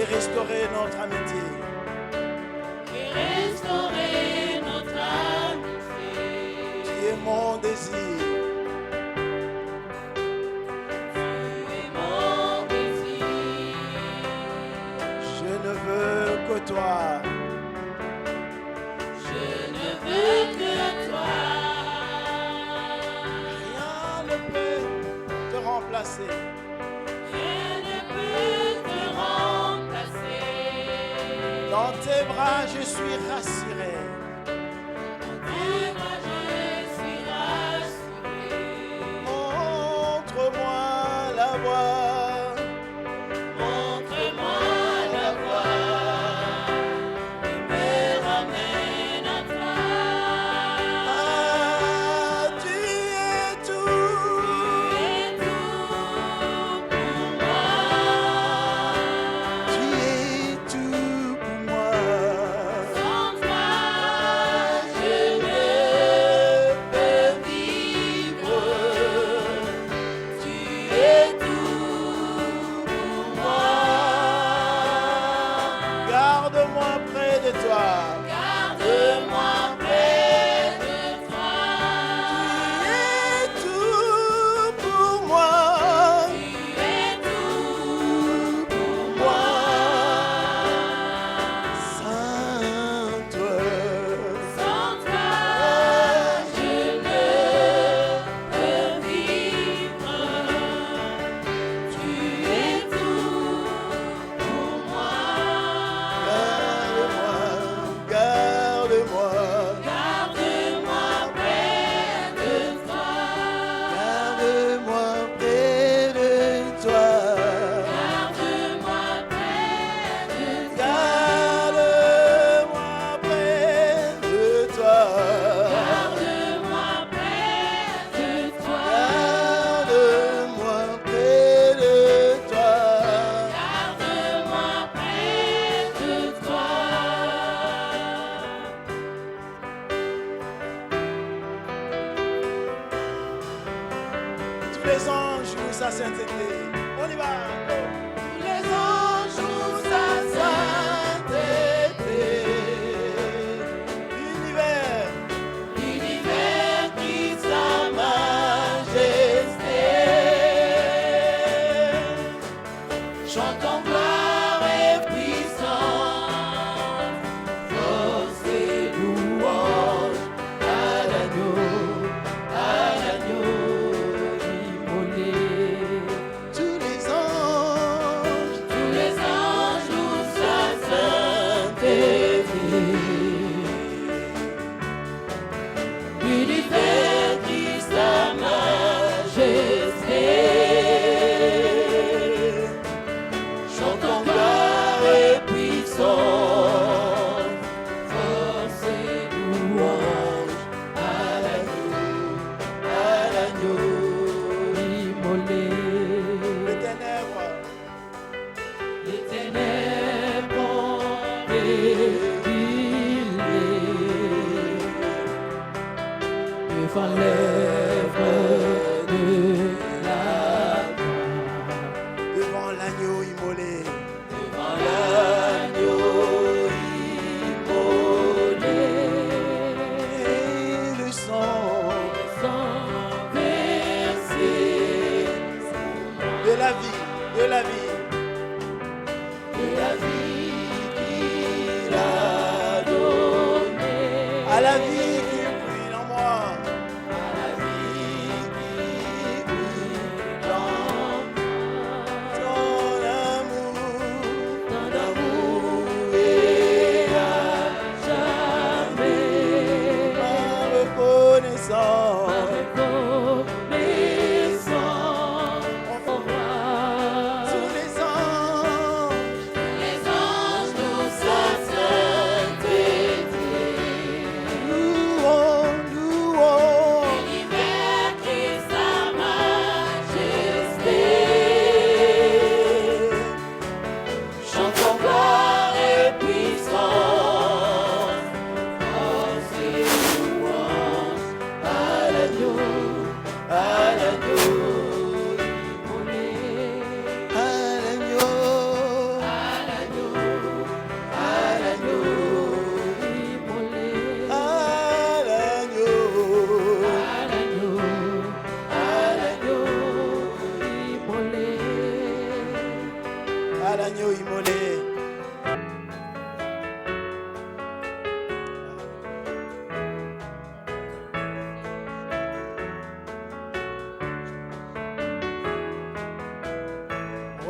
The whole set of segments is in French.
Restaurer notre amitié. Et restaurer notre amitié. Tu es mon désir. Tu es mon désir. Je ne veux que toi. Je ne veux que toi. Rien ne peut te remplacer. Rien ne peut te remplacer. Dans tes bras, je suis rassuré. Dans tes bras, je suis rassuré. Montre-moi la voie. Montre-moi la voie qui me ramène à toi. Ah, tu es tout. Tu es tout pour moi. Tu es tout pour moi. Sans toi, je ne peux vivre. Tu es tout pour moi. Garde-moi près de toi. Garde-moi près de toi. Tu es tout pour moi. Tu es tout pour moi. Sans toi, Sans toi, je ne peux vivre. Tu es tout pour moi. garde-moi, garde-moi, Garde-moi près de toi. garde-moi près de toi. Garde-moi près de toi. Garde-moi près de toi. Garde-moi près de toi. Garde-moi près de toi. Garde-moi près de toi. Tous les anges jouent sa sainteté. On y va. Tous les anges jouent sa sainteté. L'univers, L'univers crie sa majesté. Chantons gloire et puissance, force et louange à l'agneau immolé. tous les anges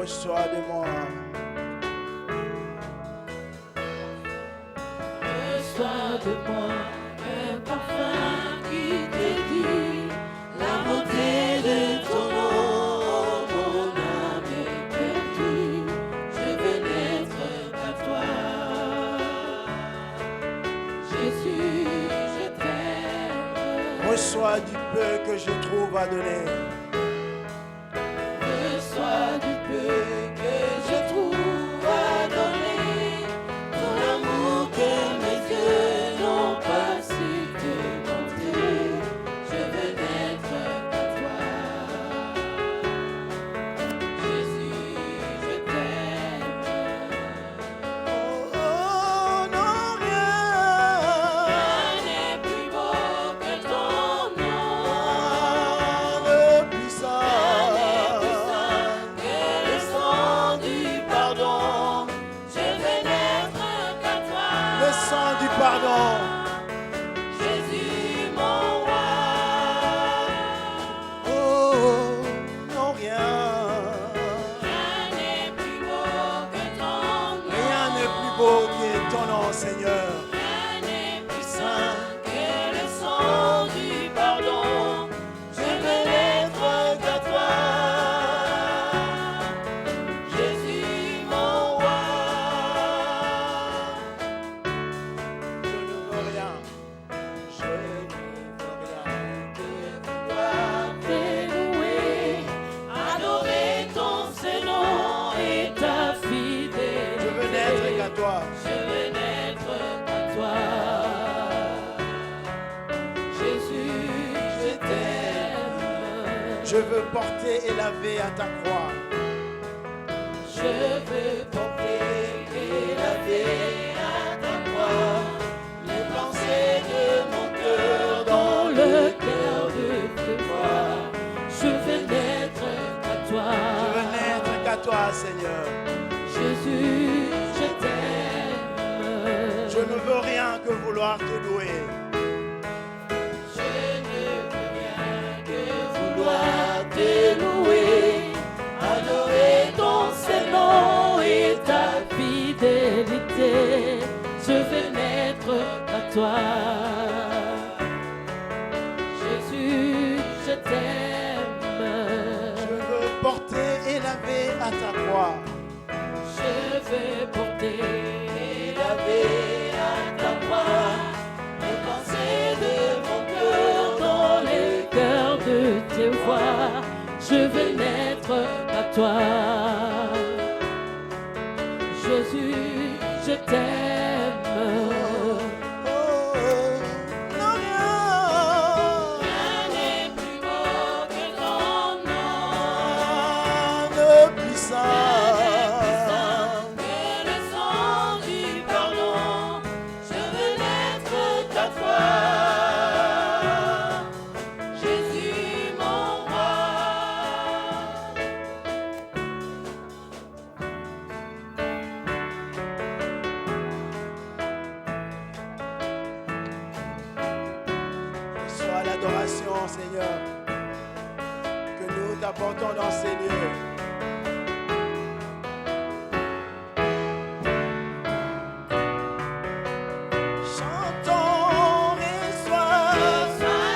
Reçois de moi. Reçois de moi un parfum qui te dit la beauté de ton nom. Mon âme est perdue, je veux n'être qu'à toi. Jésus, je t'aime. Reçois du peu que je trouve à donner. Reçois du peu que je trouve à donner, ton amour que mes yeux n'ont pas su te montrer. Je veux n'être qu'à toi. Jésus, je t'aime. Oh non, rien Rien n'est plus beau que ton nom. de puissant. Que le sang du pardon, je veux n'être qu'à toi. Le sang du pardon. Jésus, mon roi. Oh non, rien. Rien n'est plus beau que ton nom. Rien n'est plus beau que ton nom, Seigneur. Rien n'est plus saint que le sang du pardon. Je veux n'être qu'à toi. Jésus, mon roi. Je ne veux rien. Je ne veux rien. T'es loué, adorer ton Saint-Nom et ta fidélité. Je veux n'être qu'à toi. Je veux n'être qu'à toi. Jésus, je t'aime. Je veux porter et laver à ta croix. Je veux porter et laver à ta croix les pensées de mon cœur dans le cœur de tes voix. Je veux n'être qu'à toi. Je veux n'être qu'à toi, Seigneur. Jésus, je t'aime. Je ne veux rien que vouloir te louer. Je ne veux rien que vouloir te louer, adorer ton Saint-Nom et ta fidélité. Je veux n'être qu'à toi. Jésus, je t'aime. Je veux porter et laver à ta croix. Je veux porter et laver à ta croix les pensées de mon cœur dans les cœurs de tes voix. Je veux n'être qu'à toi. Jésus, je t'aime. Oh, non, rien. Rien n'est plus beau que ton nom. De puissant. Que le sang du pardon, je veux n'être qu'à toi. Jésus, mon roi. Sois l'adoration, Seigneur, que nous t'apportons dans ces lieux. Chantons et sois Sois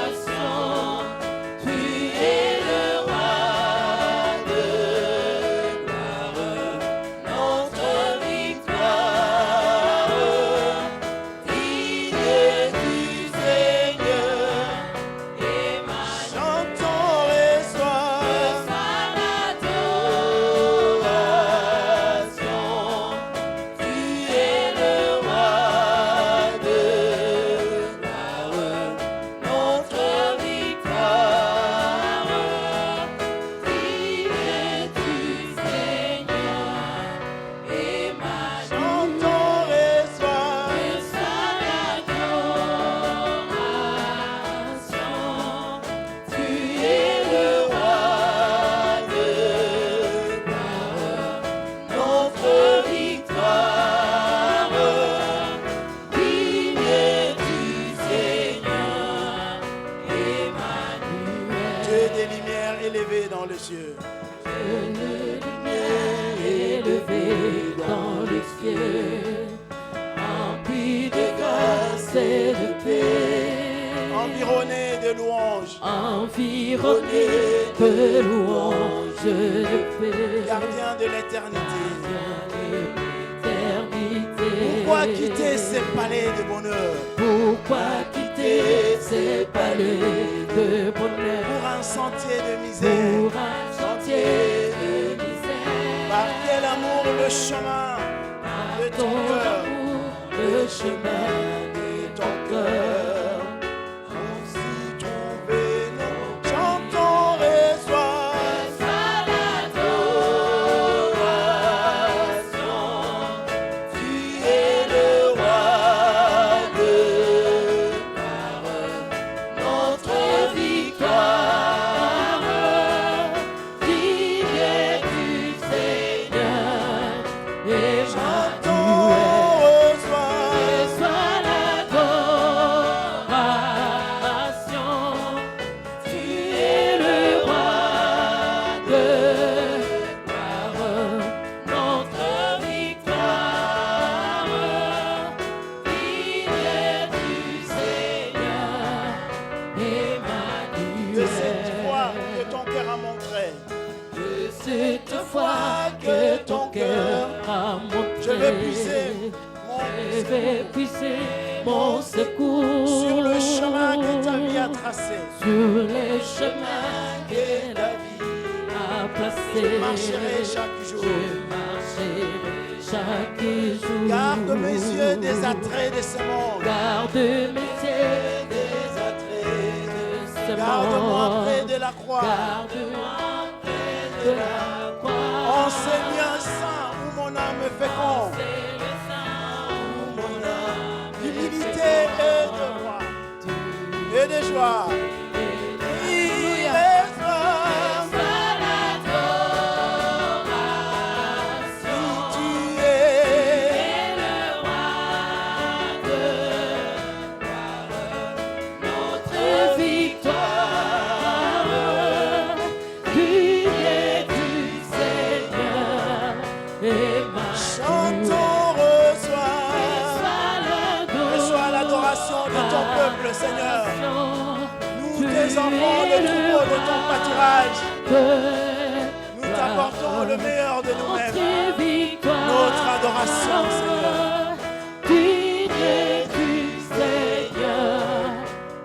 l'adoration, tu es le roi de gloire, notre victoire, digne du Seigneur et ma chantons cieux. Le lumière élevée dans les cieux, rempli de grâce et de paix, Environné de louanges, environné de louanges de paix, gardien de l'éternité. L'éternité. Pourquoi quitter ces palais de bonheur Pourquoi quitter ces palais de bonheur pour un sentier de misère? pour un chantier de misère? Par quel amour le chemin de ton Ton cœur, amour, le chemin de ton cœur. on s'y trouvait, nous chantons reçois. Reçois l'adoration, Tu es le roi de notre victoire. Vive du Seigneur, chantons Emmanuel. reçois. Reçois l'adoration, tu es le roi de gloire, notre victoire. Vive du Seigneur, Emmanuel. De cette foi que ton cœur a montré, De cette foi que ton cœur a montré, je vais puiser je vais puiser mon secours sur le chemin que ta vie a tracé. sur les chemins que la vie a placés. Je marcherai chaque jour. Je marcherai chaque jour. Garde mes yeux des attraits de ce monde. Garde mes yeux des attraits de ce Garde-moi monde. près de la croix. Garde-moi près de la croix. Enseigne un sein où mon âme féconde. C'est le sein où mon âme D'humilité et de joie. Et de joie. Il est Reçois l'adoration. si tu es. Et le roi de gloire, notre victoire. Priez du Seigneur, Emmanuel. Chantons, reçois l'adoration de ton peuple, Seigneur. Nous, tes enfants, le troupeau de ton pâturage, nous t'apportons le meilleur de nous-mêmes. Notre adoration, Seigneur. Priez du Seigneur,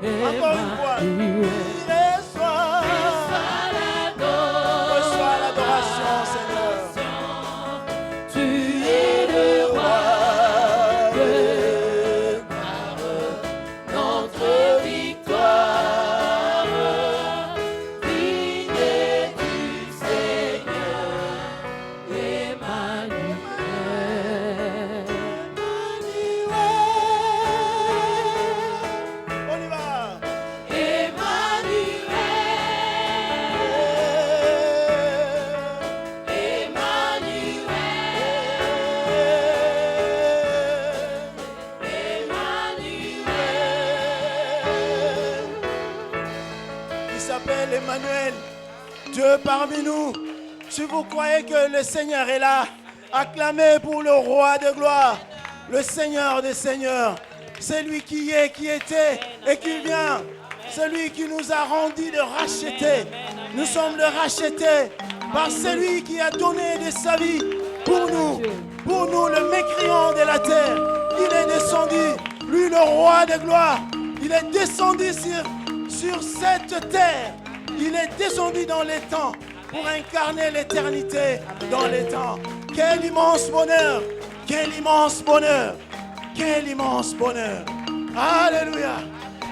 Encore une fois, Emmanuel. reçois l'adoration, Seigneur. Tu es le roi de notre victoire. Priez du Seigneur, Emmanuel. On y va. Il s'appelle Emmanuel, Dieu parmi nous. Si vous croyez que le Seigneur est là, acclamez pour le roi de gloire, le Seigneur des seigneurs. C'est lui qui est, qui était et qui vient. Celui qui nous a rendus de racheter. Nous sommes le rachetés par celui qui a donné de sa vie pour nous le mécréant de la terre. Il est descendu, lui le roi de gloire. Il est descendu sur cette terre. Il est descendu dans les temps pour incarner l'éternité dans les temps. Quel immense bonheur! Quel immense bonheur! Quel immense bonheur! Alléluia!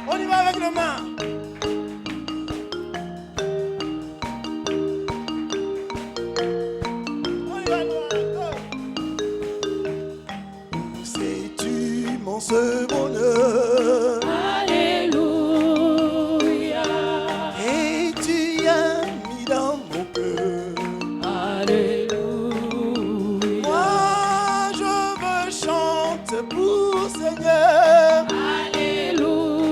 On y va avec les mains. On y va, go. Sais-tu mon ce bonheur? Alléluia. Et tu as mis dans mon cœur. Alléluia. Moi je veux chanter pour Seigneur. Alléluia.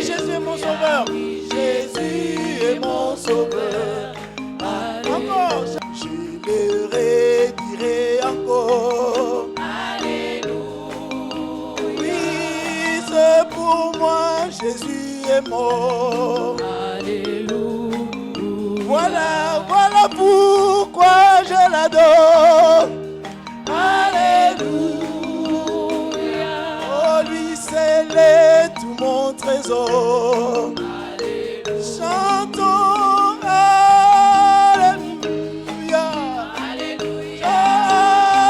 Jésus est mon sauveur. Jésus est mon sauveur. Encore, je le redirai encore. Alléluia. Oui, c'est pour moi, Jésus est mort. Alléluia. Voilà pourquoi je l'adore. Alléluia. Oh, lui, c'est tout mon trésor. Alléluia. Chantons Alléluia. Alléluia.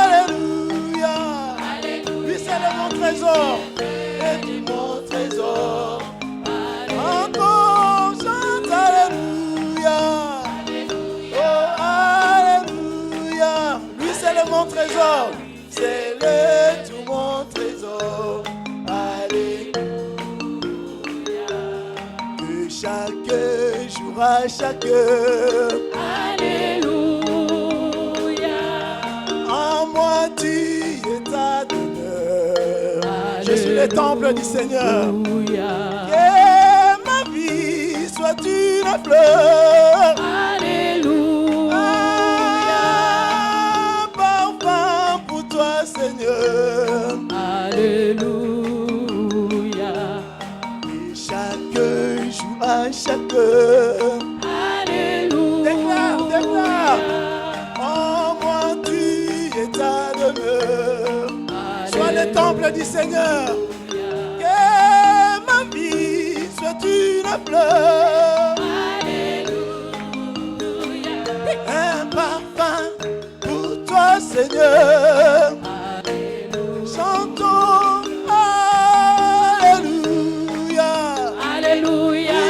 Alléluia. Lui, c'est mon trésor. Et tout mon trésor. Encore chante Alléluia. Oh, Alléluia. Lui, c'est mon trésor. C'est tout mon trésor. Alléluia. Que chaque jour, à chaque heure, Alléluia. en moi tu es ta demeure. Je suis le temple du Seigneur. Alléluia. Que ma vie soit une fleur. Alléluia. Un parfum pour toi, Seigneur. Alléluia. Et chaque jour, à chaque heure, Alléluia. déclare. En moi tu es ta demeure. Sois le temple du Seigneur. Que ma vie soit une fleur. Alléluia. Un parfum pour toi, Seigneur. Chantons Alléluia. Alléluia.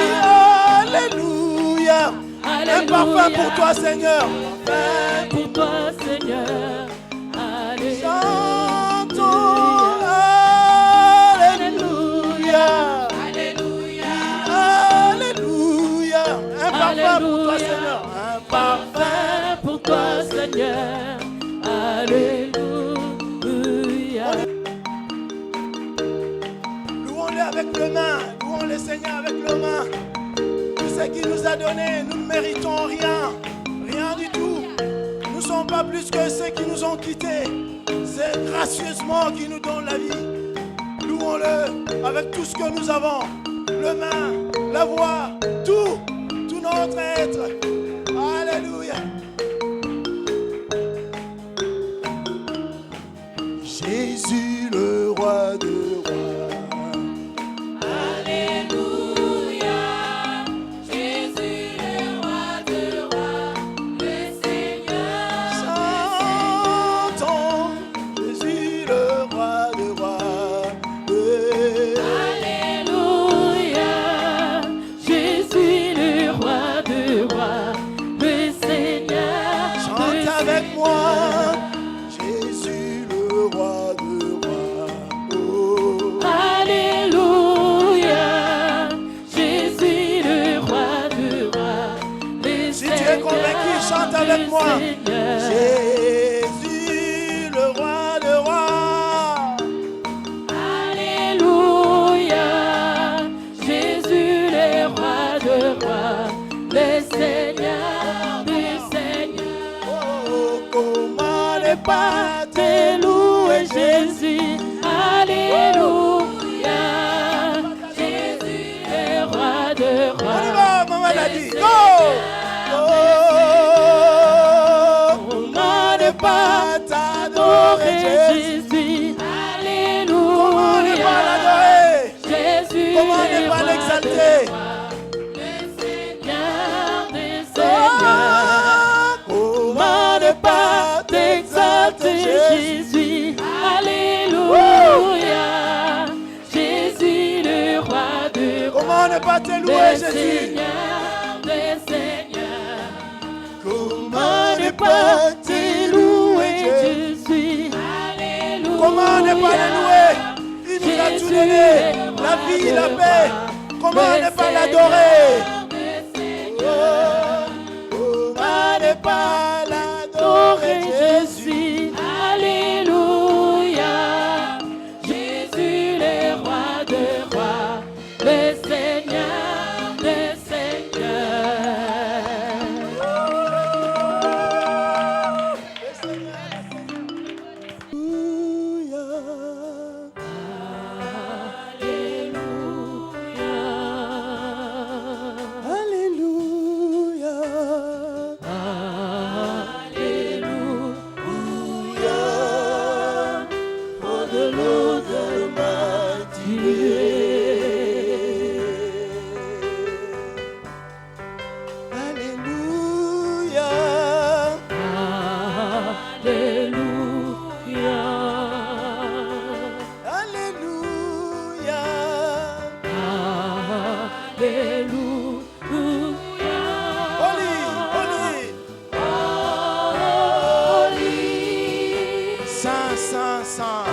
Alléluia. Un parfum pour toi, Seigneur. Pour toi, Seigneur. Alléluia. Chantons Alléluia. Alléluia. Alléluia. Un parfum pour toi, Seigneur. Un parfum. Pour toi, Seigneur. Alléluia. Louons-le avec le main. Louons le Seigneur avec le main. Tout ce qu'il nous a donné, nous ne méritons rien. Rien du tout. Nous ne sommes pas plus que ceux qui nous ont quittés. C'est gracieusement qu'il nous donne la vie. Louons-le avec tout ce que nous avons. Le main, la voix, tout notre être. Alléluia. Jésus, le roi de rois. Alléluia. Jésus, le roi de rois, le Seigneur. Chantons Jésus, le roi de rois. Alléluia. Jésus, le roi de rois, le Seigneur. Chante avec moi. Jésus, le roi de rois. Oh. Alléluia. Jésus, le roi de rois, le Si Seigneur. tu es convaincu, chante avec le moi. Seigneur. Jésus, le roi de rois. Alléluia. Jésus, le roi de rois, le Seigneur, le Seigneur. Oh, comment ne pas te Te louer, Jésus. Alléluia. Jésus, le roi de On y rois. va, maman l'a dit. Go! Oh, comment ne pas t'adorer, Jésus? Jésus. Comment ne pas Alléluia. l'adorer? Jésus, Comment ne le pas roi l'exalter? de rois, le Seigneur des Oh, seigneurs. comment ne pas t'exalter, Jésus? Jésus. Alléluia. Jésus, le roi de rois, Comment ne pas te louer, le Jésus? Seigneur des seigneurs. Comment ne pas te louer, Jésus? Jésus. Alléluia. Comment ne pas le louer? Il nous a tout donné, la vie, la paix. Comment ne pas l'adorer? Oh, comment ne pas l'adorer, Jésus? Alléluia. Jésus, le roi de rois, le Seigneur. Holy, holy. Saint, saint, saint.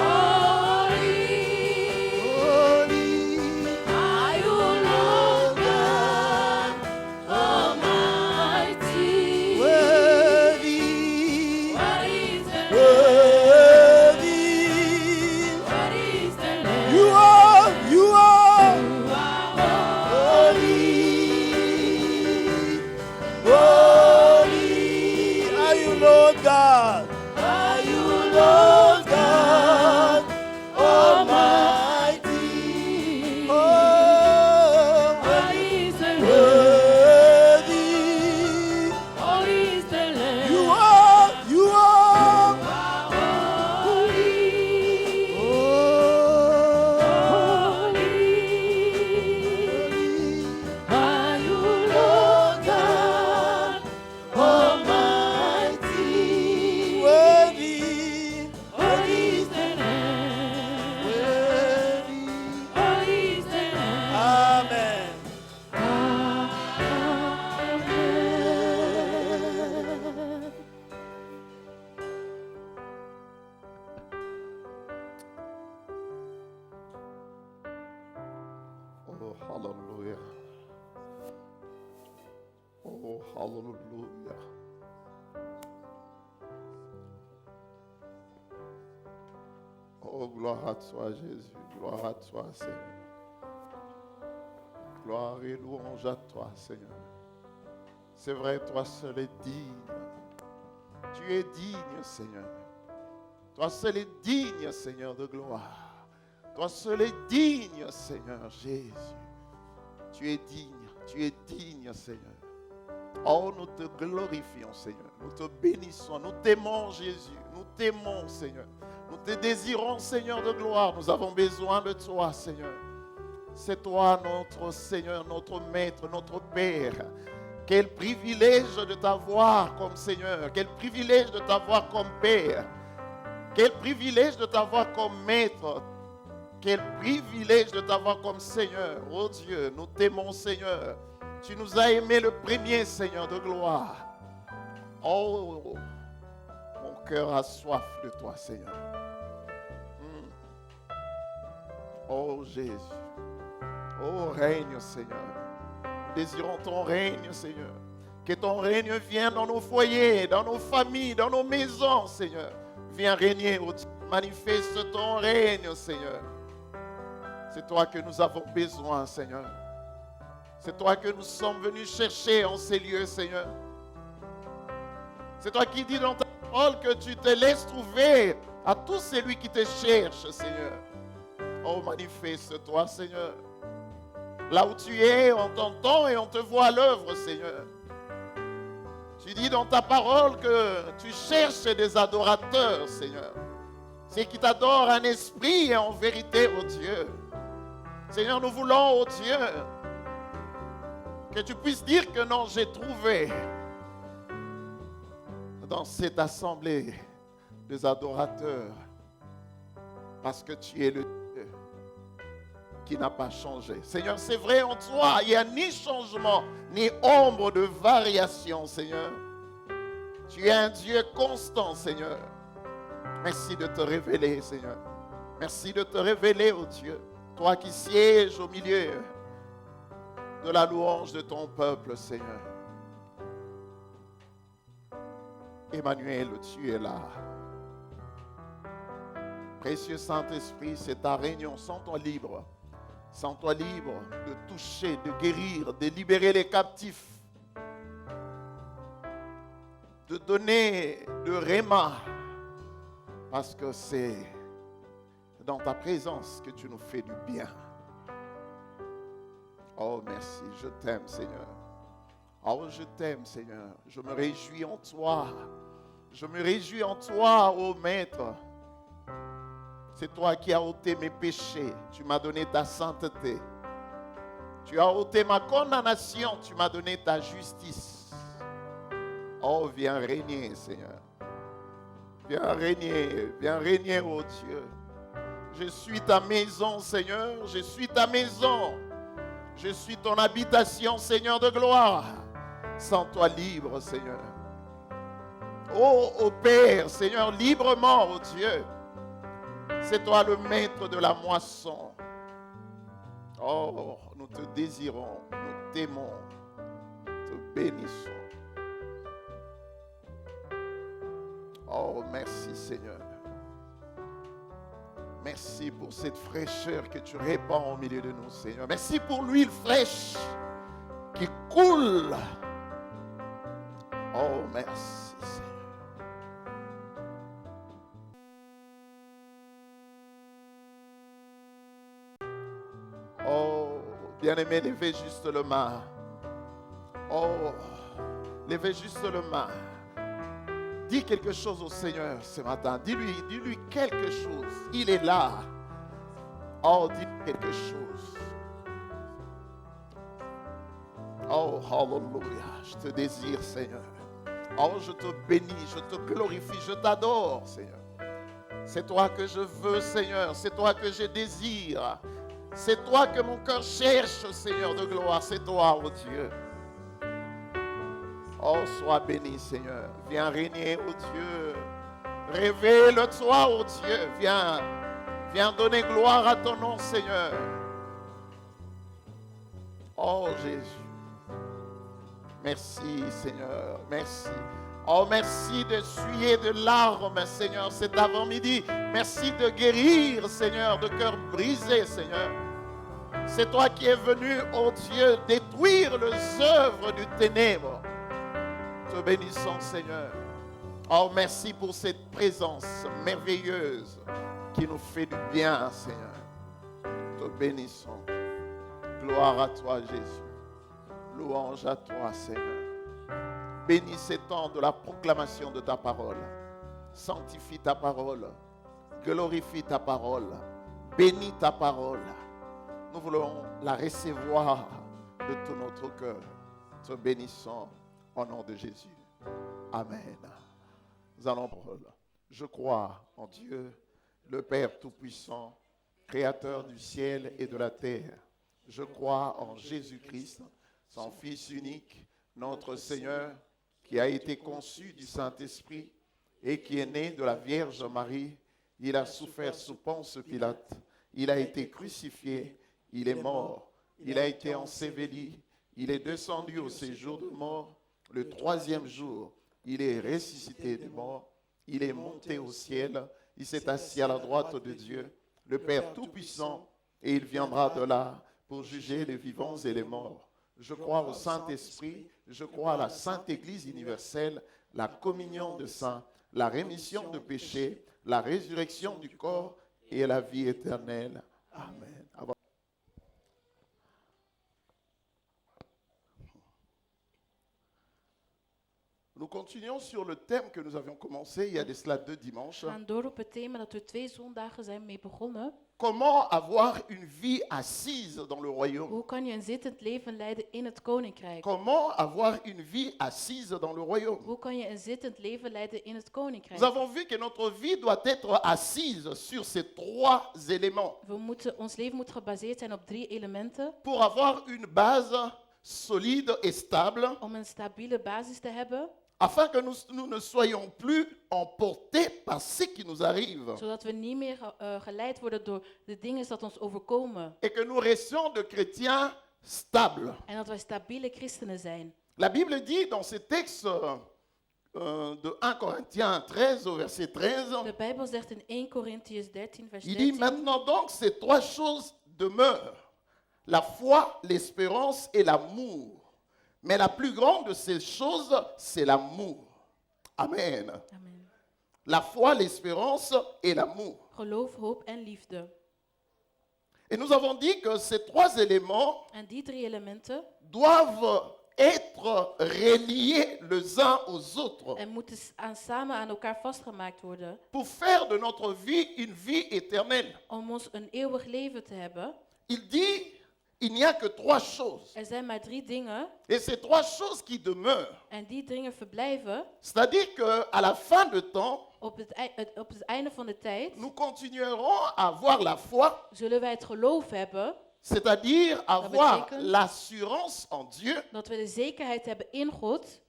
Oh, hallelujah. Oh, hallelujah. Oh, gloire à toi, Jésus. Gloire à toi, Seigneur. Gloire et louange à toi, Seigneur. C'est vrai, toi seul es digne. Tu es digne, Seigneur. Toi seul es digne, Seigneur, de gloire. Toi seul es digne, Seigneur Jésus. Tu es digne, Seigneur. Oh, nous te glorifions, Seigneur. Nous te bénissons. Nous t'aimons, Jésus. Nous t'aimons, Seigneur. Nous te désirons, Seigneur de gloire. Nous avons besoin de toi, Seigneur. C'est toi, notre Seigneur, notre Maître, notre Père. Quel privilège de t'avoir comme Seigneur. Quel privilège de t'avoir comme Père. Quel privilège de t'avoir comme Maître. Quel privilège de t'avoir comme Seigneur. Oh Dieu, nous t'aimons, Seigneur. Tu nous as aimés le premier, Seigneur de gloire. Oh, mon cœur a soif de toi, Seigneur. Oh Jésus. Oh, règne, Seigneur. Nous désirons ton règne, Seigneur. Que ton règne vienne dans nos foyers, dans nos familles, dans nos maisons, Seigneur. Viens régner, oh Dieu. Manifeste ton règne, Seigneur. C'est toi que nous avons besoin, Seigneur. C'est toi que nous sommes venus chercher en ces lieux, Seigneur. C'est toi qui dis dans ta parole que tu te laisses trouver à tout celui qui te cherche, Seigneur. Oh, manifeste-toi, Seigneur. Là où tu es, on t'entend et on te voit à l'œuvre, Seigneur. Tu dis dans ta parole que tu cherches des adorateurs, Seigneur. Ceux qui t'adorent en esprit et en vérité, oh Dieu. Seigneur, nous voulons, oh Dieu, que tu puisses dire que non, j'ai trouvé dans cette assemblée des adorateurs, parce que tu es le Dieu qui n'a pas changé. Seigneur, c'est vrai, en toi, il n'y a ni changement, ni ombre de variation, Seigneur. Tu es un Dieu constant, Seigneur. Merci de te révéler, Seigneur. Merci de te révéler, oh Dieu. Toi qui sièges au milieu de la louange de ton peuple, Seigneur. Emmanuel, tu es là. Précieux Saint-Esprit, c'est ta réunion. Sens-toi libre. Sens-toi libre de toucher, de guérir, de libérer les captifs. De donner le réma. Parce que c'est dans ta présence que tu nous fais du bien. Oh, merci. Je t'aime, Seigneur. Oh, je t'aime, Seigneur. Je me réjouis en toi. Je me réjouis en toi, ô Maître. C'est toi qui as ôté mes péchés. Tu m'as donné ta sainteté. Tu as ôté ma condamnation. Tu m'as donné ta justice. Oh, viens régner, Seigneur. Viens régner, ô Dieu. Je suis ta maison, Seigneur. Je suis ta maison. Je suis ton habitation, Seigneur de gloire. Sans toi libre, Seigneur. Ô Père, Seigneur, librement, ô Dieu. C'est toi le maître de la moisson. Oh, nous te désirons, nous t'aimons, te bénissons. Oh, merci Seigneur. Merci pour cette fraîcheur que tu répands au milieu de nous, Seigneur. Merci pour l'huile fraîche qui coule. Oh, merci, Seigneur. Oh, bien-aimé, levez juste le main. Oh, levez juste le main. Dis quelque chose au Seigneur ce matin. Dis-lui quelque chose. Il est là. Oh, dis quelque chose. Oh, hallelujah. Je te désire, Seigneur. Oh, je te bénis, je te glorifie, je t'adore, Seigneur. C'est toi que je veux, Seigneur. C'est toi que je désire. C'est toi que mon cœur cherche, Seigneur de gloire. C'est toi, oh Dieu. Oh, sois béni, Seigneur. Viens régner, oh Dieu. Révèle-toi, oh Dieu. Viens donner gloire à ton nom, Seigneur. Oh, Jésus. Merci, Seigneur. Merci. Oh, merci d'essuyer de larmes, Seigneur, cet avant-midi. Merci de guérir, Seigneur, de cœurs brisés, Seigneur. C'est toi qui es venu, oh Dieu, détruire les œuvres du ténèbre. Te bénissons, Seigneur. Oh, merci pour cette présence merveilleuse qui nous fait du bien, Seigneur. Te bénissons. Gloire à toi, Jésus. Louange à toi, Seigneur. Bénis ces temps de la proclamation de ta parole. Sanctifie ta parole. Glorifie ta parole. Bénis ta parole. Nous voulons la recevoir de tout notre cœur. Te bénissons au nom de Jésus. Amen. Nous allons parole. Je crois en Dieu, le Père Tout-Puissant, Créateur du ciel et de la terre. Je crois en Jésus-Christ, son Fils unique, notre Seigneur, qui a été conçu du Saint-Esprit et qui est né de la Vierge Marie. Il a souffert sous Ponce Pilate. Il a été crucifié. Il est mort. Il a été enseveli. Il est descendu au séjour de mort. Le troisième jour, il est ressuscité des morts. Il est monté au ciel. Il s'est assis à la droite de Dieu, le Père Tout-Puissant, et il viendra de là pour juger les vivants et les morts. Je crois au Saint-Esprit, je crois à la Sainte Église universelle, la communion de saints, la rémission de péchés, la résurrection du corps et la vie éternelle. Amen. Nous continuons sur le thème que nous avions commencé il y a de cela 2 dimanches. We gaan door op het thema dat we 2 zondagen zijn mee begonnen. Comment avoir une vie assise dans le royaume? Hoe kan je een zittend leven leiden in het koninkrijk? Comment avoir une vie assise dans le royaume? Hoe kan je een zittend leven leiden in het koninkrijk? Nous avons vu que notre vie doit être assise sur ces 3 éléments. Ons leven moet gebaseerd zijn op 3 elementen. Pour avoir une base solide et stable. Om een stabiele basis te hebben. Afin que nous ne soyons plus emportés par ce qui nous arrive. Zodat we niet meer geleid worden door de dingen dat ons overkomen. Et que nous restions de chrétiens stables. En dat wij stabiele christenen zijn. La Bible dit dans ce texte de 1 Corinthiens 13 au verset 13. De Bijbel zegt in 1 Corinthians 13 vers 13. Il dit maintenant donc ces 3 choses demeurent. La foi, l'espérance et l'amour. Mais la plus grande de ces choses, c'est l'amour. Amen. Amen. La foi, l'espérance et l'amour. Geloof, hoop en liefde. Et nous avons dit que ces 3 éléments En die 3 elementen doivent être reliés les uns aux autres en moeten samen aan elkaar vastgemaakt worden pour faire de notre vie une vie éternelle. om ons een eeuwig leven te hebben. Il dit il n'y a que 3 choses. Er zijn maar 3 dingen Et ces 3 choses qui demeurent. en die dingen verblijven. C'est-à-dire qu'à la fin de temps, Op het einde van de tijd nous continuerons à avoir la foi, zullen wij het geloof hebben, c'est-à-dire avoir betekent- l'assurance en Dieu. Dat we de zekerheid hebben in God.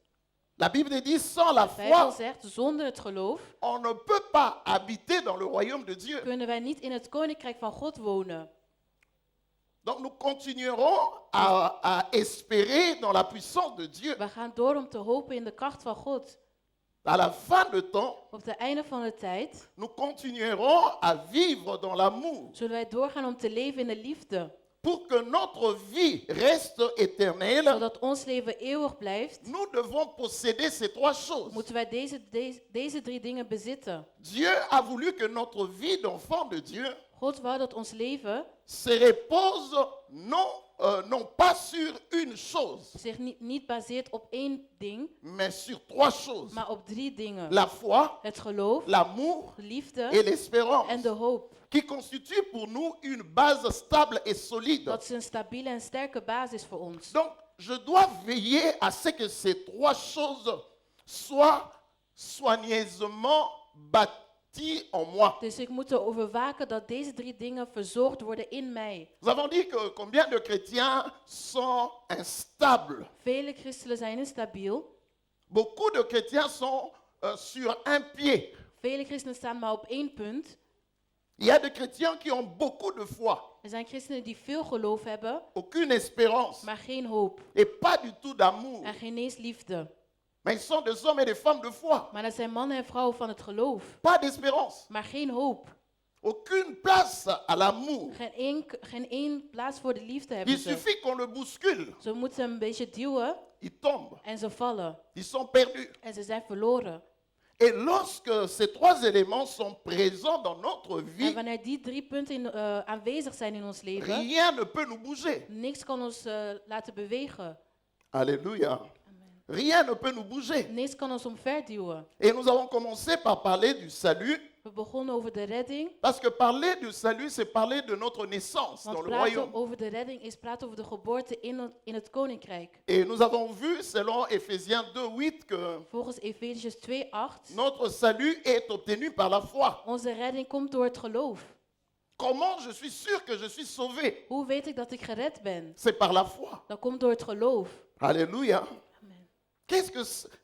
La Bible dit, sans la De Bijbel foi, zegt, zonder het geloof on ne peut pas habiter dans le royaume de Dieu. kunnen wij niet in het koninkrijk van God wonen. Donc nous continuerons à espérer dans la puissance de Dieu. We gaan door om te hopen in de kracht van God. À la fin de temps, Op het einde van de tijd nous continuerons à vivre dans l'amour zullen wij doorgaan om te leven in de liefde. pour que notre vie reste éternelle. Zodat ons leven eeuwig blijft, Nous devons posséder ces trois choses. moeten wij deze 3 dingen bezitten. Dieu a voulu que notre vie d'enfant de Dieu God wou dat ons leven se repose non pas sur une chose, zich niet baseert op 1 ding, mais sur trois choses. maar op 3 dingen. La foi, Het geloof, l'amour de liefde et l'espérance, en de hoop. qui constituent pour nous une base stable et solide. Dat is een stabiele en sterke basis voor ons. Donc, je dois veiller à ce que ces trois choses soient soigneusement bâties en moi. Dus ik moet erover waken dat deze 3 dingen verzorgd worden in mij. Nous avons dit que combien de chrétiens sont instables. Vele christenen zijn instabiel. Beaucoup de chrétiens sont sur un pied. Vele christenen staan maar op 1 punt. Il y a des chrétiens qui ont beaucoup de foi, Er zijn christenen die veel geloof hebben, aucune espérance maar geen hoop. et pas du tout d'amour. En geen eens liefde. Mais ils sont des hommes et des femmes de foi. Maar dat zijn mannen en vrouwen van het geloof. Pas d'espérance, Maar geen hoop. aucune place à l'amour. Geen één plaats voor de liefde Il hebben ze. suffit qu'on le bouscule, Ze moeten een beetje duwen il tombe, en ze vallen. ils sont perdus. En ze zijn verloren. Et lorsque ces trois éléments sont présents dans notre En vie, wanneer die 3 punten aanwezig zijn in ons leven, rien ne peut nous bouger. niks kan ons laten bewegen. Alléluia. Rien ne peut nous bouger. Niks kan ons omverduwen. Et nous avons commencé par parler du salut, We begonnen over de redding. parce que parler du salut, c'est parler de notre naissance dans Want le praten royaume. over de redding is praten over de geboorte in het koninkrijk. Et nous avons vu, selon Éphésiens 2:8, que Volgens Efesiërs 2:8, notre salut est obtenu par la foi. onze redding komt door het geloof. Comment je suis sûr que je suis sauvé? Hoe weet ik dat ik gered ben? C'est par la foi. Dat komt door het geloof. Alléluia. Amen.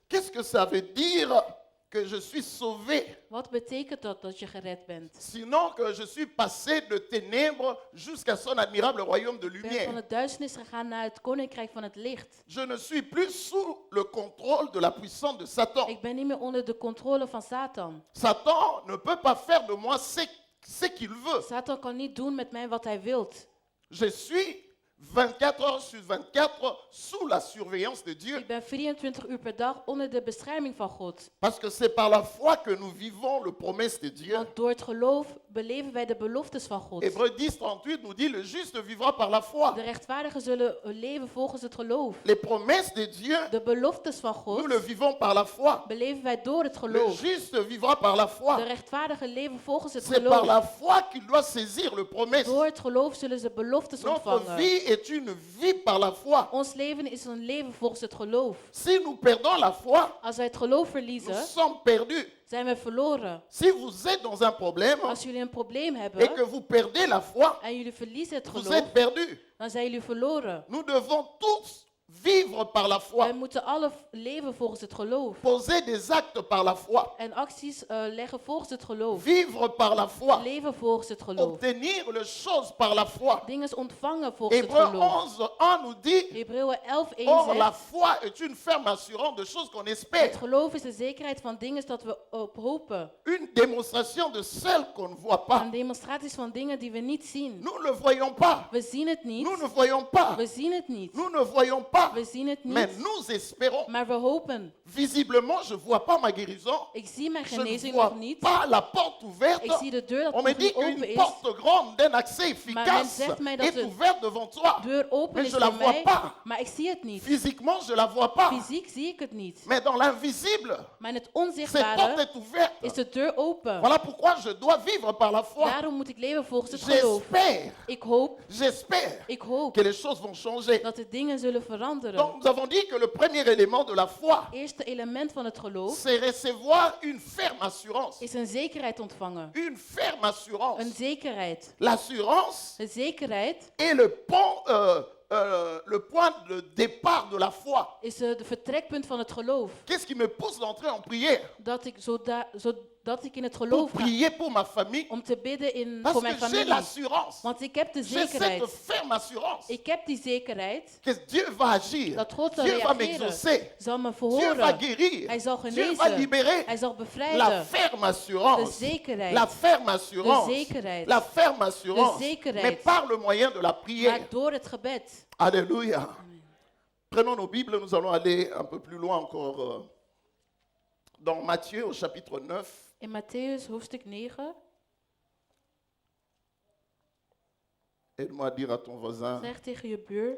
Qu'est-ce que ça veut dire que je suis sauvé? Wat betekent dat je gered bent? Sinon que je suis passé de ténèbres jusqu'à son admirable royaume de Ik ben van lumière. het duisternis gegaan naar het koninkrijk van het licht. Je ne suis plus sous le contrôle de la puissance de Satan. Ik ben niet meer onder de controle van Satan. Satan ne peut pas faire de moi ce qu'il veut. Satan kan niet doen met mij wat hij wilt. Je suis 24 heures sur 24 sous la surveillance de Dieu. Ik ben 24 uur per dag onder de bescherming van God. Parce que c'est par la foi que nous vivons les promesses de Dieu. Want door het geloof beleven wij de beloftes van God. Hébreux 10:38 nous dit le juste vivra par la foi. De rechtvaardigen zullen leven volgens het geloof. Les promesses de Dieu, De beloftes van nous God le vivons par la foi. beleven wij door het Le geloof. juste vivra par la De foi. rechtvaardigen leven volgens het C'est par la geloof. foi qu'il doit saisir le promesse. Door het geloof zullen ze beloftes Notre ontvangen. vie est une vie par la foi. Ons leven is een leven volgens het geloof. Si nous perdons la foi, Als wij het geloof nous verliezen, sommes perdus. zijn we verloren. Si vous êtes dans un problème Als jullie een probleem et hebben que vous perdez la foi, en jullie verliezen het vous geloof, êtes perdus. dan zijn jullie verloren. Nous devons tous vivre par la foi, Wij moeten alle leven volgens het geloof. poser des actes par la foi, En acties leggen volgens het geloof. vivre par la foi, Leven volgens het geloof. obtenir les choses par la foi. Dingen ontvangen volgens het Hébreux geloof. 11:1 nous dit, Hebreeën 11:1 or la zegt, foi est une ferme assurance de choses qu'on het espère, geloof is de zekerheid van dingen dat we op hopen. une démonstration de celles qu'on ne voit pas. Een demonstraties van dingen die we niet zien. Nous ne voyons pas, We zien het niet. nous ne voyons pas, We zien het niet. nous ne voyons pas, We zien het mais niet. nous espérons. Maar we hopen. Visiblement, je ne vois pas ma guérison, Ik zie mijn je ne genezing vois nog niet. pas la porte ouverte. Ik zie de deur dat On me nog dit niet open qu'une is. porte grande d'un accès efficace zegt mij dat est de ouverte devant toi. Deur open Mais is je la voor vois mij, pas. maar ik zie het niet. Physiquement, je la vois pas. Fysiek zie ik het niet. Mais dans l'invisible, Maar in het cette porte onzichtbare est ouverte. is de deur open. Voilà pourquoi je dois vivre par la foi. Daarom moet ik leven volgens het geloof. J'espère, Ik hoop j'espère que que les choses vont changer. dat de dingen zullen veranderen. Donc Donc nous avons dit que le premier élément de la foi, Het eerste element van het geloof c'est recevoir une ferme assurance. is een zekerheid ontvangen. Une ferme assurance. Een zekerheid. L'assurance De zekerheid est le point de départ de la foi. is het vertrekpunt van het geloof. Qu'est-ce qui me pousse d'entrer en prière? Zodat ik in het Pour geloof ga prier pour ma famille. om te bidden Parce voor mijn que j'ai familie. l'assurance. Want ik heb de J'ai cette zekerheid. ferme assurance Ik heb die zekerheid que Dieu va agir. dat God zal Dieu va reageren. m'exaucer. Zal me Dieu va verhoren. guérir. Hij zal Dieu va genezen. libérer. Hij zal La bevrijden. ferme De assurance. zekerheid. La ferme assurance. De zekerheid. La ferme assurance. De zekerheid. Mais par le moyen de la prière. Maar door het gebed. Alléluia. Prenons nos Bibles, nous allons aller un peu plus loin encore dans Matthieu au chapitre 9. In Matthäus hoofdstuk 9. Aide-moi à dire à ton voisin, Zeg tegen je buur.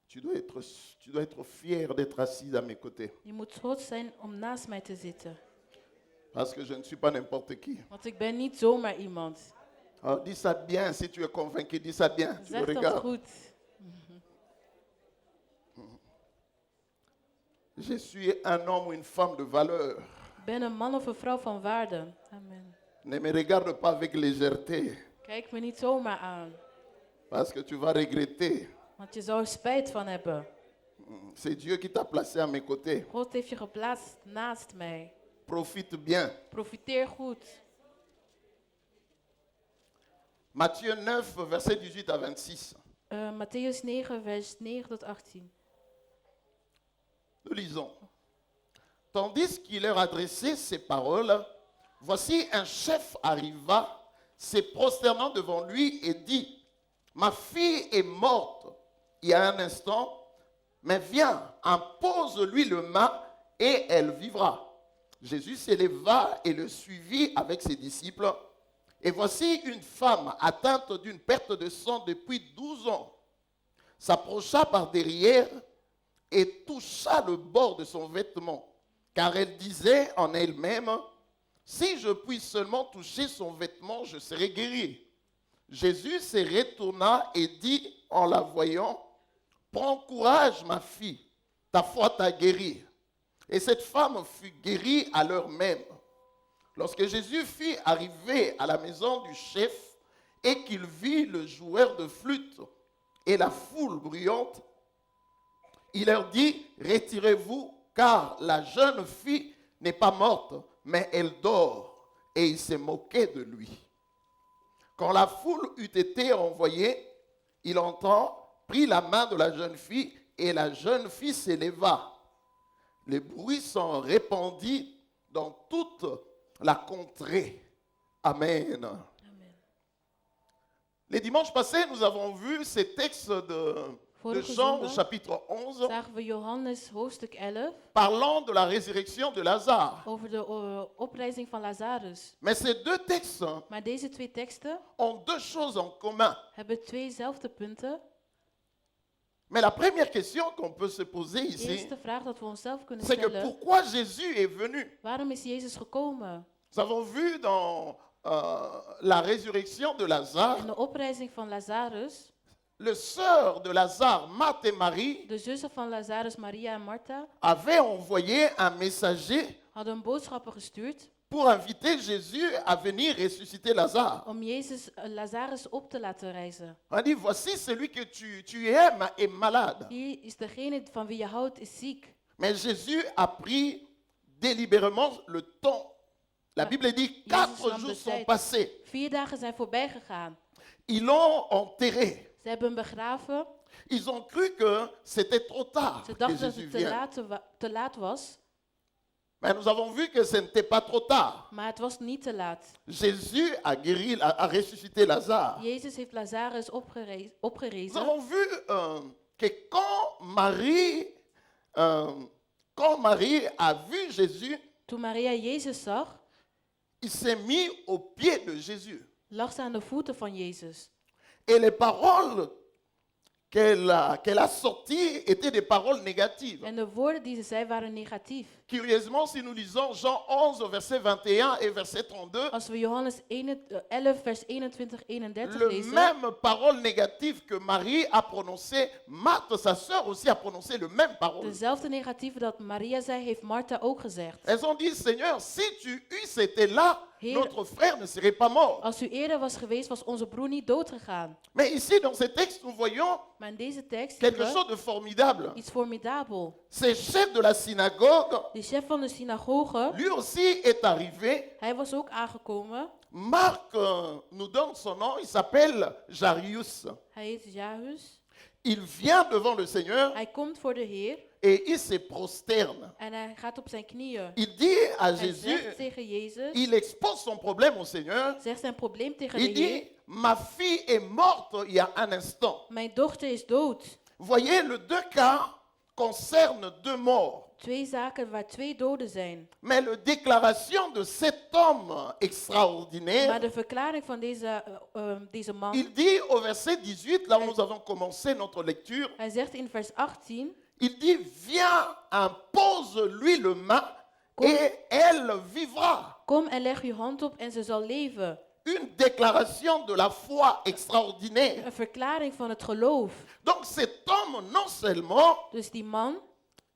tu dois être fier d'être assis à mes côtés. Je moet trots zijn om naast mij te zitten. Parce que je ne suis pas n'importe qui. Want ik ben niet zomaar iemand. Alors dis ça bien, si tu es convaincu, dis ça bien. Tu me Zeg dat regardes. goed. Je suis un homme ou une femme de valeur. Ik ben een man of een vrouw van waarde. Amen. Ne me regarde pas avec légèreté, Kijk me niet zomaar aan. parce que tu vas regretter. Want je zou er spijt van hebben. C'est Dieu qui t'a placé à mes côtés. God heeft je geplaatst naast mij. Profite bien. Profiteer goed. Matthieu 9, verset 18 à 26. Matthäus 9, vers 9 tot 18. Nous lisons. Tandis qu'il leur adressait ces paroles, voici un chef arriva, se prosternant devant lui et dit, ma fille est morte il y a un instant, mais viens, impose-lui le main et elle vivra. Jésus s'éleva et le suivit avec ses disciples. Et voici une femme atteinte d'une perte de sang depuis 12 ans s'approcha par derrière et toucha le bord de son vêtement, car elle disait en elle-même, si je puis seulement toucher son vêtement, je serai guérie. Jésus se retourna et dit en la voyant, prends courage ma fille, ta foi t'a guérie. Et cette femme fut guérie à l'heure même. Lorsque Jésus fut arrivé à la maison du chef et qu'il vit le joueur de flûte et la foule bruyante, il leur dit, retirez-vous, car la jeune fille n'est pas morte, mais elle dort. Et il s'est moqué de lui. Quand la foule eut été envoyée, il prit la main de la jeune fille, et la jeune fille s'éleva. Le bruit s'en répandit dans toute la contrée. Amen. Amen. Les dimanches passés, nous avons vu ces textes de Vorige Jean au zondag chapitre 11, zagen we Johannes hoofdstuk 11 parlant de la résurrection de Lazare. over de oprijzing van Lazarus. Mais ces deux textes Maar deze twee teksten ont deux choses en commun. hebben tweezelfde punten. Mais la première question qu'on peut se poser De ici, eerste vraag dat we onszelf kunnen c'est que stellen, pourquoi Jésus est venu? waarom is Jezus gekomen? Nous avons vu dans la résurrection de Lazare, In de oprijzing van Lazarus, le sœur de Lazare, Marthe et Marie, de zussen van Lazarus, Maria en Martha, avaient envoyé un messager hadden een boodschapper gestuurd pour inviter Jésus à venir ressusciter Lazare. om Lazarus op te laten reizen. On dit, voici celui que tu aimes est malade. Hier is degene van wie je houdt, is ziek. Mais Jésus a pris délibérément le temps. La Bible dit, 4 jours sont passés. 4 dagen zijn voorbij gegaan. Ils l'ont enterré. Ze hebben hem begraven. Ils ont cru que c'était trop tard Ze que dachten dat Jésus het vienne. te laat was, Mais nous avons vu que ce n'était pas trop tard. maar het was niet te laat. Jésus a guéri, a ressuscité Lazare. Jezus heeft Lazarus Nous opgerezen. avons vu que quand Marie a vu Jésus, Toen Maria Jezus zag, il s'est mis aux pieds de Jésus. lag ze aan de voeten van Jezus. Et les paroles qu'elle a sorties étaient des paroles négatives. En de woorden die ze zei waren negatief. Curieusement, si nous lisons Jean 11, verset 21 et verset 32, Als we Johannes 11 vers 21, 31 le lezen, même parole négative que Marie a prononcée, Marthe, sa sœur, aussi a prononcé le même parole. dezelfde negatieve dat Maria zei, heeft Martha ook gezegd. Elles ont dit, Seigneur, si tu eusses été là, Heer, notre frère ne serait pas mort. Als u eerder was geweest, was onze broer niet dood gegaan. Mais ici, dans ce texte, nous voyons Maar in deze tekst zien quelque we chose de formidable. iets formidabel. Ce chef de la synagogue, De chef van de synagoge, lui aussi est arrivé. hij was ook aangekomen. Marc nous donne son nom, il s'appelle Jairus. Hij heet Jahus. Il vient devant le Seigneur Hij komt voor de Heer et il se prosterne. en hij gaat op zijn knieën. Il dit à Hij Jésus, zegt tegen Jezus, il expose son problème au Seigneur. zegt zijn probleem tegen Il de Heer. dit, ma fille est morte il y a un instant. Mijn dochter is dood. Vous voyez, les deux cas concernent deux morts. Twee zaken waar twee doden zijn. Mais la déclaration de cet homme Maar extraordinaire, de verklaring van deze man, il dit au verset 18, là où nous avons commencé notre lecture, hij zegt in vers 18, il dit, viens, impose-lui le main et elle vivra. kom en leg uw hand op en ze zal leven. Une déclaration de la foi extraordinaire. Een verklaring van het geloof. Donc cet homme, non seulement, Dus die man,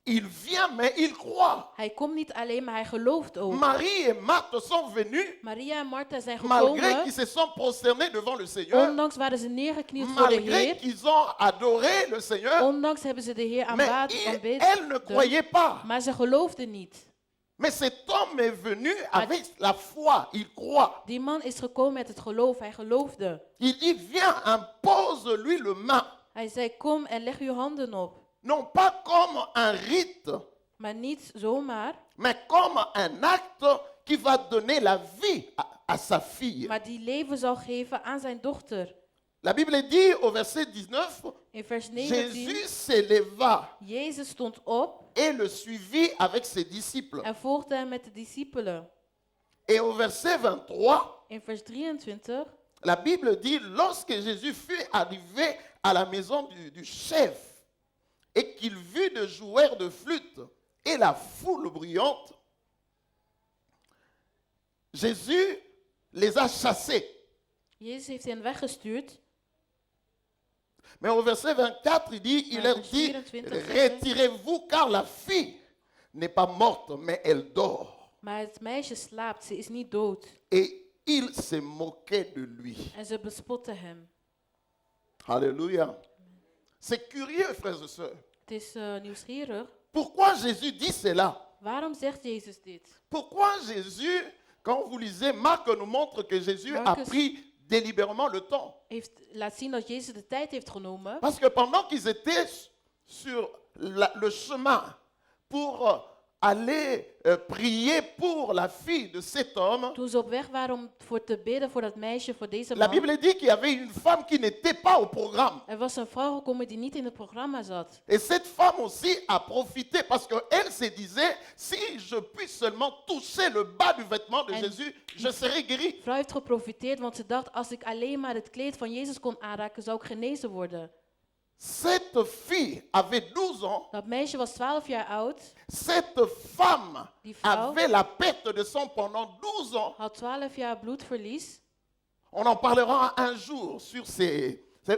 il vient, mais il croit. hij komt niet alleen, maar hij gelooft ook. Marie et Marthe sont venus, Maria en Martha zijn malgré gekomen. qu'ils se sont prosternés devant le Seigneur, Ondanks waren ze neergeknield voor de malgré Heer. qu'ils ont adoré le Seigneur, Ondanks hebben ze de Heer mais aanbeden. elle ne croyait pas. Maar ze geloofden niet. Mais cet homme est venu avec la foi, il croit. Die man is gekomen met het geloof. Hij geloofde. Il dit, viens, impose-lui le main. Hij zei, kom en leg uw handen op. Non pas comme un rite, Maar niet zomaar. mais comme un acte qui va donner la vie à sa fille. Maar die leven zal geven aan zijn dochter. La Bible dit au verset 19, In vers 19. Jésus s'éleva Jezus stond op et le suivit avec ses disciples. en volgde hem met de discipelen. Et au verset 23, In vers 23. la Bible dit, lorsque Jésus fut arrivé à la maison du chef et qu'il vit des joueurs de flûte et la foule bruyante, Jésus les a chassés. Jezus heeft hen weggestuurd. Mais au verset 24, il dit, il leur dit, retirez-vous car la fille n'est pas morte, mais elle dort. Maar het meisje slaapt, ze is niet dood. Et il se moquait de lui. En ze bespotten hem. Alléluia. C'est curieux, frères et sœurs. Het is nieuwsgierig. Pourquoi Jésus dit cela? Waarom zegt Jezus dit? Pourquoi Jésus, quand vous lisez, Marc nous montre que Jésus a Marcus- pris délibérément le temps. Laat zien dat Jezus de tijd heeft genomen. Parce que pendant qu'ils étaient sur le chemin pour aller prier pour la fille de cet homme, Toen ze op weg waren om voor te bidden voor dat meisje, voor deze la man. Bible dit qu'il y avait une femme qui n'était pas au programme. Er was een vrouw gekomen die niet in het programma zat. Et cette femme aussi a profité parce qu'elle se disait, si je puis seulement toucher le bas du vêtement de En- Jésus, je serai guéri. De vrouw heeft geprofiteerd, want ze dacht, als ik alleen maar het kleed van Jezus kon aanraken, zou ik genezen worden. Cette fille avait 12 ans. Dat meisje was 12 jaar oud, Cette femme Die vrouw avait la perte de sang pendant 12 ans. had 12 jaar bloedverlies. On en parlera un jour sur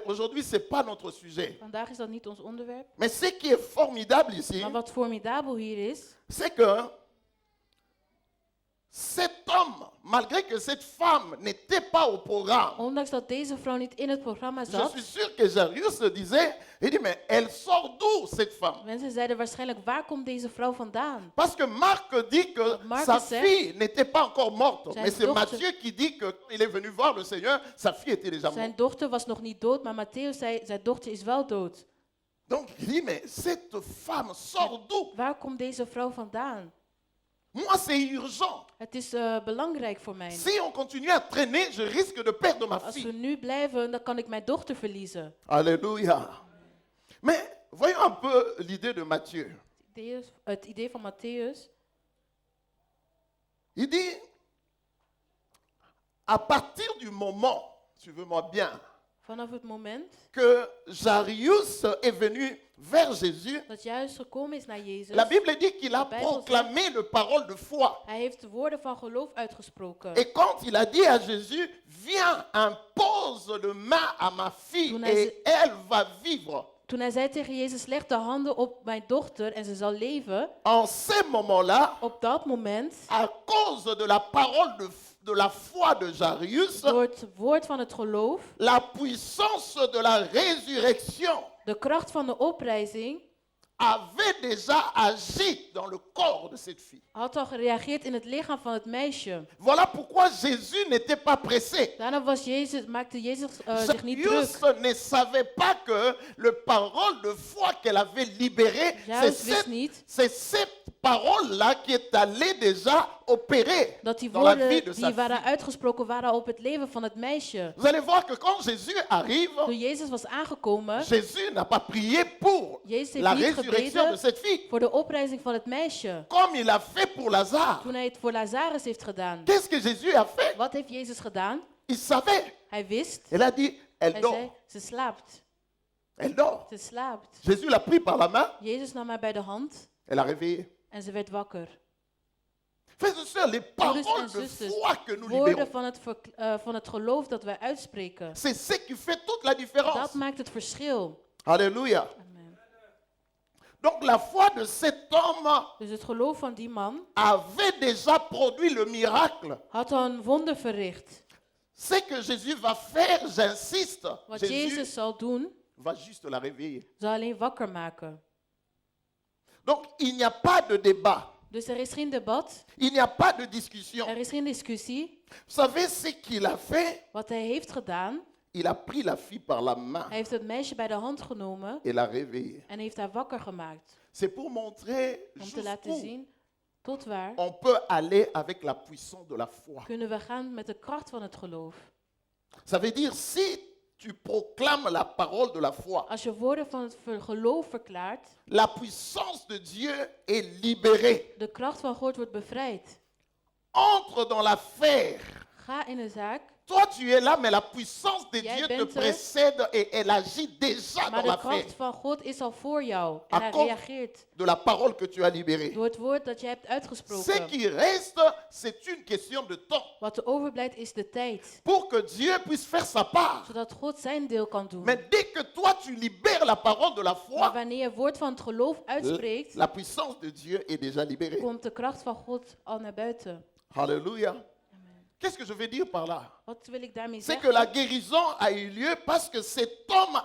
Aujourd'hui, ce n'est pas notre sujet. Vandaag is dat niet ons onderwerp. Mais ce qui est formidable ici, Maar wat formidabel hier is, c'est que cet homme, malgré que cette femme n'était pas au programme, ondanks dat deze vrouw niet in het programma je zat, suis sûr que Jairus se disait, il dit, mais elle sort d'où cette femme? mensen zeiden waarschijnlijk, waar komt deze vrouw vandaan? Parce que Marc dit que Marc sa sait. fille n'était pas encore morte. Zijn Mais c'est dochter- Matthieu qui dit que quand il est venu voir le Seigneur, sa fille était déjà morte. Zijn dochter was nog niet dood, maar Matthäus zei, zijn dochter is wel dood. Donc il dit, mais cette femme sort d'où? Waar komt deze vrouw vandaan? Moi, c'est urgent. Het is belangrijk voor mij. Si on continue à traîner, je risque de perdre ma Als we fille. nu blijven, dan kan ik mijn dochter verliezen. Alléluia. Mais voyons un peu l'idée de Matthieu. Het idee van Matthäus. Il dit, à partir du moment, suivez-moi bien, Vanaf het moment que Jairus est venu vers Jésus, dat Jairus gekomen is naar Jezus, la Bible dit qu'il a De Bijbel proclamé le parole de foi. hij heeft de woorden van geloof uitgesproken. Et quand il a dit à Jésus, viens, impose le main à ma fille Toen hij et elle va vivre. Toen hij zei tegen Jezus, leg de handen op mijn dochter en ze zal leven. En ce moment-là, Op dat moment, à cause de la parole de la foi de Jairus, door het woord van het geloof, la puissance de la résurrection de kracht van de oprijzing, avait déjà agi dans le corps de cette fille. had al gereageerd in het lichaam van het meisje. Voilà pourquoi Jésus n'était pas pressé. Daarna maakte Jezus zich niet druk. Jairus ne savait pas que le parole de foi qu'elle avait libérée, Jairus wist niet c'est cette parole-là qui est allée déjà opérer dat die dans la vie woorden de sa die waren fille. uitgesproken waren op het leven van het meisje. Vous allez voir que quand Jésus arrive, Toen Jezus was aangekomen, Jésus n'a pas prié pour Jezus heeft la niet résurrection gebeden de cette fille, voor de oprijzing van het meisje. comme il a fait pour Lazare. Toen hij het voor Lazarus heeft gedaan. Qu'est-ce que Jésus a fait? Wat heeft Jezus gedaan? Il savait. Hij wist. Il a dit, elle Hij dort. zei, ze slaapt. Elle dort. Ze slaapt. Jésus l'a pris par la main, Jezus nam haar bij de hand elle a réveillé. en ze werd wakker. Frères et sœurs, les Broeders en paroles de zusters, foi que nous woorden libérons, van het geloof dat wij uitspreken, c'est ce qui fait toute la différence. dat maakt het verschil. Alléluia. Amen. Donc la foi de cet homme Dus het geloof van die man avait déjà produit le miracle. had al een wonder verricht. Ce que Jésus va faire, j'insiste, Wat Jésus Jezus zal doen, va juste la réveiller. zal alleen wakker maken. Donc il n'y a pas de débat, Dus er is geen debat, il n'y a pas de discussion. er is geen discussie. Vous savez ce qu'il a fait? Wat hij heeft gedaan, Il a pris la fille par la main hij heeft het meisje bij de hand genomen et l'a réveillée. en heeft haar wakker gemaakt. C'est pour montrer Om te laten jusqu'où zien, tot waar on peut aller avec la puissance de la foi. kunnen we gaan met de kracht van het geloof. Ça veut dire, si tu proclames la parole de la foi, Als je woorden van het geloof verklaart, la puissance de Dieu est libérée. de kracht van God wordt bevrijd. Entre dans l'affaire. Ga in de zaak, Toi, tu es là, mais la puissance de Jij Dieu te bent er. précède et elle agit déjà maar dans de l'affaire kracht van God is al voor jou. En hij Akkoord. reageert de la parole que tu as libérée. door het woord dat je hebt Ce uitgesproken. qui reste, c'est une question de temps Wat er overblijft is de tijd. pour que Dieu puisse faire sa part. Zodat God zijn deel kan doen. Mais dès que toi, tu libères la parole de la Maar foi, wanneer je het woord van het geloof uitspreekt, la puissance de Dieu est déjà libérée. komt de kracht van God al naar buiten. Alléluia. Qu'est-ce que je veux dire par là? Wat wil ik daarmee C'est que zeggen? la guérison a eu lieu parce que cet homme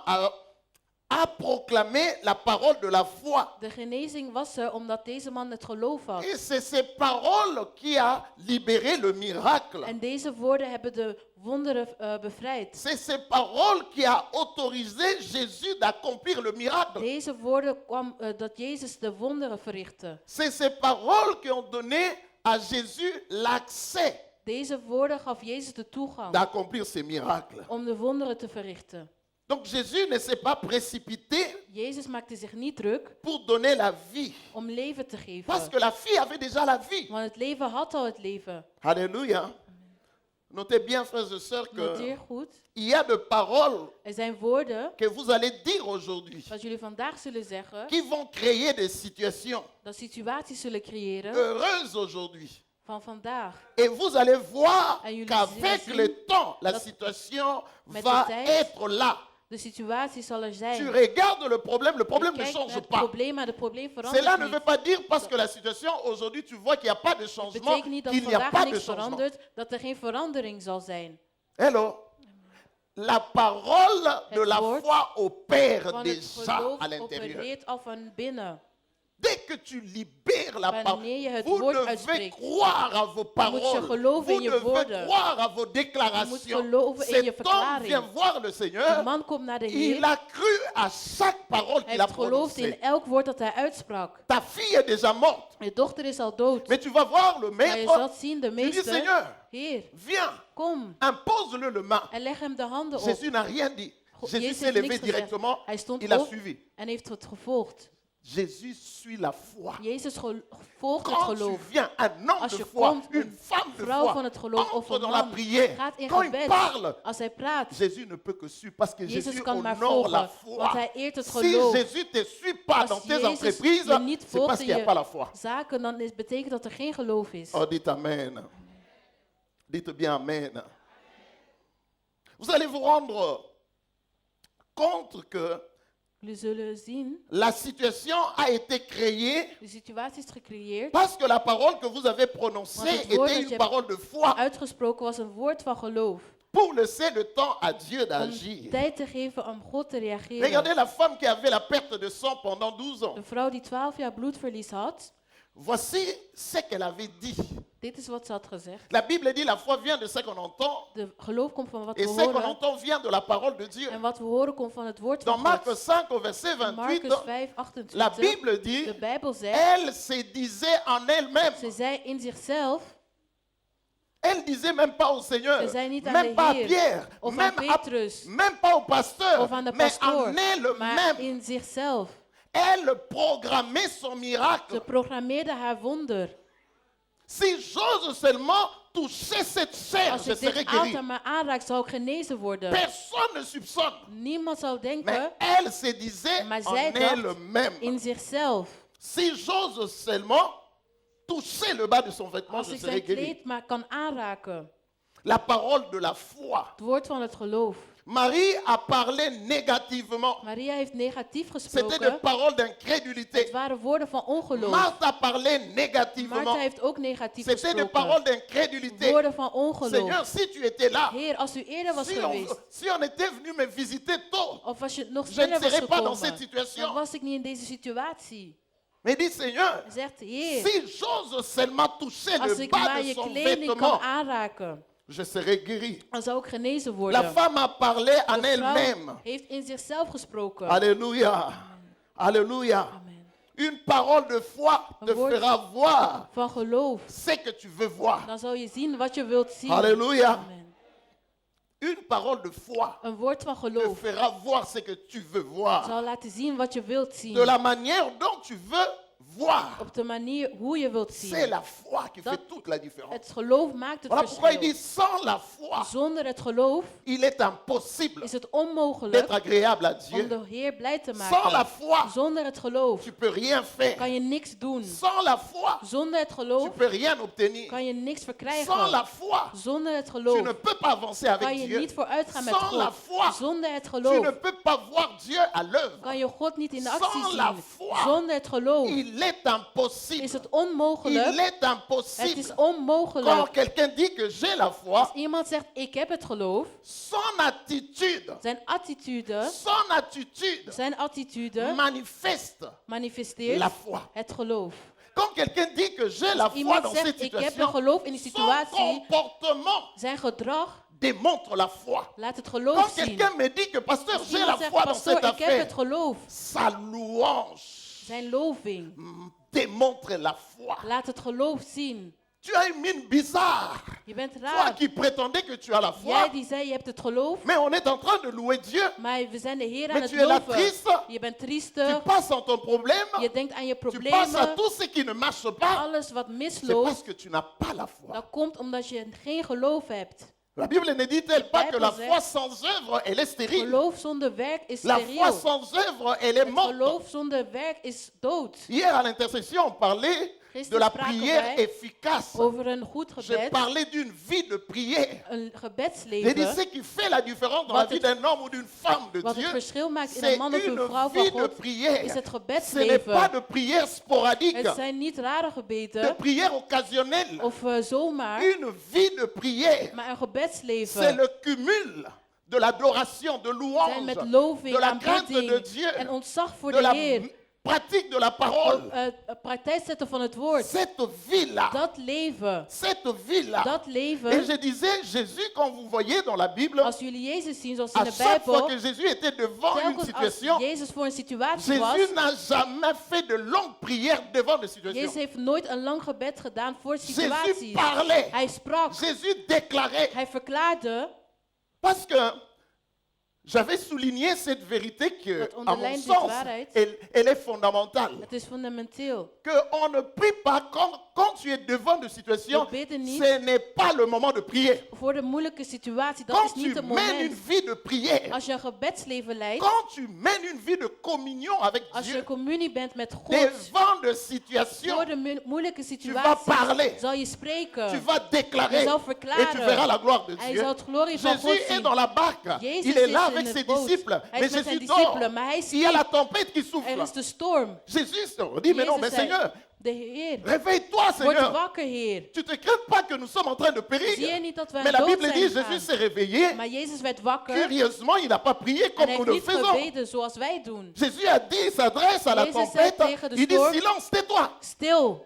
a proclamé la parole de la foi. De genezing was er omdat deze man het geloof had. Et c'est ces paroles qui a libéré le miracle. En deze woorden hebben de wonderen bevrijd. C'est ces paroles qui a autorisé Jésus d'accomplir le miracle. Deze woorden kwam dat Jezus de wonderen verrichtte. C'est ces paroles qui ont donné à Jésus l'accès Deze woorden gaf Jezus de toegang d'accomplir ces miracles. om de wonderen te verrichten. Donc Jésus ne s'est pas précipité Jezus maakte zich niet druk pour donner la vie. om leven te geven. Parce que la fille avait déjà la vie. Want het leven had al het leven. Alléluia. Notez bien, frères et sœurs, Noteer qu'il goed. y a de paroles Er zijn woorden, que vous allez dire aujourd'hui wat jullie vandaag zullen zeggen, qui vont créer des situations dat situaties zullen creëren heureuses aujourd'hui. van vandaag. Et vous allez voir En jullie qu'avec zullen le zien temps, la dat situation met va de tijd être là. De situatie zal er Tu zijn. regardes le problème Je ne kijkt naar change het pas. probleem, maar het probleem Cela verandert ne veut niet. pas dire parce que la situation aujourd'hui, tu vois qu'il n'y a pas de Het changement, betekent niet dat qu'il n'y a vandaag pas de niks changement. verandert, dat er geen verandering zal zijn. Hello. La parole de Het la woord foi opère Van het déjà geloof à l'intérieur. opereert al van binnen. Dès que tu libères la Wanneer parole, je het vous woord devez uitspreekt, croire à vos moet je paroles. geloven in Vous je devez woorden. croire à vos Je moet déclarations. geloven in je Cet homme verklaring. vient voir le De Seigneur. man komt naar de Il Heer. a cru à chaque parole Hij qu'il a heeft geloofd prononcée. in elk woord dat hij uitsprak. Ta fille est déjà morte. Je dochter is al dood. Mais tu vas voir le Maar je maître. zult zien, de Tu dis, meester, Seigneur, Heer, viens, kom. impose-le le main. En leg hem de handen op. Jésus n'a rien dit. Jésus Jezus s'est heeft levé niks gezegd. directement. Hij stond Il a op suivi. en heeft het gevolgd. Jésus suit la foi. Jezus volgt het Quand tu geloof. viens, un homme Als de je foi, komt, une een femme de vrouw van foi, het geloof of entre een dans la man prière. gaat in Quand il gebed. parle, Als hij praat, Jésus ne peut que suivre parce que Jezus Jésus kan maar honore la volgen, foi. want hij eert het Si geloof. Jésus ne te suit pas dans Als tes Jezus entreprises, je niet c'est volgt parce in qu'il n'y a pas la foi. je zaken, dan betekent dat er geen geloof is. Oh, dites Amen. Dites bien Amen. Vous allez vous rendre compte que Jullie zullen zien, la situation a été créée de situatie is gecreëerd, parce que la parole que vous avez prononcée Want het woord était dat une je parole de foi uitgesproken was een woord van geloof. pour laisser le temps à Dieu Om d'agir. tijd te geven om God te reageren. Regardez la femme qui avait la perte de sang pendant 12 ans. De vrouw die 12 jaar bloedverlies had, Voici ce qu'elle avait dit. dit is wat ze had gezegd. La Bible dit la foi vient de ce qu'on entend De geloof komt van wat we et ce qu'on horen. entend vient de la parole de Dieu. En wat we horen komt van het woord Dans van Marc God. 5 au verset In 28, Marcus 5, la 28, Bible dit, de Bijbel zegt, elle se disait en elle-même, ze zei in zichzelf, elle disait même pas au Seigneur, Ze zei niet aan même de pas à Heer, Pierre, of même, aan Petrus, même pas au pasteur, of aan de mais pastoor, en maar elle-même. in zichzelf. Elle programmait son Ze miracle. programmeerde haar wonder. Si j'ose seulement toucher cette chair, Als je ik serai dit guéri. altijd maar aanraak, zou ik genezen worden. Personne ne soupçonne. Niemand zou Mais denken, elle se disait maar en zij dacht elle-même. in zichzelf. Si j'ose seulement toucher le bas de son vêtement, Als je ik serai zijn guéri. kleed maar kan aanraken. La parole de la foi. Het woord van het geloof. Marie a parlé négativement. Maria heeft negatief C'était des gesproken. paroles Het d'incrédulité. waren woorden van ongeloof. Marthe parlé négativement. Martha heeft ook negatief C'était des gesproken. paroles d'incrédulité. Woorden van Seigneur, ongeloof. si tu étais là, Heer, als u eerder was geweest, si on était venu me visiter tôt, of als je nog je ne sneller was serais pas dans cette gekomen, situation. dan was ik niet in deze situatie. Mais dit Seigneur, Hij zegt, Heer, si j'ose seulement toucher als le ik bas maar de je son kleding kan vêtement, aanraken, je serai guéri. dan zou ik genezen La worden. femme a parlé en De elle-même. vrouw heeft in zichzelf gesproken. Alléluia. Alléluia. Amen. Une parole de foi te Een woord fera voir van geloof. ce que tu veux voir. Dan zal je zien wat je wilt zien. Alléluia. Amen. Une parole de foi Een woord van te geloof fera voir ce que tu veux voir. zal laten zien wat je wilt zien. De la manière dont tu veux voir. Op de manier hoe je wilt C'est zien. la foi qui Dat- fait toute la différence. Het geloof maakt het Voilà pourquoi il dit verschil. sans la foi, Zonder het geloof il est impossible is het d'être onmogelijk agréable à om Dieu. de Heer blij te Sans la maken. foi, Zonder het geloof tu peux rien faire. kan je niks doen. Sans la foi, Zonder het tu geloof peux rien obtenir. kan je niks Sans verkrijgen. la foi, Zonder het tu geloof ne peux pas avancer kan avec je Dieu. niet vooruit gaan met Sans la God. foi, Zonder het tu geloof ne peux pas voir Dieu à l'œuvre. kan je God niet in de actie Sans la zien. foi, Zonder het geloof Il est is impossible. het Il onmogelijk. est Het is impossible. Quand onmogelijk. quelqu'un dit que j'ai la foi, Als iemand zegt, ik heb het geloof, son attitude, zijn attitude manifeste manifesteert la foi. het geloof. Quand quelqu'un dit que j'ai la Als foi iemand dans zegt, cette ik heb situation, een geloof in die son situatie, comportement zijn gedrag démontre la foi. laat het Quand geloof zien. quelqu'un me dit que pasteur, Als j'ai la iemand zegt, foi dans pastoor, cette ik heb affaire, het geloof, sa louange zijn loving démontre la foi. laat het geloof zien. Tu as une mine bizarre. Je bent Toi raar. qui prétendais que tu as la foi, Jij die zei, je hebt het geloof, mais on est en train de louer Dieu. maar we zijn de Heer aan Mais het tu es là loven. triste. Je bent Tu triestig, passes en ton problème. je denkt aan je Tu passes à problemen, tout ce qui ne marche pas. alles wat C'est misloopt. parce que tu n'as pas la foi. Dat komt omdat je geen geloof hebt. La Bible ne dit-elle pas que la Bijbel foi zegt, sans œuvre, elle est stérile? Geloof zonder werk is La foi steriel. sans œuvre, elle est Het morte. geloof zonder werk is dood. Hier à l'intercession, on parlait de la prière efficace. Over een goed J'ai gebed, parlé d'une vie de prière. een J'ai dit gebedsleven, ce qui fait la différence dans la Wat vie het- d'un homme ou d'une femme de wat het Dieu. verschil maakt in C'est een man of een une vrouw van vie de God, prière. is het Ce n'est gebedsleven. pas de prière sporadique, Het zijn niet rare de gebeden prière occasionnelle. of zomaar, Une vie de prière, maar een c'est gebedsleven. le cumul de l'adoration, de Zijn louange, met de loving, la crainte de aanbidding Dieu, en ontzag voor de de la Heer. pratique de la parole. Praktijk zetten van het woord. Cette vie-là, Dat leven, cette vie-là. dat Et leven. je disais, Jésus, quand vous voyez dans la Bible, Als jullie Jezus zien zoals in à de chaque fois Bijbel, que Jésus était devant une telkens als situation, Jezus voor een situatie was, Jésus n'a jamais fait de longues prières devant des Jezus situations. heeft nooit een lang gebed gedaan voor Jésus situaties. parlait, Hij sprak, Jésus déclarait. hij verklaarde, Parce que J'avais souligné cette vérité que, Dat à mon onderlijnt dit sens, waarheid. elle est fondamentale. Het is fundamenteel. Qu'on ne prie pas quand tu es devant de situations, We bidden niet. ce n'est pas le moment de prier. Voor de moeilijke situatie, dat Quand is tu niet het mènes une moment. vie de prière, Als je een gebedsleven leidt, quand tu mènes une vie de communion avec als je Dieu, in communie bent met God, devant de situations, voor de moeilijke vas situaties, parler. zal je spreken. tu vas déclarer Je zal et tu verklaren. verras la gloire de Hij Dieu. zal het glorie van God Jésus est zien. dans la barque. Jezus Il est is là in avec het ses boot. disciples. Hij Mais is met zijn Jésus dort. discipelen, maar hij Il y a la sliep. tempête qui Er souffle. is de storm. Jésus dit, mais non, mais Jezus zei, Seigneur, de Heer, réveille-toi, word Seigneur. wakker, Heer. Tu te crains pas que nous sommes en train de Zie je périr. niet dat we Mais la dood Bible dit, zijn Jésus gegaan? s'est réveillé. Maar Jezus werd wakker Curieusement, il n'a pas prié en comme hij nous heeft le niet faisons. gebeden zoals wij doen. Jésus a dit, il s'adresse à la Jezus zei tempête. tegen de Il dit, storm, silence, tais-toi. Stil.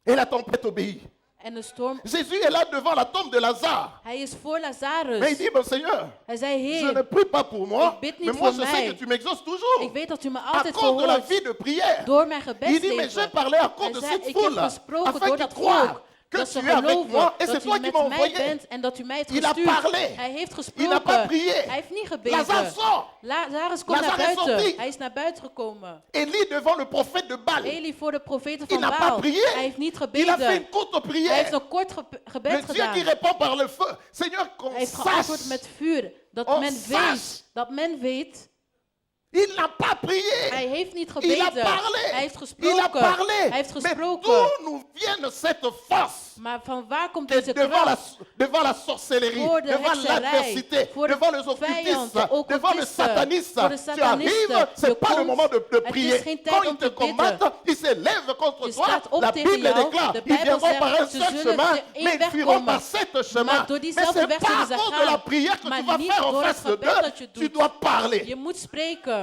Et la tempête obéit. En de storm, Jésus est là devant la tombe de Lazare. hij is voor Mais il Lazarus. dit, mon Seigneur, Hij zei, je ne Heer, prie pas pour moi, Ik bid niet mais moi voor je sais mij. que tu m'exauces toujours. ik weet dat u me À altijd cause de la verhoort vie de prière. door mijn Il dit, mais j'ai gebedsleven. parlé à cause Hij de zei, cette ik heb foule, gesproken afin door qu'ils dat croient volk. que Dat tu ze es avec moi geloven et c'est dat toi u qui m'as met mij envoyé. bent en dat u mij hebt Il a gestuurd. parlé. Hij heeft Il n'a pas gesproken. prié. Hij heeft niet gebeden. Lazare sort. Lazarus komt naar Lazare est buiten. sorti. Hij is naar buiten gekomen. Élie devant le prophète de Baal. Eli voor de profeten Il van n'a pas Baal. prié. Hij heeft niet Il a fait une gebeden. courte Hij prière. heeft een kort gebed Le Dieu qui gedaan. répond par le feu. Seigneur, qu'on Hij heeft geantwoord sache. met vuur. Dat On men sache. weet. Dat men weet. Il n'a pas prié. Hij heeft niet Il a gebeden. parlé. Hij heeft Il a gesproken. parlé. Hij heeft Mais gesproken. d'où nous vient cette force? Maar van waar komt Que deze devant kracht? la sorcellerie, Voor de devant hekserij, l'adversité, voor de devant les vijand, occultistes, de devant le occultisten, satanisme, voor de tu satanisten. arrives, ce Je n'est pas le komt, moment de het is prier. geen tijd Quand om ils te te bidden. combattent, ils s'élèvent contre Je toi. staat op La tegen Bible jou. déclare, De ils Bijbel viendront zegt, par un ze seul zullen chemin, de één mais ils weg fuiront komen. par sept chemins. Maar door Mais ce diezelfde n'est weg pas zullen à ze cause de gaan. la prière que Maar tu vas niet faire en door het face de gebed dat je Dieu. Tu doet. dois parler. Je moet spreken.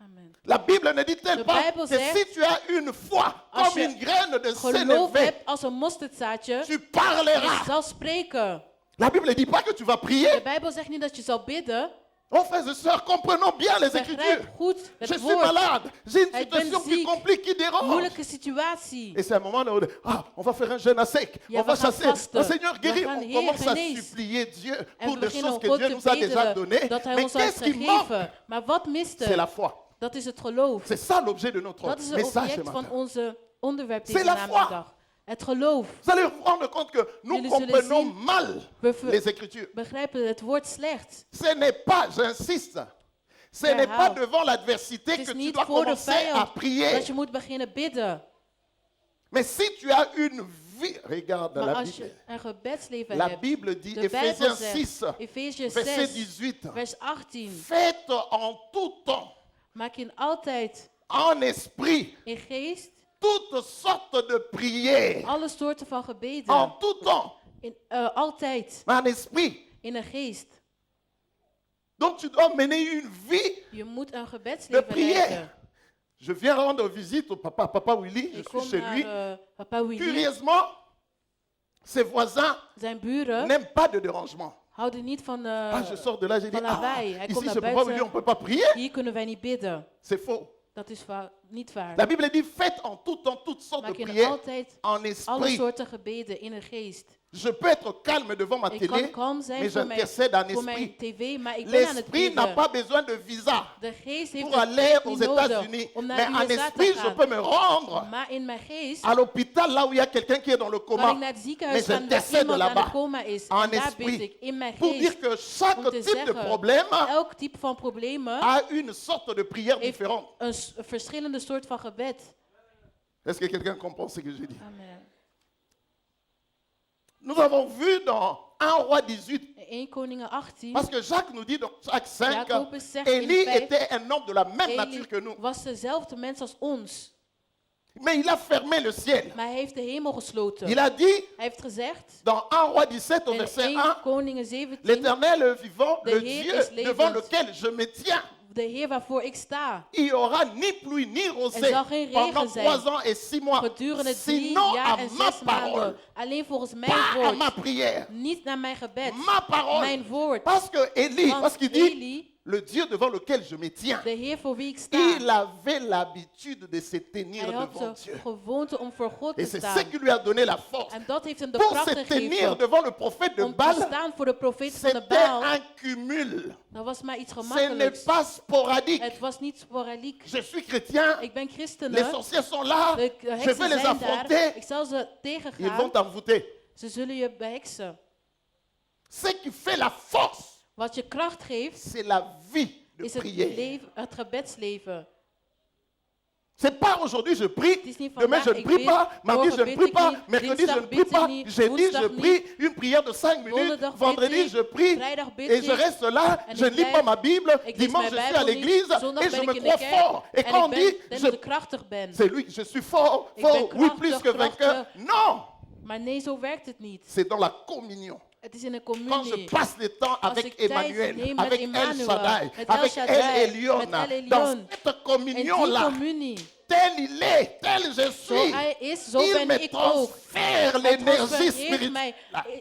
Amen. La Bible ne dit-elle De pas Bijbel que zegt, si tu as une foi als comme je une graine de Geloof sénévé, hebt als een mosterdzaadje. tu Je parleras. zal spreken. La Bible ne dit pas que tu vas De prier. Bijbel zegt niet dat je zal bidden. Oh frères et sœurs, comprenons bien les Begrijp Écritures. goed Je het suis woord. malade. J'ai une Ik ben situation qui est ziek. compliquée, qui dérange. Moeilijke situatie. Et c'est un moment où on va faire un jeûne à sec. Ja, on va we gaan chasser. vasten. Le Seigneur We guérit. gaan On Heer commence à genees. supplier Dieu En pour we des beginnen choses om que God Dieu te nous a déjà bedelen données. dat Hij Mais ons heeft qu'est-ce qui manque? gegeven. Maar wat mist C'est la er? foi. Dat is het geloof. C'est ça l'objet de notre Dat is het message ce object van matin. onze onderwerp C'est deze la foi. namiddag. Het geloof. Vous allez vous rendre compte que nous Jullie zullen comprenons zien, mal we les Écritures. begrijpen het woord slecht. Ce n'est pas, j'insiste, ce Ja, n'est pas hou. devant l'adversité Het que is tu niet dois voor de commencer à vijand prier. dat je moet beginnen bidden. Mais si tu as une vie, regarde Maar la als je Bible. een gebedsleven La hebt. Bible dit, De Bijbel Ephésiens zegt, 6, Efeziërs verset 6, 18, vers 18. faites en tout temps, Maak je altijd en esprit, in geest toutes sortes de prières. alle soorten van gebeden. En tout temps, Altijd en esprit. in een geest. Donc tu dois mener une vie Je moet een de gebedsleven prière. leiden. Je viens rendre visite au papa Willy, je Ik suis kom chez lui. naar papa Willy. Curieusement, ses voisins Zijn buren n'aiment pas de dérangement. houden niet van, Je sors de là, j'ai dit, van lawaai. Hij komt ici naar chez papa Willy, on ne buiten. peut pas prier. Hier kunnen wij niet bidden. C'est faux. Dat is niet waar. La Bible dit, faites en tout temps toutes sortes Maak de je prières altijd en alle esprit. soorten gebeden in een geest. Je peux être calme devant ma Ik télé, kan kalm zijn mais voor mijn, j'intercède en voor mijn esprit. tv, maar ik ben aan het L'esprit n'a bidden. pas besoin de visa De geest heeft pour het aller echt aux niet nodig États-Unis. om Mais naar en de USA esprit, te je peux me rendre gaan. Maar in mijn geest à l'hôpital, là où il y a quelqu'un qui est dans le kan ik coma, naar het mais ziekenhuis gaan waar j'intercède iemand aan de là-bas coma is. en En daar bid esprit ik in mijn pour dire geest. que chaque Om te type de zeggen, problème elk type van problemen a une sorte de prière heeft différente. een verschillende soort van gebed. Est-ce que quelqu'un comprend ce que je dis? Amen. Nous avons vu dans 1 Roi 18, In 1 Koningen 18, parce que Jacques nous dit dans Jacques 5, Jacobus zegt in Élie 5, était un homme de la même Eli nature que nous. was dezelfde mens als ons, Mais il a fermé le ciel. maar hij heeft de hemel gesloten. Il a dit Hij heeft gezegd dans 1 Roi 17 au in verset 1 1, Koningen 17, l'Éternel est vivant, De le Heer Dieu is levend. devant lequel je me tiens. de Heer waarvoor ik sta. Il n'y aura ni pluie ni rosée Er zal geen regen pendant zijn 3 ans et 6 mois. Gedurende 3 Sinon à jaar en ma 6 parole, maanden. Alleen volgens mijn pas à ma woord. prière. Niet naar mijn gebed. Ma parole. Mijn woord. Parce que Élie, Want parce qu'il dit, Eli le Dieu devant lequel je me tiens, De Heer voor wie ik sta. il avait l'habitude de se tenir Hij had devant de Dieu. gewoonte om voor God Et te c'est ce staan. qui lui a donné la force. En dat heeft hem de Pour kracht se tenir gegeven devant le prophète de om te Baal, staan voor de profeet van de c'était Baal. un cumul. Dat was maar iets Ce n'est gemakkelijks. pas sporadique. Het was niet sporadiek. Je suis chrétien, Ik ben les christenen. sorciers sont là, De je vais heksen les zijn daar. affronter, Ik zal ze ils vont tegengaan. t'envoûter. Ze zullen je beheksen. Ce qui fait la force, Wat je kracht geeft, c'est la vie de is het, prière. het gebedsleven. C'est pas aujourd'hui je prie, is niet demain vandaag je ne ik prie bid, pas, mardi morgen je ne bid prie ik pas, niet, mercredi je dinsdag ne bid prie ik pas, niet, jeudi je woensdag prie une prière de 5 minutes, Donderdag bid vendredi ik, je prie vrijdag bid et je ik, reste là, en je ik ne lis blijf, pas ma Bible, ik lees dimanche mijn je suis à Bijbel niet, l'église zondag et je ben me ik in de crois kerk fort. Et en quand on ik dit, denk dat ik krachtig ben. c'est lui, je suis fort, Ik ben fort, oui, krachtig, plus que vainqueur. krachtig. Non, Maar nee, zo werkt het niet. c'est dans la communion. Het is in een Quand je communie. passe le temps Als avec ik tijd Emmanuel, neem met avec El Emmanuel, Shaddai, met El avec Shaddai, El Elyon, met El Elyon, dans cette In die communion-là, communie. tel il est, tel je Zo suis, hij is, zo il ben me ik ook. transfère Hij l'énergie transfereert mij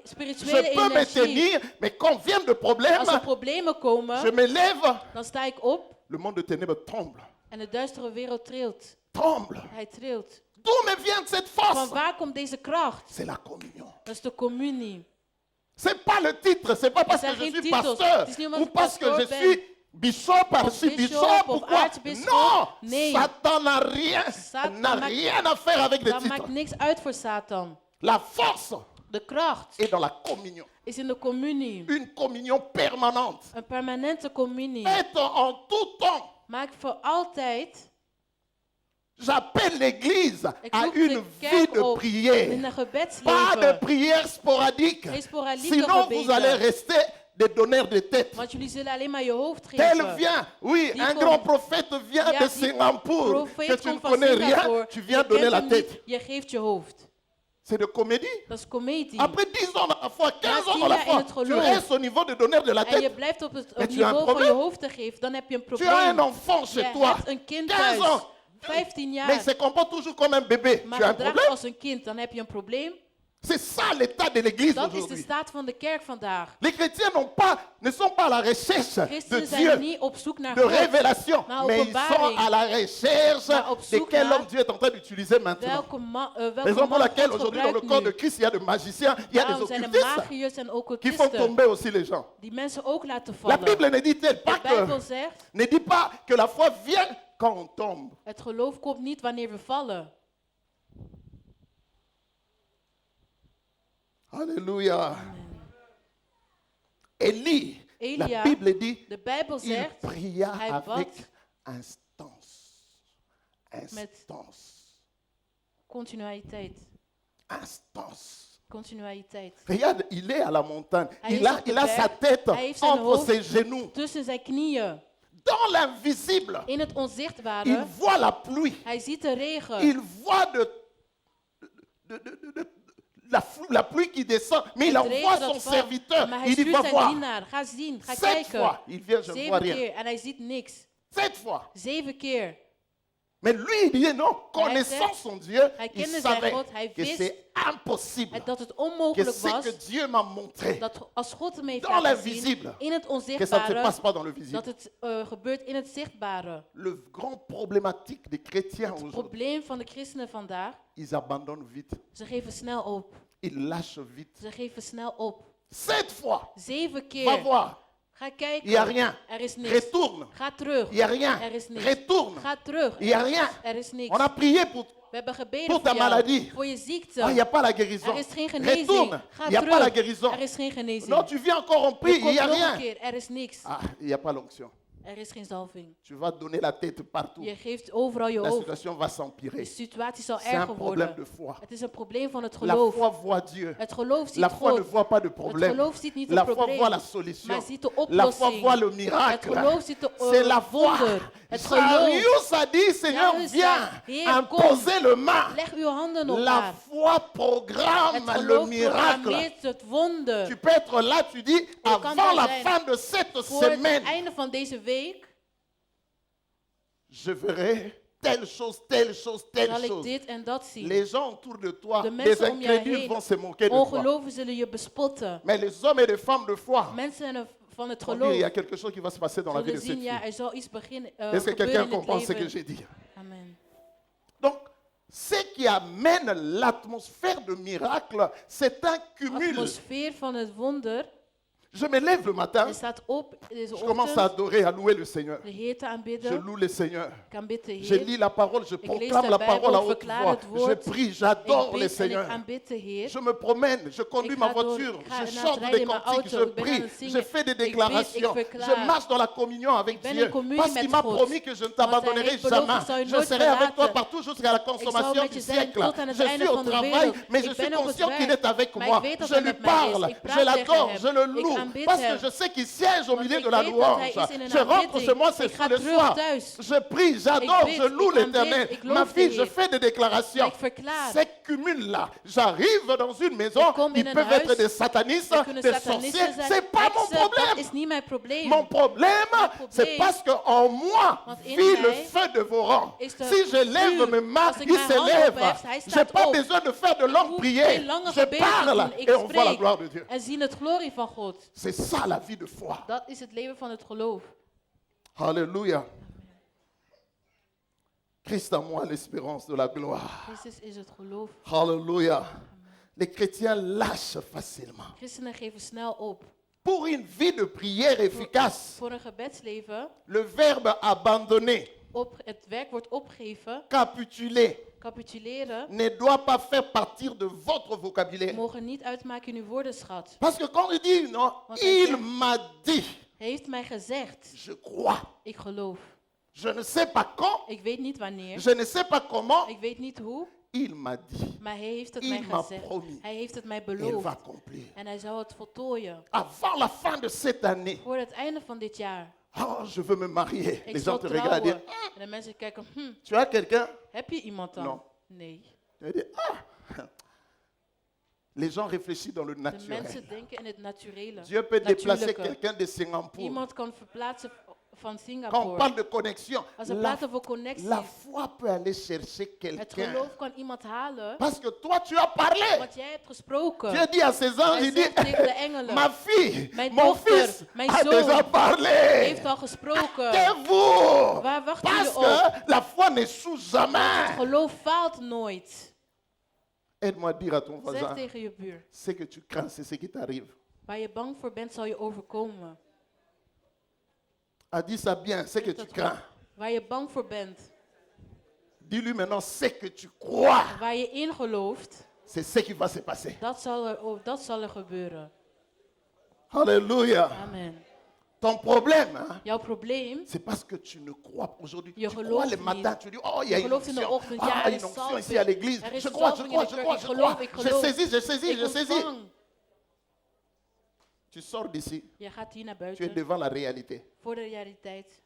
spirituelle. spirituele Je peux me energie. tenir, mais quand viennent de problèmes, Als er problemen je komen, me lève, dan sta ik op le monde de ténèbres tremble, en de duistere wereld trilt. tremble. Hij trilt. D'où me vient cette Van force? waar komt deze kracht? C'est la communion. Dat is de communie. C'est pas le titre, c'est pas parce que zijn je geen suis titels. pasteur Het is niet omdat ou ik parce que pastoor je ben. suis bishop, Of archibishop, bishop, of pourquoi? aartsbisschop. Non, Nee. Satan n'a rien, Satan n'a maakt- rien à faire avec les Dat maakt titres. niks uit voor Satan. La force De kracht est dans la communion, is in de communie. une communion permanente, Een permanente communie. faite en tout temps. Maak voor altijd. J'appelle l'Église Ik à roep une de vie kerk de op in prière, een pas de gebedsleven. prière sporadique. Geen sporadieke Sinon, vous gebeden. allez rester des donneurs de tête. Want jullie zullen alleen maar je hoofd Tel geven. vient, oui, Die un komt- grand prophète vient Ja, de die Singapour, que profeet tu ne komt van connais rien, Singapore. tu viens Je donner kent la hem tête. niet, je geeft je hoofd. C'est de comédie. Dat is comedie. Après 10 ans dans la foi, 15 ans 10 dans la jaar in foi, het tu geloof. restes au niveau de donneur de la En je tête. blijft op het Mais tu as un niveau van je problème. hoofd te geven, dan heb je een Tu as un probleem. enfant chez Je toi, hebt een kind 15 thuis, ans, 15 mais il jaar, se comporte toujours comme un bébé. maar Tu as un gedraagt problème. als een kind, dan heb je een probleem. C'est ça l'état de l'Église Dat is de aujourd'hui. staat van de kerk vandaag. Les chrétiens ne sont pas à la recherche de Christenen zijn Dieu, niet op zoek naar de God, révélation, naar mais ils sont openbaring. à la recherche Maar op de zoek quel naar homme Dieu est en train d'utiliser maintenant. welke Raison pour man laquelle God aujourd'hui dans le gebruikt corps de nu. Christ, il y a des magiciens, il y a des Daarom zijn er occultistes magiërs en qui font occultisten tomber aussi les gens. die mensen ook laten La vallen. Bible ne dit-elle pas De Bijbel que, zegt, ne dit pas que la foi vient quand on tombe. het geloof komt niet wanneer we vallen. Alléluia. Élie, la Elia, Bible dit, de Bijbel il zegt, pria hij avec bad instance. Instance. continuïteit. Instance. Continuïteit. Regarde, il est à la montagne. Hij is Il a, op de il a berg. sa tête Hij heeft zijn entre hoofd ses genoux. tussen zijn knieën. Dans l'invisible, In het il onzichtbare, voit la pluie. hij ziet de regen. Il voit la pluie qui descend, mais il Het envoie regen son dat valt. serviteur. Maar hij Il dit, stuurt va zijn voir. dienaar. Ga zien, ga 7 kijken. fois, il vient, je ne vois 7 rien. keer en hij ziet niks. 7 fois. 7 keer. Mais lui, il dit non, connaissant son Dieu, hij il kende zijn savait God, hij que wist c'est impossible. Dat het Que onmogelijk ce que was Dieu m'a montré, dat als God hem heeft Dans laten zien l'invisible. in het que ça ne se onzichtbare, passe pas dans le visible. dat het gebeurt in het zichtbare. Le grand problématique des chrétiens Het aujourd'hui, probleem van de christenen vandaag, ils abandonnent vite. ze geven snel op. Ils lâchent vite. Ze geven snel op. 7 fois. 7 Va keer. voir. Ga kijken. Il n'y a rien. Er is niks. Retourne. Ga terug. Il n'y a rien. Er is niks. Retourne. Ga terug. Il n'y a rien. Er is niks. On a prié pour. We hebben gebeden pour ta voor jou, maladie. voor je ziekte. Ah, il n'y a pas la guérison. Er is geen genezing. Retourne. Ga Il n'y a terug. pas la guérison. Er is geen genezing. Non, tu viens encore en Je prie. Il komt n'y a nog een rien. keer. Er is niks. Ah, il n'y a pas l'onction. Er is geen zalving. Tu vas donner la tête partout. Je geeft overal je La hoofd. situation va De s'empirer. situatie zal C'est un erger problème worden. de foi. Het is een probleem van het La geloof. foi voit Dieu. Het geloof ziet La foi ne God. voit pas de Het problème. geloof ziet niet La het foi probleem, voit la solution. maar ziet de La foi oplossing. voit le Het miracle. geloof ziet de C'est la foi. wonder. Het geloof. Jarius a dit, Seigneur, Jarius viens zei, Heer, imposer le main. Leg uw handen op La haar. foi Het programme le geloof miracle. programmeert het wonder. Tu peux être là, tu dis, kan avant daar la zijn. fin de cette Voor het semaine, einde van deze week je verrai telle chose, telle chose, telle zal ik chose. dit en dat zien. Les gens autour de toi, De les mensen om je incrédules heen, vont se moquer de toi. ongeloven zullen je bespotten. Mais les hommes et les femmes de foi, Mensen en van het On dit, il y geloof a quelque chose qui va se passer dans la vie de zullen cette zien, ja, fille. er zal iets beginnen, Est-ce que gebeuren quelqu'un in het comprend ce que leven. j'ai dit? Amen. Donc, ce qui amène l'atmosphère de miracle, c'est un De cumul. atmosfeer van het wonder. Je me lève le matin, Je staat op deze je commence à ochtend adorer, à louer le Seigneur. de Heer te Je aanbidden. loue le Seigneur. Ik aanbid de Je Heer. lis la parole, je lees proclame de la Bijbel, parole à haute verklaar voix. het woord. Je prie, Ik j'adore le bid en ik Seigneur. aanbid de Heer. Je me promène, je conduis Ik ma ga door- voiture, ik ga je naar chante het des rijden in mijn cantiques, auto, je ik ben aan prie, het zingen, je fais des ik bid, ik déclarations, verklaar. je marche dans la communion avec Ik ben Dieu. in communie Parce met qu'il m'a God. promis que je ne Want hij t'abandonnerai heeft beloofd, jamais. ik zal je Je nooit serai avec toi verlaten. partout jusqu'à la Ik zal consommation met du je zijn siècle. tot aan het Je einde suis au van de travail, wereld. mais je Ik suis ben op het conscient qu'il werk, est avec maar moi. ik weet dat Je hij lui met mij is. parle, Ik je praat tegen l'adore, hem. je le Ik loue. aanbid Parce que hem. je sais qu'il siège au Want milieu ik de la weet dat hij louange. is in een Je rentre aanbidding. chez moi, c'est Ik ga le terug soir. thuis. Je prie, j'adore, Ik je bid, loue ik aanbid, l'Éternel. ik Ma loof de fille, je Heer. fais des déclarations. Ik verklaar. Ces cumuls-là, j'arrive dans une maison, Ik kom in ils een peuvent huis, être des satanistes, Er kunnen des satanisten sorciers. zijn, C'est pas mon heksen, dat problème. is niet mijn probleem. Mon problème, probleem, c'est parce qu'en moi want in vit le mij feu de vos rangs. is de Si je lève vuur. mes mains, Als ik il mijn handen s'élève. ophef, hij Je n'ai staat pas op. besoin de faire de Ik longues hoef prières. geen lange Je gebeden te parle doen. Ik et on voit la gloire de spreek Dieu. en zien het glorie van God. C'est ça la vie de foi. Dat is het leven van het geloof. Alléluia. Christ en moi, l'espérance de la gloire. Christus is het geloof. Alléluia. Les chrétiens lâchent facilement. Christenen geven snel op. Pour une vie de prière efficace, Voor een gebedsleven, le verbe abandonner, het werk wordt opgegeven, capituler, capituleren, ne doit pas faire partir de votre vocabulaire. mogen niet uitmaken in uw woordenschat. Parce que quand il dit, non, Want hij il zegt- m'a dit, Hij heeft mij gezegd, je crois. ik geloof. Je ne sais pas quand, Ik weet niet wanneer, je ne sais pas comment, ik weet niet hoe, il m'a dit. maar hij heeft het Il mij m'a gezegd. promis. Hij heeft het mij Il va beloofd. accomplir. En hij zal het voltooien. Avant la fin de cette année, Voor het einde van dit jaar. oh, je veux me marier. Ik Les zal gens te regardent et trouwen. disent, En de mensen kijken, tu as quelqu'un? heb je iemand dan? Non. Nee. Je dis, ah. Les gens réfléchissent dans le De naturel. mensen denken in het naturele. Dieu peut déplacer Natuurlijke. quelqu'un de Singapour. Iemand kan verplaatsen van Quand on Singapore. parle de connexion, Als we la, praten over connectie, la foi peut aller chercher het quelqu'un. geloof kan iemand halen. Parce que toi, tu as parlé. Want jij hebt gesproken. Dieu dit à ses anges, Hij il dit, zegt tegen de engelen, ma fille, mijn mon dochter, fils mijn a zoon déjà parlé. heeft al gesproken. Attendez-vous. Waar wachten Parce jullie op? que la foi n'échoue jamais. Geloof faalt nooit. Aide-moi à dire à ton Zeg voisin, tegen je buur. ce que tu crains, c'est ce qui t'arrive. Waar je bang voor bent, zal je overkomen. Ah, dis ça bien, ce que Zeg tu dat crains. goed. Waar je bang voor bent, Dis-lui maintenant ce que tu crois. waar je in gelooft, C'est ce qui va se passer. dat zal er gebeuren. Alléluia. Amen. Ton problème, hein, Jouw probleem, c'est parce que tu ne crois pas aujourd'hui. Je Tu crois gelooft le niet. matin, tu dis, oh, il y a Je une gelooft in de onction. ochtend, Ah, ja, er une is onction salving. ici à l'église. Er is Je crois, je salving in crois, de je kerk. crois, Ik je geloof, crois. ik Je geloof. saisis, je saisis, Ik je saisis. ontvang. Tu sors d'ici, Je gaat hier naar tu es buiten devant la réalité. voor de realiteit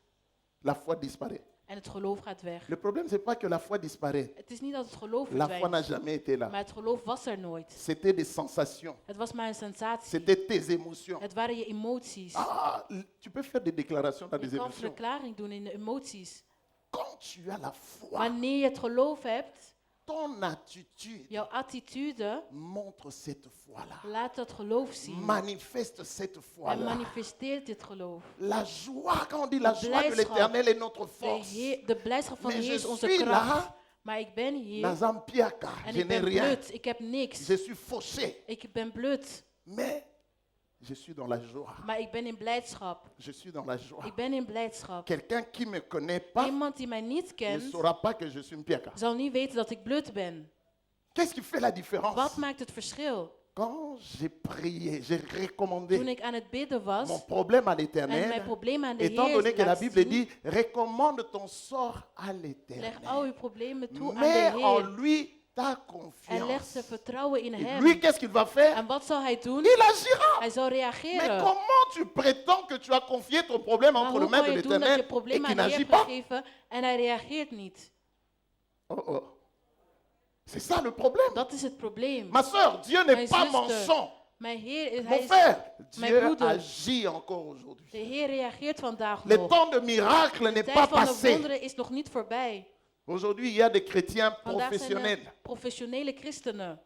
La foi disparaît. en het geloof gaat weg. Le problème, c'est pas que la foi disparaît. Het is niet dat het geloof La foi n'a verdwijnt, jamais été là. maar het geloof was er nooit. C'était des sensations. Het was maar een sensatie. C'était tes émotions. Het waren je emoties. Ah, tu peux faire des déclarations dans des Je kan émotions. verklaring doen in de emoties. Quand tu as la foi, Wanneer je het geloof hebt, ton attitude jouw attitude montre cette foi-là. laat dat geloof zien. Manifeste cette En foi-là. manifesteert dit geloof. La joie, quand on dit la De joie de blijdschap. l'éternel est notre De, force. de blijdschap van de Mais Heer je is onze suis kracht. là, Maar ik ben hier Nazampiaka, en je ik n'ai ben rien. blut. Ik heb niks. Je suis fauché, Ik ben blut. mais je suis dans la joie. Maar ik ben in blijdschap. Je suis dans la joie. Ik ben in blijdschap. Quelqu'un qui ne me connaît pas Iemand die mij niet ne kent, saura pas que je suis un piaka. zal niet weten dat ik blut ben. Qu'est-ce qui fait la différence? Wat maakt het verschil? Quand j'ai prié, j'ai recommandé Toen ik aan het bidden was mon problème à en mijn l'éternel, probleem aan de étant donné Heer que la laat Bible zien, dit, recommande ton sort à leg l'éternel. al uw problemen toe aan Mets de en Heer lui ta en leg confiance. zijn vertrouwen in Et Hem. lui, qu'est-ce qu'il va faire? En wat zal Hij doen? Il agira. Hij zal Mais reageren. comment tu prétends que tu as confié ton problème Maar entre hoe les mains kan de je doen dat je l'éternel et probleem qu'il aan de Heer n'agit hebt pas? gegeven en Hij reageert niet? Oh, oh. C'est ça le problème. Dat is het probleem. Ma soeur, Dieu n'est Mijn pas zuster, mensonge. Mijn Heer is, Mon hij is frère, mijn Dieu broeder. agit encore aujourd'hui. de Heer reageert vandaag Le nog. temps de miracle De n'est tijd pas van de passé. wonderen is nog niet voorbij. Aujourd'hui, il y a des chrétiens Vandaag zijn professionnels. er professionele christenen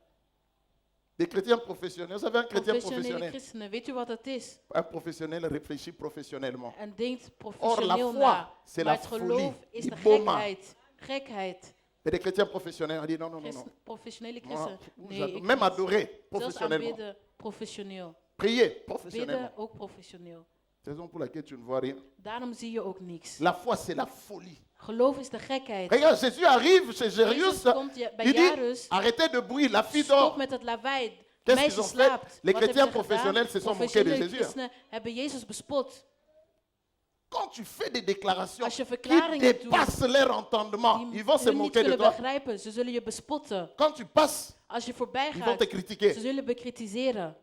Des chrétiens professionnels. Vous savez, un chrétien Professionele professionnel. christenen, weet u wat dat is? Un professionnel réfléchit professionnellement. En denkt Or, la professioneel foi, na. c'est Maar la het folie. geloof is Die de boma. gekheid. Gekheid. Et des chrétiens professionnels ont dit non, non, non, non. Professionele Moi, christen. vous Nee, ik même niet. adorer Zelfs professionnellement. aanbidden professioneel. Prier professionnellement. Bidden ook professioneel. C'est la raison pour laquelle tu ne vois rien. Daarom zie je ook niks. La foi, c'est la folie. Geloof is de gekheid. Regarde, Jésus arrive chez Jairus. Jezus komt bij Il dit, Jairus. arrêtez de bruit, la fille Stop dort. met het lawaai. De Qu'est-ce meisje qu'ils ont fait? slaapt. Les Wat chrétiens hebben ze professionnels gedaan? se sont moqués de Professionele Jésus. christenen hebben Jezus bespot. Quand tu fais des déclarations Als je qui verklaringen doet dépassent leur entendement, Die ils vont se hun niet moquer de kunnen toi. begrijpen. Ze zullen je bespotten. Quand tu passes, Als je voorbij ils vont te gaat, critiquer. ze zullen bekritiseren.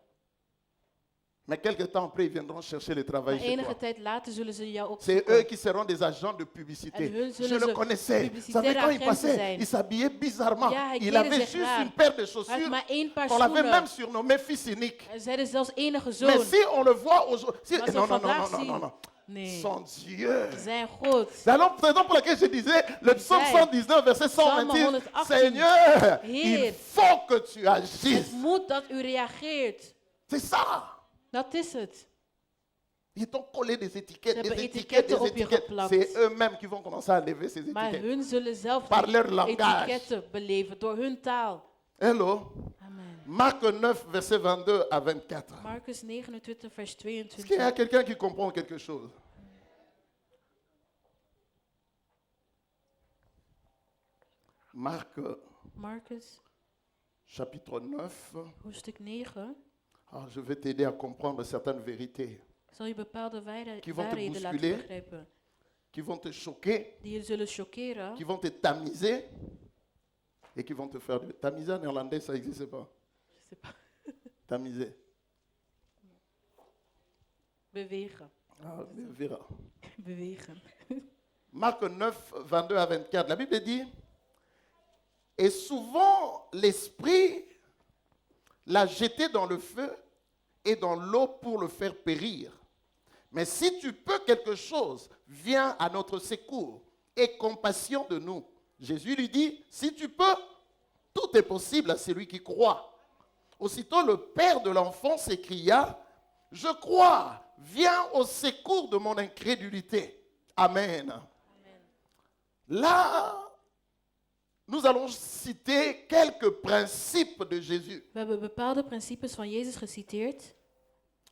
Mais quelque temps après, ils viendront chercher le travail Maar chez enige toi. tijd later zullen ze jou C'est eux opzoeken. qui seront des agents de publicité. En hun Je zullen le ze connaissais. Vous savez, publicitaire quand il agenten passait, zijn. il s'habillait bizarrement. Ja, hij Il kleedde avait zich juste raar. une paire de Hij had chaussures maar één paar qu'on l'avait même schoenen. surnommé fils unique. En zij is zelfs enige Mais zoon. si on le voit aujourd'hui... Maar als we Non, non, non, vandaag non, non, zien, non, non. nee, Son Dieu. zijn God. C'est la raison pour laquelle je disais, le psaume Zij. 119, verset 126, Psalm 118. Seigneur, il Heer. faut que tu Het agisses. moet dat u reageert. C'est ça. Dat is het. Ils t'ont collé des étiquettes, Ze des hebben étiquettes, des etiketten op je étiquettes. geplakt. C'est eux-mêmes qui vont commencer à lever ces Maar étiquettes. hun zullen zelf Par die leur langage. etiketten beleven door hun taal. Hello. Amen. Marc 9, verset 22 à 24. Marcus 29, vers Est-ce qu'il y 22. a quelqu'un qui comprend quelque chose? Marc Marcus, chapitre 9. hoofdstuk 9. Ah, je vais t'aider à comprendre certaines vérités Ik zal je bepaalde Qui vont te waarheden laten bousculer. begrijpen. qui vont te choquer, Die je zullen choqueren. qui vont te tamiser et qui vont te faire du... Tamiser en néerlandais, ça n'existe pas. Je sais pas. Tamiser. Bewegen. Ah, on verra. Bewegen. Marc 9, 22 à 24. La Bible dit, et souvent l'Esprit l'a jeté dans le feu et dans l'eau pour le faire périr. Mais si tu peux quelque chose, viens à notre secours et compassion de nous. Jésus lui dit, si tu peux, tout est possible à celui qui croit. Aussitôt le père de l'enfant s'écria, je crois, viens au secours de mon incrédulité. Amen. Là, nous allons citer quelques principes de Jésus. We hebben bepaalde principes van Jezus geciteerd.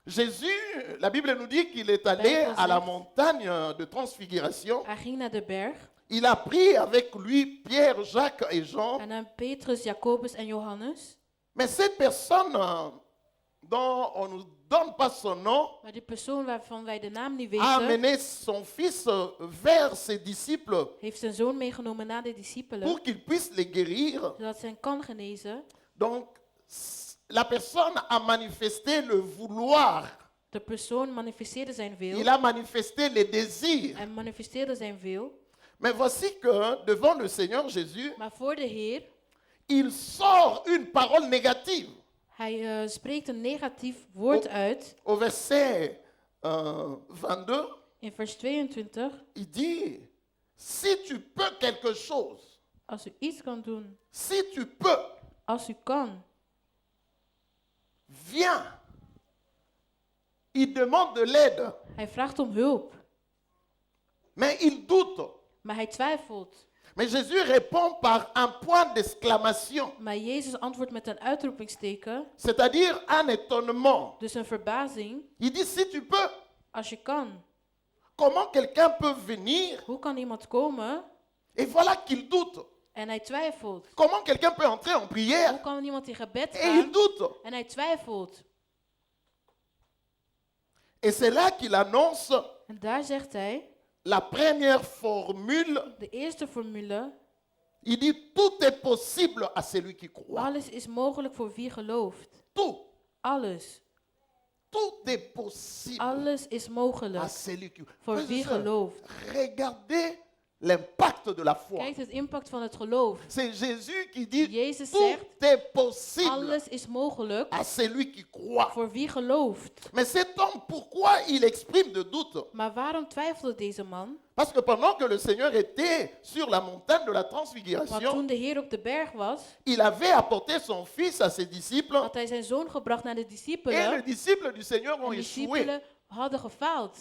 Jésus, la Bible nous dit qu'il est allé à la montagne de transfiguration. Hij ging naar de berg Il a pris avec lui Pierre, Jacques et Jean. en nam Petrus, Jacobus en Johannes. Mais cette personne dont on ne nous donne pas son nom Maar die persoon waarvan wij de naam niet a weten, amené son fils vers ses disciples heeft zijn zoon meegenomen naar de discipelen, pour qu'ils puissent les guérir. zodat ze hen kan genezen. Donc, la personne a manifesté le vouloir. De persoon manifesteerde zijn wil. Il a manifesté les désirs. Hij manifesteerde zijn wil. Mais voici que devant le Seigneur Jésus, Maar voor de Heer, il sort une parole négative. hij spreekt een negatief woord uit. Au verset 22, In vers 22. il dit, si tu peux quelque chose, Als u iets kan doen, si tu peux, als u kan, viens. Il demande de l'aide, hij vraagt om hulp, mais il doute. maar hij twijfelt. Mais Jésus répond par un point d'exclamation, Maar Jezus antwoordt met een uitroepingsteken, c'est-à-dire un étonnement. dus een verbazing. Il dit, si tu peux, Als je kan, comment quelqu'un peut venir? hoe kan iemand komen? Et voilà qu'il doute. En hij twijfelt. Comment quelqu'un peut entrer en prière? Hoe kan iemand in gebed Et il gaan? doute. En hij twijfelt. Et c'est là qu'il annonce En daar zegt hij, la première formule. de eerste formule, Il dit, tout est possible à celui qui croit. alles is mogelijk voor wie gelooft. Tout. Alles. Tout est possible Alles is à mogelijk celui qui voor Frères et wie sœurs, gelooft. regardez l'impact de la foi. Kijk het impact van het geloof. C'est Jésus qui dit, Jezus tout zegt, est possible alles is mogelijk à celui qui croit. voor wie gelooft. Mais cet homme, pourquoi il exprime de doute? Maar waarom twijfelde deze man? Parce que pendant que le Seigneur était sur la montagne de la Want transfiguration, toen de Heer op de berg was, il avait apporté son fils à ses disciples had hij zijn zoon gebracht naar de et les discipelen. disciples du Seigneur En ont de échoué. discipelen hadden gefaald.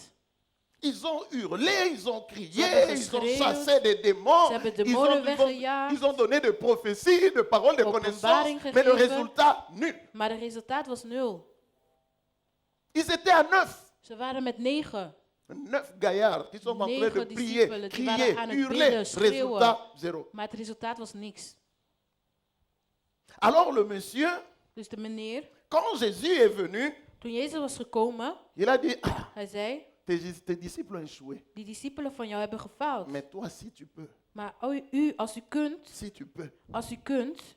Ils ont hurlé, ils ont crié, hebben ils ont geschreeuwd. chassé des démons, Ze hebben ils demonen ont, weggejaagd. ils ont donné des prophéties, des paroles de connaissance, Openbaring mais le gegeven. résultat, nul. Maar het resultaat was 0. Ils étaient à 9. Ze waren met 9. 9 gaillards qui sont en train de 9 prier, discipelen die crier, waren aan het hurler. bidden, schreeuwen. Résultat, zéro. Maar het resultaat was niks. Alors le monsieur, Dus de meneer, quand Jésus est venu, toen Jezus was gekomen, il a dit, ah, hij zei, tes disciples ont échoué. die discipelen van jou hebben gefaald. Mais toi, si tu peux, Maar als u kunt,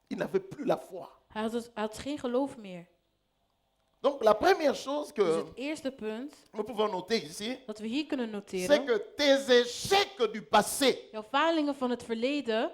il n'avait plus la foi. hij had geen geloof meer. Donc la première chose Dus que het eerste punt nous pouvons noter ici, dat we hier kunnen c'est noteren, que tes échecs du passé, jouw falingen van het verleden,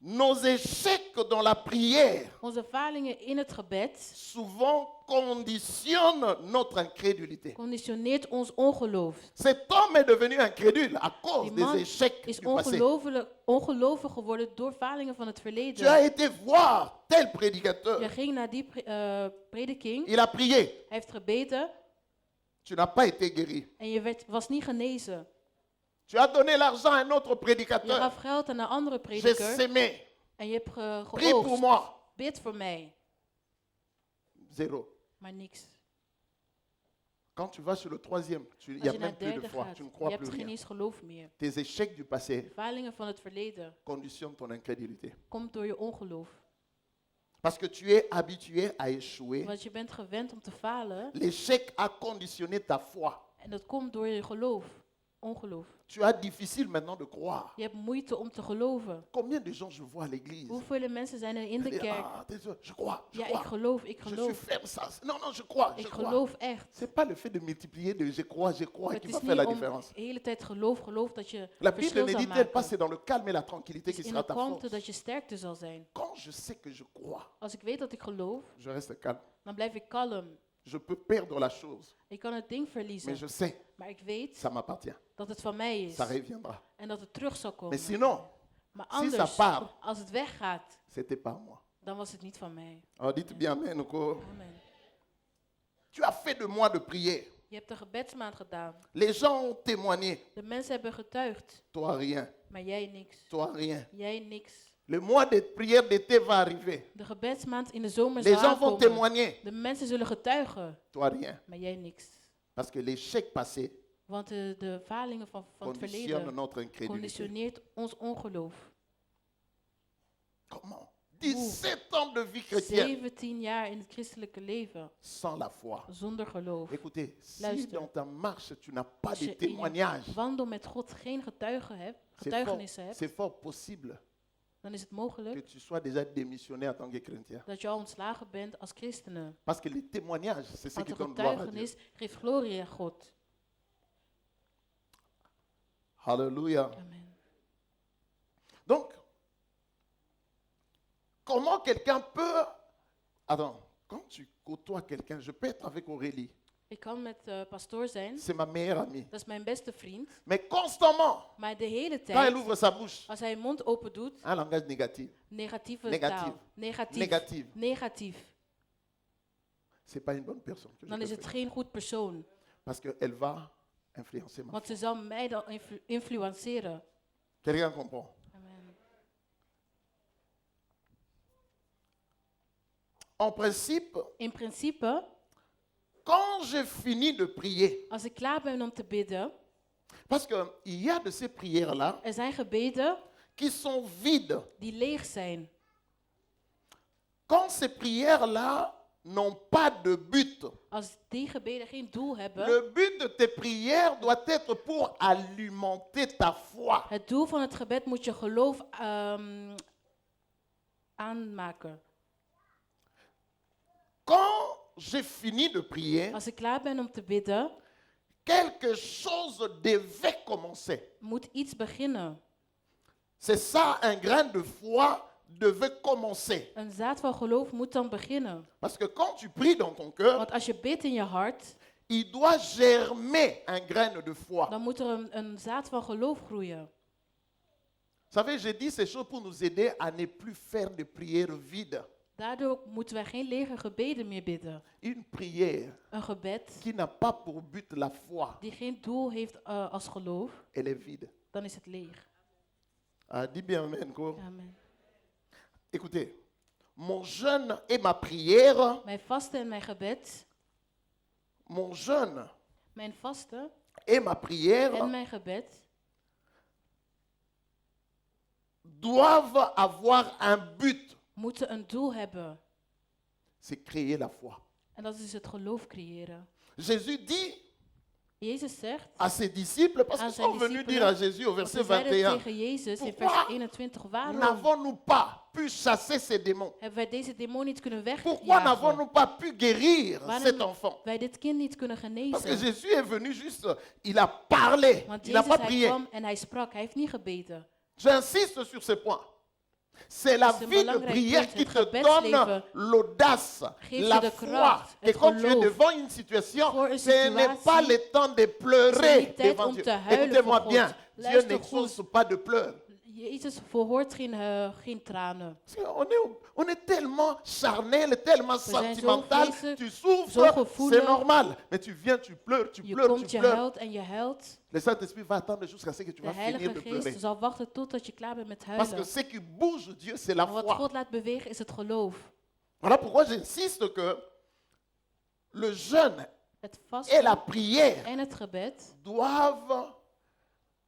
nos échecs dans la prière, onze falingen in het gebed, souvent conditionnent notre incrédulité. conditioneert ons ongeloof. Cet homme est devenu incrédule à cause Die des man échecs is du passé. ongelovig geworden door falingen van het Tu verleden. as été voir tel prédicateur. Je ging naar die prediking, Il a prié. hij heeft gebeden Tu n'as pas été guéri. en je was niet genezen. Tu as donné l'argent à un autre Je prédicateur. gaf geld aan een andere J'ai prediker sémé. en je hebt Prie pour geoogst. moi. Bid voor mij, Zéro. maar niks. Quand tu vas sur le troisième, il n'y Als a je naar même het plus de derde foi. gaat, Tu ne je crois hebt plus geen rien. eens geloof meer. Tes échecs du passé Falingen van het verleden conditionnent ton incrédulité. komt door je ongeloof. Parce que tu es habitué à échouer. Want je bent gewend om te falen L'échec a conditionné ta foi. en dat komt door je ongeloof. Tu as difficile maintenant de croire. Je hebt moeite om te geloven. Combien de gens je vois à l'église? Hoeveel mensen zijn er in de kerk? Ah, désolé, je crois, je Ja, ik crois. geloof, ik Je suis geloof. ferme ça. Non, non, je crois, je Ik crois. geloof echt. C'est pas le fait de multiplier de je crois Het qui va is faire la niet om différence. de hele tijd geloof dat je La Bible verschil ne zal dit-elle pas maken. c'est dans le calme et la tranquillité Het qui is in sera de ta kalmte force. dat je sterkte zal zijn. Quand je sais que je crois, Als ik weet dat ik geloof, je reste calme. dan blijf ik kalm. Je peux perdre la chose, Ik kan het ding mais verliezen, je sais, maar ik weet ça m'appartient. dat het van mij is Ça reviendra. en dat het terug zal Mais komen. sinon, Maar si ça anders, part, als het weggaat, c'était pas moi. dan was het niet van mij. Alors dites bien amen. Oko. Amen. Tu as fait de moi de prière. Je hebt de gebedsmaand gedaan. Les gens ont témoigné. De mensen hebben getuigd, Toi rien, maar jij niks. toi rien. Jij niks. Le mois de prière d'été va arriver. De gebedsmaand in de zomer Les zal gens vont aankomen. témoigner. De mensen zullen getuigen, Toi rien. maar jij niks. Parce que l'échec passé Want de falingen van het conditionne verleden notre incrédulité. conditioneert ons ongeloof. Comment? 17 ans de vie chrétienne 17 jaar in het christelijke leven sans la foi. zonder geloof. Écoutez, si Luister. dans ta marche tu n'as pas Als de je in témoignage, je wandel met God geen getuigenissen hebt, c'est fort possible dan is het que mogelijk tu sois déjà démissionné en tant que chrétien. dat je al ontslagen bent als christenen. Parce que les témoignages, c'est ce Want qui de donne gloire à Dieu. getuigenis geeft glorie aan God. Alléluia. Amen. Donc, comment quelqu'un peut... Attends, quand tu côtoies quelqu'un, je peux être avec Aurélie, Ik kan met pastoor zijn, c'est ma meilleure amie. dat is mijn beste vriend. Mais constamment, Maar de hele quand elle tijd, ouvre sa bouche, als hij mond open doet, un langage négatif, negatieve Negatief. taal. Negatief. Negatief. Negatief. c'est pas une bonne personne. Que je Dan te is het fais. geen goed persoon. Parce qu'elle va influencer ma Want ze zal mij dan influenceren. Quelqu'un comprend? Amen. En principe, In principe, quand je finis de prier, als ik klaar ben om te bidden, parce qu'il y a de ces prières-là er zijn gebeden qui sont vides. die leeg zijn. Quand ces prières-là n'ont pas de but, Als die gebeden geen doel hebben, le but de tes prières doit être pour alimenter ta foi. het doel van het gebed moet je geloof aanmaken. Quand j'ai fini de prier, Als ik klaar ben om te bidden, quelque chose devait commencer. Moet iets beginnen. C'est ça, un grain de foi devait commencer. Een zaad van geloof moet dan beginnen. Parce que quand tu pries dans ton cœur, Want als je bidt in je hart, il doit germer un grain de foi. dan moet er een zaad van geloof groeien. Vous savez, j'ai dit ces choses pour nous aider à ne plus faire de prières vides. Daardoor moeten wij geen lege gebeden meer bidden. Une prière Een gebed qui n'a pas pour but la foi, die geen doel heeft als geloof, elle est vide. dan is het leeg. Ah, dis bien amen, quoi. Amen. Écoutez, mon jeûne et ma prière, Mijn vasten en mijn gebed, mon jeûne mijn vasten et ma prière en mijn gebed doivent avoir un but, moeten een doel hebben. c'est créer la foi. En dat is het geloof creëren. Jésus dit Jezus zegt, à ses disciples, parce aan qu'ils zijn sont venus discipelen, dire à Jésus au want verset ze zeiden 21, tegen Jezus in Pourquoi vers 21, waarom n'avons-nous pas pu chasser ces démons? hebben wij deze demon niet kunnen Pourquoi wegjagen? n'avons-nous pas pu guérir Waarom cet enfant? wij dit kind niet kunnen Parce que genezen? Jésus est venu juste, il a parlé, Want il n'a Jezus, pas hij prié. kwam en hij sprak, hij heeft niet gebeden. J'insiste sur ce point. C'est la C'est een vie de belangrijk prière punt. qui Het te donne gebedsleven l'audace, geeft la je de foi. kracht, Et het quand tu es geloof. devant une situation, Voor een ce n'est pas situatie, le temps de is het pleurer niet tijd devant om Dieu. te huilen Écoutez-moi voor bien, God. Dieu Luister n'exauce goed. pas de pleurs. Jezus verhoort geen tranen. On est tellement charnel, tellement zijn zo sentimental. geestelijk, Tu zo souffres, gevoelig. c'est normal. Mais tu viens, tu pleures, tu Je pleures, komt, tu je pleures. huilt en je huilt. Le Saint-Esprit va attendre jusqu'à ce que tu De vas finir Heilige de pleurer. Geest zal wachten totdat je klaar bent met Parce que huilen. ce qui bouge Dieu, c'est la Maar wat foi. God laat bewegen is het geloof. Voilà pourquoi j'insiste que le jeûne Het et vasten la prière en het gebed doivent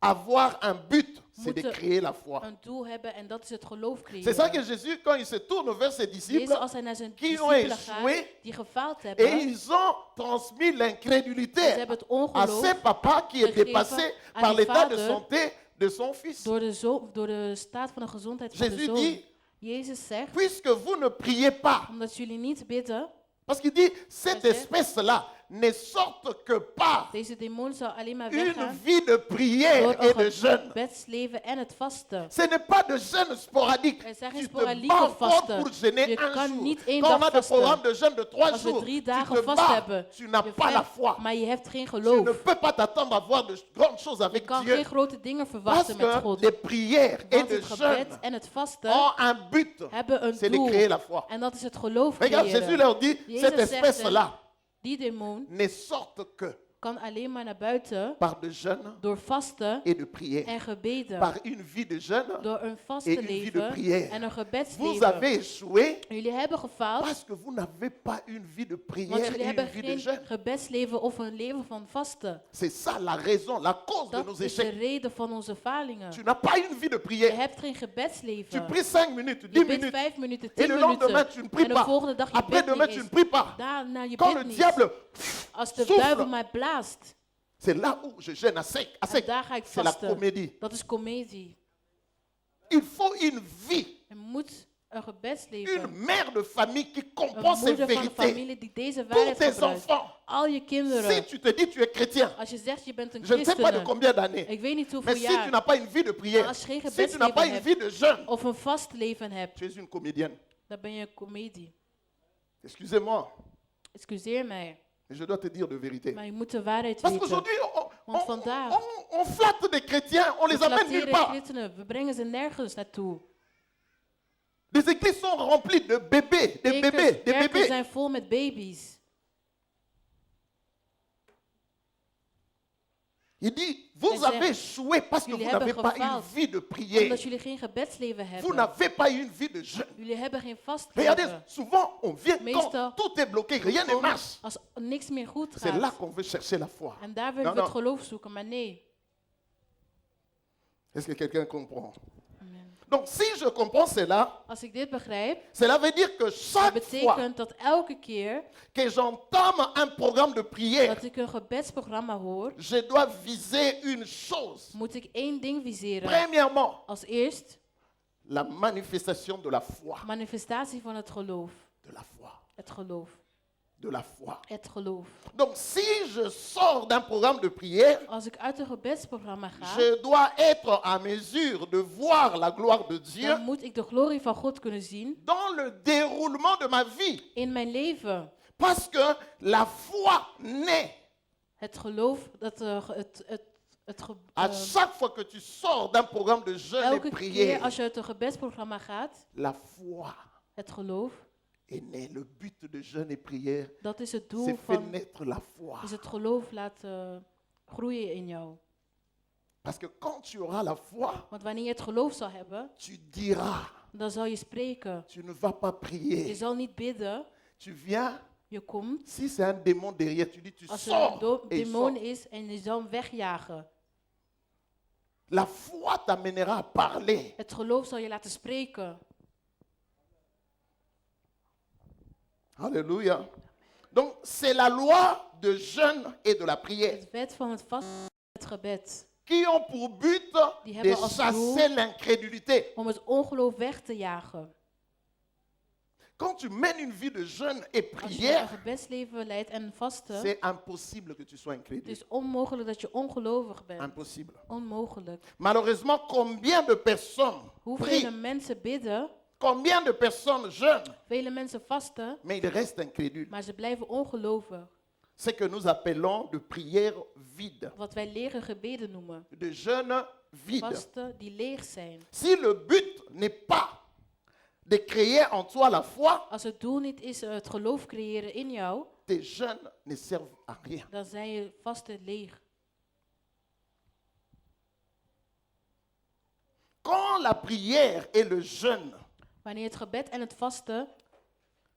avoir un but, c'est de Moeten créer la foi. een doel hebben en dat is het geloof C'est ça que creëren. Jésus, quand il se tourne vers ses disciples, Jezus, als hij naar zijn qui ont discipelen gaat, échoué, die gefaald et hebben, ils ont transmis ze l'incrédulité hebben het à ongeloof ce papa qui est gegeven dépassé aan par die l'état de vader santé de son fils. door de staat van de gezondheid van de Jésus zoon. dit, Jezus zegt, puisque vous ne priez pas, omdat jullie niet bidden, parce qu'il dit, cette Hij zegt, espèce-là ne sorte que par deze demon zal alleen maar une weggaan vie de prière door et de een jeûne. gebedsleven en het vasten. Ce n'est pas de jeûne sporadique. Er zijn geen Tu te sporadieke bats encore vasten. pour jeûner Je un kan jour. niet één Quand on dag a des vasten. programmes de jeûne de 3 Als we jours, 3 tu dagen te vast bats, hebben, tu n'as je pas la vecht, foi. maar je hebt geen Tu ne geloof. peux pas t'attendre à voir de grandes choses Je avec kan Dieu. geen grote dingen Parce verwachten met que God. les prières et Want le het gebed jeûne en het vasten ont un but, hebben een c'est de doel. créer la foi. En dat is het geloof Regarde, Jésus creëren. leur dit, Jezus cette zegt espèce-là Die demon ne sorte que kan alleen maar naar buiten par de jeûne door vasten et de prière. en gebeden. Par une vie de jeûne, Door een et une vie de vastenleven prière. en een vous gebedsleven. avez échoué Jullie hebben gefaald, parce que vous n'avez pas une vie de want prière jullie et une hebben vie de geen jeûne. gebedsleven of een leven van vasten. C'est ça la raison, la cause de Dat nos is de échecs. reden van onze falingen. Tu n'as pas une vie de Je prière. hebt geen Tu gebedsleven. pries 5 minutes, 10 Je bidt minutes, 5 minuten, et 10 le lendemain minuten. tu ne pries En de pas. volgende dag je Après bidt demain niet tu ne eens. pries pas. Daarna je Quand bidt le niet. diable Als de souffle, duivel mij blaast, c'est là où je gêne à sec. À en sec. daar ga ik C'est la vasten. comédie. Dat is comedie. Il faut une vie, Er moet een une gebedsleven. mère de famille qui Een comprend ces moeder van de vérités familie die deze pour waarheid tes gebruikt. enfants. Al je Si kinderen. tu te dis tu es chrétien, Als je zegt je bent een je ne sais pas de christen. combien d'années, Ik weet niet hoeveel mais si tu jaar. n'as pas une vie de prière, Als je geen si tu n'as pas une gebedsleven vie de jeûne, Of een vast leven hebt. tu es une comédienne. Dan ben je een comedie. Excusez-moi, Excuseer mij. mais je dois te dire de vérité. Maar je moet de waarheid Parce weten. qu'aujourd'hui, Want vandaag- on flatte des chrétiens, on We les amène nulle flatteren part. christenen. We brengen ze nergens naartoe. Les églises sont remplies de bébés, des bébés, des Kerken bébés. zijn vol met baby's. Il dit, vous Hij avez zegt, échoué parce que jullie vous n'avez hebben pas une gefaald. vie de prière. Omdat jullie geen gebedsleven Vous hebben. n'avez pas une vie de jeûne. Jullie hebben geen vast Regardez, leven. souvent on vient Meestal quand tout est bloqué, rien ne Komen marche. Als niks meer goed C'est là gaat. qu'on veut chercher la foi. En daar willen Non, we het non. geloof zoeken. Maar nee. Est-ce que quelqu'un comprend? Amen. Donc si je comprends cela, Als ik dit begrijp, cela veut dire que dat chaque fois betekent dat elke keer que j'entame un programme de prière, dat ik een gebedsprogramma hoor, je dois viser une chose. moet ik één ding viseren. Premièrement, Als eerst, la manifestation de la foi. manifestatie van het geloof. De la foi. Het geloof. de la foi. het geloof. Donc si je sors d'un programme de prière, Als ik uit een gebedsprogramma ga, je dois être en mesure de voir la gloire de Dieu dan moet ik de glorie van God kunnen zien dans le déroulement de ma vie. in mijn leven. Parce que la foi naît Het geloof, à chaque fois que tu sors d'un programme de jeûne et elke keer prière. als je uit een gebedsprogramma gaat, La foi het geloof, est née. Le but de jeûne et prière, dat is het doel c'est fait van, naître la foi. is het geloof laten groeien in jou. Parce que quand tu auras la foi, Want wanneer je het geloof zal hebben, tu diras, dan zal je spreken. tu ne vas pas Je prier. zal niet bidden, Tu viens, je komt. si c'est un démon derrière, tu dis, tu Als er een sors et il demon sort. is en je zal hem wegjagen. La foi t'amènera à parler. Het geloof zal je laten spreken. Alléluia. Donc, c'est la loi de jeûne et de la prière Het wet van het vast en het gebed. qui ont pour but Die de hebben als chasser doel l'incrédulité. om het ongeloof weg te jagen. Quand tu mènes une vie de jeûne et Als je een prière, gebedsleven leidt en vasten, c'est impossible que tu sois het incrédule. is onmogelijk dat je ongelovig bent. Impossible. Onmogelijk. Malheureusement, combien de personnes Hoeveel prient, mensen bidden, combien de personnes jeûnent, vele mensen vasten, mais ils restent incrédules. maar ze blijven ongelovig. C'est que nous appelons de prière vide, Wat wij lege gebeden noemen. de jeûne vide. Vasten die leeg zijn. Si le but n'est pas de créer en toi la foi, Als het doel niet is het geloof creëren in jou, tes jeûnes ne servent à rien. dan zijn je vasten leeg. Quand la prière et le jeûne Wanneer het gebed en het vasten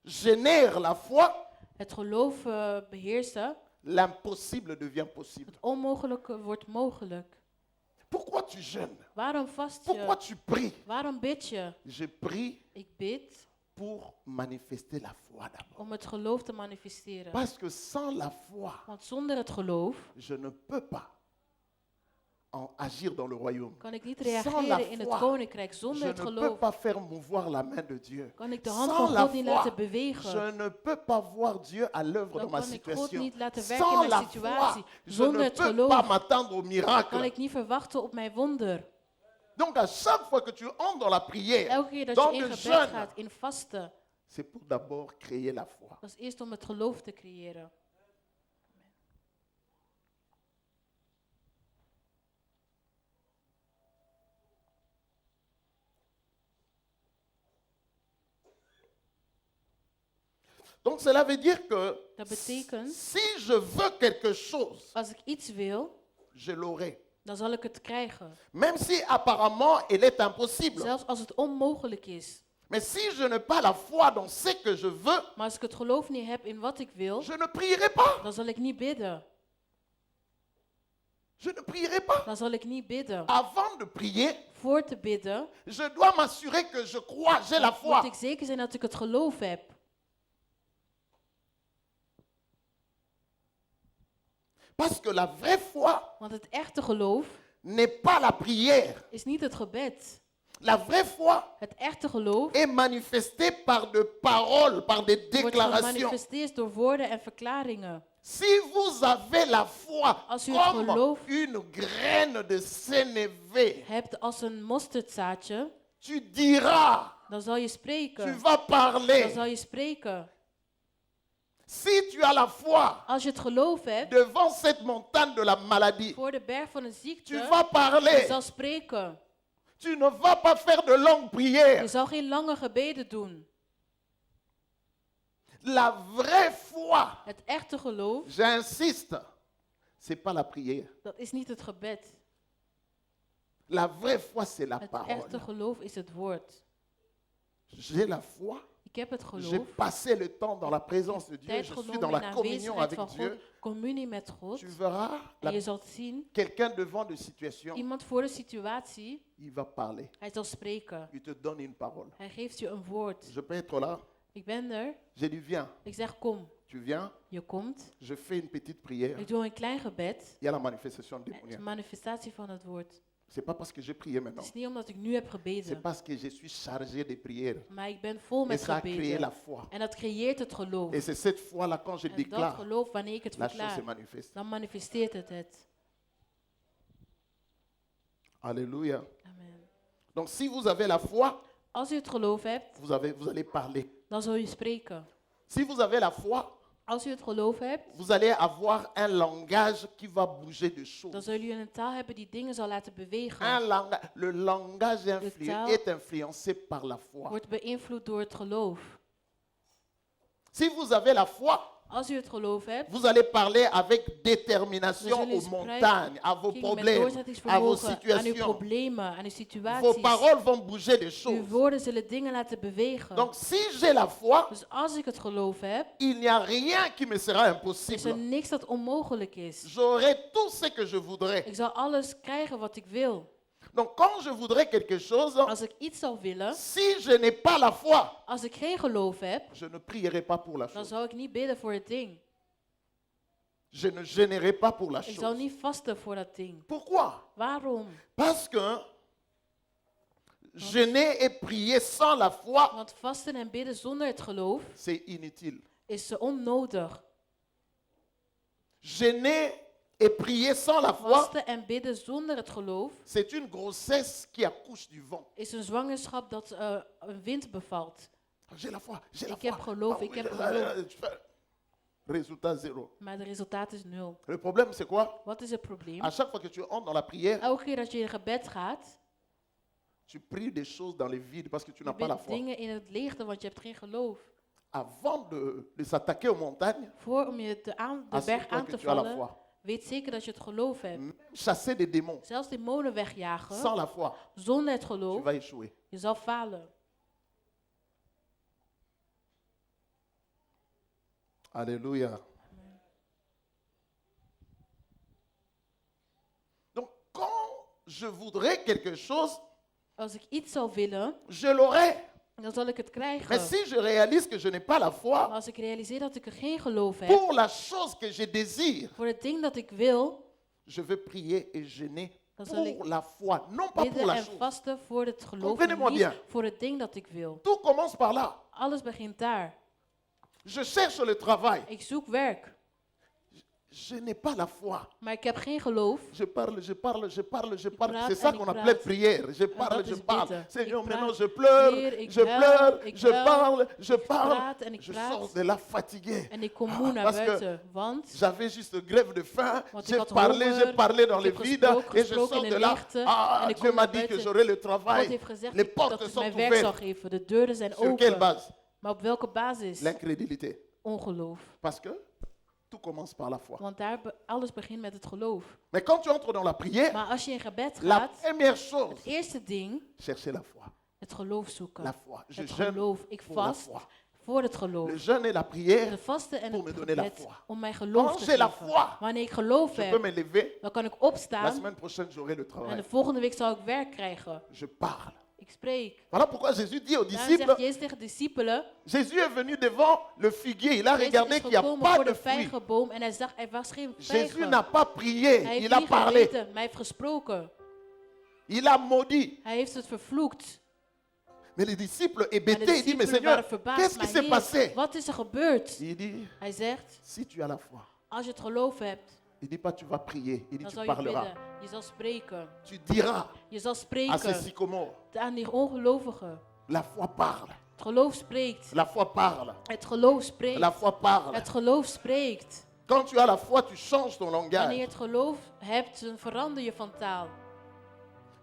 génèrent la foi, het geloof beheersen, l'impossible devient possible. het onmogelijke wordt mogelijk. Pourquoi tu jeûnes? Waarom vast Pourquoi je? tu pries? Waarom bid je? Je prie Ik bid pour manifester la foi d'abord. om het geloof te manifesteren. Parce que sans la foi, Want zonder het geloof je ne peux pas agir dans le royaume. kan ik niet Sans la reageren in het foi, koninkrijk. Je Zonder ne het peux geloof pas faire mouvoir la main de Dieu. kan ik de hand Sans van la God niet laten foi, bewegen. je ne peux pas voir Dieu à l'œuvre Dan dans ma kan ik God situation. niet laten werken Sans in la mijn situatie. foi, je Zonder ne het peux geloof pas m'attendre au kan miracle. ik niet verwachten op mijn wonder. Donc à chaque fois que tu entres dans la prière, Elke keer dat dans je in le gebed jeûne, gaat, in vasten, c'est pour d'abord créer la foi. dat is eerst om het geloof te creëren. Donc cela veut dire que Dat betekent, si je veux quelque chose, als ik iets wil, je l'aurai. dan zal ik het krijgen. Même si apparemment elle est impossible. Zelfs als het onmogelijk is. Mais si je n'ai pas la foi dans ce que je veux, Maar als ik het geloof niet heb in wat ik wil, je ne prierai pas. dan zal ik niet bidden. Je ne prierai pas. Dan zal ik niet bidden. Avant de prier, Voor te bidden, je dois m'assurer que je crois, j'ai la moet foi. ik zeker zijn dat ik het geloof heb. Parce que la vraie foi Want het echte geloof n'est pas la prière. is niet het gebed. La vraie foi Het echte geloof est manifestée par des paroles, par des wordt déclarations. gemanifesteerd door woorden en verklaringen. Si vous avez la foi Als u het comme geloof une graine de sénévé, hebt als een mosterdzaadje, tu diras, dan zal je tu spreken. vas Dan parler. zal je spreken. Si tu as la foi Als je het geloof hebt devant cette montagne de la maladie, voor de berg van een tu ziekte, vas je parler. zal spreken. Tu ne vas pas faire de longues Je prières. zal geen lange gebeden doen. La vraie foi, Het echte geloof, j'insiste, c'est pas la prière. dat is niet het gebed. La vraie foi, c'est la Het parole. echte geloof is het woord. J'ai la foi. Ik heb het J'ai geloof. passé le temps dans la présence de Dieu. Tijd Je suis genomen dans in la de communion aanwezigheid avec van God, Dieu. communie met God. Tu verras En je zult zien, quelqu'un devant de situation, iemand voor de situatie, il va parler. hij zal spreken. Il te donne une parole. Hij geeft je een woord. Je peux être là. Ik ben er. J'ai dit, viens. Ik zeg, kom. Tu viens. Je komt. Je fais une petite prière. Ik doe een klein gebed. Il y a la manifestation Het is démoniaque. een manifestatie van het woord. Ce n'est pas parce que j'ai prié Het maintenant. is niet omdat ik nu heb C'est gebeden, parce que je suis chargé de prières. maar ik ben vol Et met ça a créé la gebeden. foi. En dat creëert het geloof. Et c'est cette foi-là, quand je En dat déclare, geloof, wanneer ik het la chose se verklaar, manifeste. dan manifesteert het het. Alléluia. Amen. Donc si vous avez la foi, Als u het geloof hebt, vous allez parler. dan zul je spreken. Si vous avez la foi, Als u het geloof hebt, vous allez avoir un langage qui va bouger de dan choses. zullen jullie een taal hebben die dingen zal laten bewegen. Le langage taal est influencé par la foi. Wordt beïnvloed door het geloof. Si vous avez la foi, Als u het geloof hebt, vous allez parler avec dan détermination zullen jullie aux montagnes, à vos spreken met problèmes, à vos doorzettingsvermogen aan uw situations. problemen, aan uw Vos situaties. paroles vont bouger de Uw choses. woorden zullen dingen laten bewegen. Donc si j'ai la foi, Dus als ik het geloof heb, il n'y a rien qui me sera is er impossible. niks dat onmogelijk is. J'aurai tout ce que je voudrais. Ik zal alles krijgen wat ik wil. Donc quand je voudrais quelque chose, Als ik iets zou willen, si je n'ai pas la foi, als ik geen geloof heb, je ne prierai pas pour la dan chose. zou ik niet bidden voor het ding. Je ne gênerai pas pour la Ik zal chose. niet vasten voor dat ding. Pourquoi? Waarom? Parce que jeûner et prier sans la foi, Want vasten en bidden zonder het geloof c'est inutile. is onnodig. Jeûner et prier sans la foi, Vasten en bidden zonder het geloof c'est une grossesse qui accouche du vent. is een zwangerschap dat een wind bevalt. J'ai la foi, j'ai la Ik foi. heb geloof, ik heb geloof. Résultat zéro. Maar het resultaat is nul. Le problème, c'est quoi? Wat is het probleem? À chaque fois que tu entres dans la prière, Elke keer dat je in gebed gaat, tu pries des choses dans les vides parce que tu je n'as pas la bidt foi. dingen in het leegte, want je hebt geen geloof. Avant de s'attaquer aux montagnes, Voor om je de berg assure-toi aan que te tu as la vallen, foi. weet zeker dat je het geloof hebt. Même chasser des démons Zelfs demonen sans wegjagen, la foi, zonder het tu geloof, vas échouer. je zal falen. Alléluia. Donc, quand je voudrais quelque chose, Als ik iets zou willen, je l'aurai. dan zal ik het krijgen. Mais si je réalise que je n'ai pas la Maar foi als ik realiseer dat ik er geen geloof heb, pour la chose que je désire, voor het ding dat ik wil, je vais prier et jeûner dan zal ik pour la foi, non pas pour bidden la en chose. vasten voor het geloof, Comprenez-moi en niet bien. voor het ding dat ik wil. Tout commence par là. Alles begint daar. Je cherche le travail. Ik zoek werk, Je n'ai pas la foi. maar ik heb geen geloof. Je parle. praat C'est ça en ik qu'on appelle praat. prière. Je parle, dat je is parle. bidden. Seigneur, Ik praat. maintenant je pleure, Heer, ik je huil, pleure, ik je huil. parle, je parle. praat en ik Je praat. sors de là fatigué. En ik kom moe naar Parce que buiten, want j'avais juste grève de faim. Want ik J'ai had parlé, honger, j'ai parlé dans ik les heb vides et je gesproken sors in de de là. leegte Ah, en ik Dieu kom m'a naar dit que buiten. j'aurai le God travail. heeft gezegd Les dat portes het sont mij werk zal ouvertes. geven. De deuren zijn Sur quelle open. base? Maar op welke basis? L'incrédulité. Ongeloof. Parce que tout commence par la foi. Want daar alles begint met het geloof. Mais quand tu entres dans la prière, Maar als je in gebed la gaat, première chose, het eerste ding, chercher la foi. het geloof zoeken. La foi. Je Het jeûne geloof. Ik pour la vast foi. voor het geloof. Le jeûne et la prière, De vasten en pour me het donner la gebed foi. om mij geloof Quand te j'ai la geven. foi, Wanneer ik geloof je peux heb, me lever. dan kan ik La opstaan semaine prochaine, j'aurai le en de travail. volgende week zal ik werk krijgen. Je parle. Ik spreek. Voilà pourquoi Jésus dit aux Daarom zegt disciples, Jezus tegen de discipelen, Jésus est venu devant le figuier. Il a Jezus regardé is qu'il n'y a gekomen pas voor de de fruits. vijgenboom en hij zag, er was geen Jésus vijgen. n'a pas prié, Hij heeft il a niet parlé. gebeden, maar hij heeft gesproken. Il a maudit. Hij heeft het vervloekt. Mais les disciples En de hébétés, ils disent, mais discipelen waren Seigneur, verbaasd. qu'est-ce qui Maar s'est passé? Heer, wat is er gebeurd? Il dit, Hij zegt, si tu as la foi, als je het geloof hebt, il dit pas tu vas prier, il dit dan tu zal je parleras. bidden. Je zal spreken. Tu diras Je zal à ces spreken sycomores, aan die ongelovigen. la foi parle, Het geloof spreekt. la foi parle, Het geloof spreekt. la foi parle. Het geloof spreekt. Quand tu as la foi, tu changes ton Wanneer je langage. het geloof hebt, dan verander je van taal.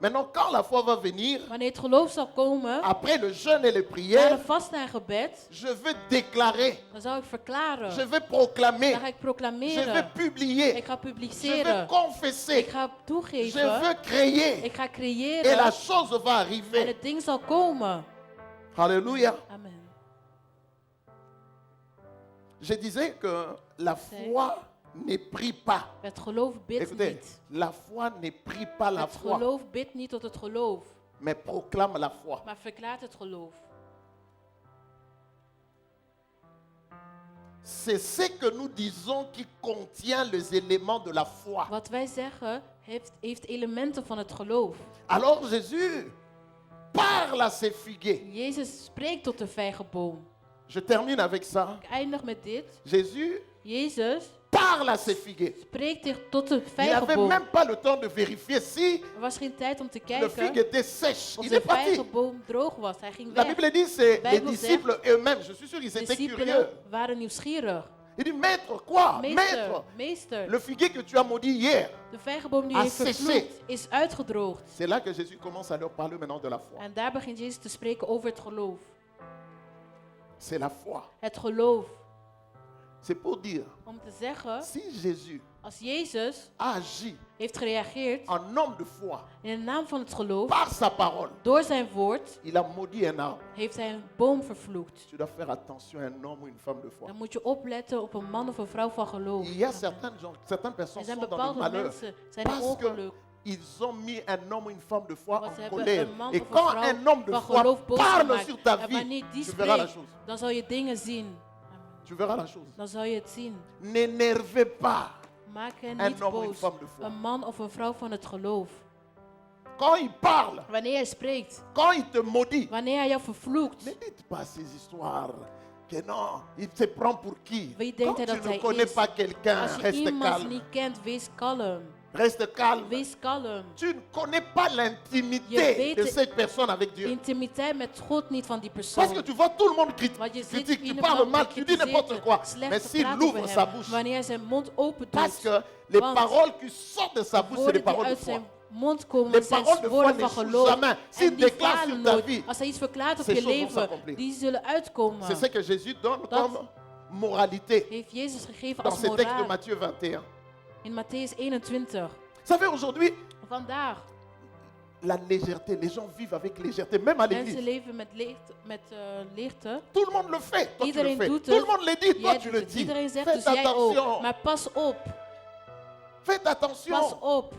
Maintenant, quand la foi va venir, Wanneer het geloof zal komen, après le jeûne et les na de prières, vasten en gebed, je vais déclarer, dan zal ik verklaren. je vais proclamer, Dan ga ik je vais proclameren. publier, Ik ga je vais publiceren. Ik confesser, ga je toegeven. veux créer. Ik ga Et la creëren. chose va En arriver. het ding zal komen. Alléluia. Amen. Je disais que la foi ne prie pas. Het geloof bidt Écoutez, niet. la foi ne prie pas la Het foi, geloof bidt niet tot het geloof, mais proclame la foi. maar verklaart het geloof. C'est ce que nous disons qui contient les éléments de la foi. Wat wij zeggen heeft elementen van het geloof. Alors Jésus parle à ces figuiers. Jezus spreekt tot de vijgenboom. Je termine avec ça. Ik eindig met dit. Jésus Jezus parle à ces figuiers. spreekt tot de Il n'avait vijgenboom. même pas le temps de vérifier si Er was geen tijd om te le figue kijken était sèche. of Il de est parti. vijgenboom droog was. Hij ging La weg. Bible dit c'est les Bijbel disciples eux-mêmes. Je suis sûr qu'ils De étaient curieux. discipelen waren nieuwsgierig. Il dit, maître, quoi? Maître, Meester, le figuier que tu as maudit hier. de vijgenboom die a heeft séché. vervloekt, is uitgedroogd. C'est là que Jésus commence à leur parler maintenant de la foi. En daar begint Jezus te spreken over het geloof. C'est la foi. Het geloof. C'est pour dire, Om te zeggen, si Jésus als Jezus a agi heeft gereageerd en homme de foi in de naam van het geloof, par sa parole, door zijn woord, il a maudit un arbre. heeft hij een boom vervloekt. Tu dois faire attention à un homme ou une femme de foi. Dan moet je opletten op een man of een vrouw van geloof. Il y a certaines Er personnes zijn sont dans le bepaalde malheur mensen, zijn in parce ongeluk. qu'ils ont mis un homme ou une femme de foi Want ze en hebben colère. een man Et of een quand vrouw un homme de van foi geloof boos parle gemaakt. sur ta En vie, wanneer die tu verras la spreekt, chose. dan zal je dingen zien. Tu verras la chose. Dan zal je het zien. N'énervez pas Maak hen un niet homme ou une boos. femme de foi. Een man of een vrouw van het geloof. Quand il parle, Wanneer hij spreekt, quand il te maudit, wanneer hij jou vervloekt. ne dites pas ces histoires que non, il se prend pour qui? Wie Quand denkt hij tu dat ne hij connais is? pas quelqu'un, Als je reste iemand calme. niet kent, wees kalm. Reste calme. Wees kalm. Tu ne connais pas Je l'intimité weet de de cette personne avec Dieu. Intimiteit met God niet van die Parce persoon. que tu vois tout le monde Want je ziet critique, tu iedereen parles mal, tu dis kritiseert n'importe je, quoi. Mais slecht s'il praat ouvre over sa hem. bouche, Wanneer hij zijn mond open parce doet, que les Want paroles qui sortent de sa bouche, c'est les woorden die paroles de uit foi. zijn mond komen, Les zijn paroles de foi woorden van n'échouent geloof. jamais. S'il En die déclare falen sur ta nooit. vie, Als hij iets verklaart op ces je choses vont leven, s'accomplir. die zullen uitkomen. C'est ce que Jésus donne Dat comme moralité heeft Jezus gegeven dans als ce texte de moraal Matthieu 21. in Matthäus 21. Vous savez, aujourd'hui, Vandaag, la légèreté, les gens vivent avec légèreté, même à mensen l'église. leven met leegte. Tout le monde le fait. Toi, tu le Iedereen fais. doet Tout le het. monde le dit. Toi, Jij tu doet le het. dis. Iedereen zegt, Faites dus jij ook. attention. Maar pas op, Faites pas attention. op.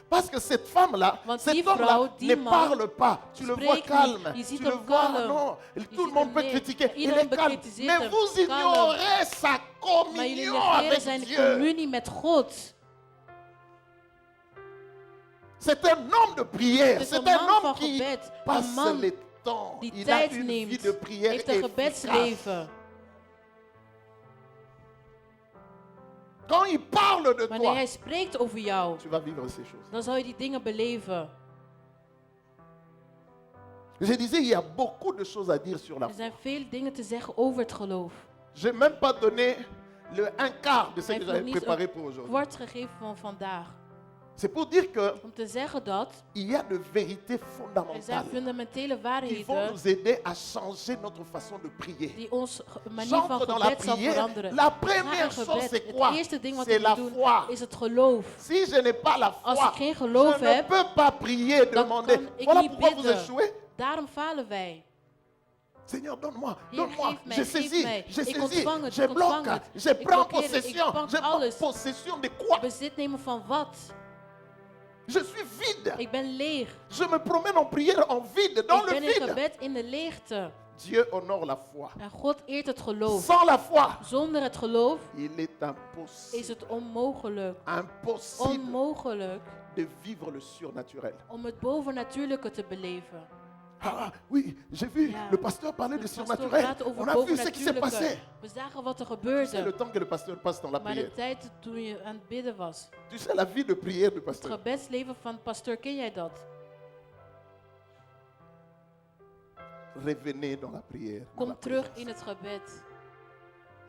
Parce que cette femme-là, Want cet die homme-là vrouw, die ne man, parle pas. Tu le vois spreekt calme. niet. Je ziet Tu le hem vois, kalm. non. Je Tout le ziet monde hem peut neer. critiquer. Il Iedereen est calme. bekritiseert Mais hem. vous Kalm. ignorez sa Maar jullie communion negeren avec zijn Dieu. communie met God. C'est un homme de prière. Het is C'est een un man homme van qui gebed. Een passe man le temps. die Il a tijd une vie neemt. de prière Heeft een efficace. gebedsleven. Quand il parle de Wanneer toi, hij spreekt over jou, tu vas vivre ces choses. dan zal je die dingen beleven. Je disais, il y a beaucoup de choses à dire sur la Er foi. zijn veel dingen te zeggen over het geloof. Je n'ai même pas donné un quart de ce Hij que heeft nog j'avais niet préparé een pour aujourd'hui. kwart gegeven van vandaag. C'est pour dire qu'il Om te zeggen dat y a de vérités er zijn fondamentales fundamentele qui vont waarheden nous aider à changer notre façon de prier. die ons manier J'entre van dans la gebed zal prière. veranderen. La Ga première in chose, gebed. c'est quoi? Het eerste ding wat C'est ik la moet doen foi. is het geloof. Si je n'ai pas la Als foi, ik geen geloof je ne heb, peux pas prier, dan demander. kan ik Voilà niet pourquoi vous bidden. échouez. Daarom falen wij. Seigneur, donne-moi, Heer, donne-moi. geef mij, Je geef saisis, mij. je Ik saisis, ontvang het, je ik ontvang bloque, het. je Ik prends blokkeer het, ik possession. pak Je prends alles. possession de quoi? Bezit nemen van wat? Je suis vide. Ik ben leeg. Je me promène en prière en vide, dans Ik le ben in vide. gebed in de leegte. Dieu honore la foi. En God eert het geloof. Sans la foi, Zonder het geloof il est is impossible, het onmogelijk. impossible Onmogelijk de vivre le surnaturel. om het bovennatuurlijke te beleven. Ah oui, j'ai vu Ja. le pasteur parler de De pastoor surnaturel. praatte over On a vu ce qui s'est passé. bovennatuurlijke. We zagen wat er C'est le gebeurde. temps que le pasteur passe dans la Maar prière. de tijd toen je aan het bidden was. Tu sais, la vie de prière du Het pasteur. gebedsleven van de pastoor, ken jij dat? Revenez dans la prière. dans la Kom terug présence. in het gebed.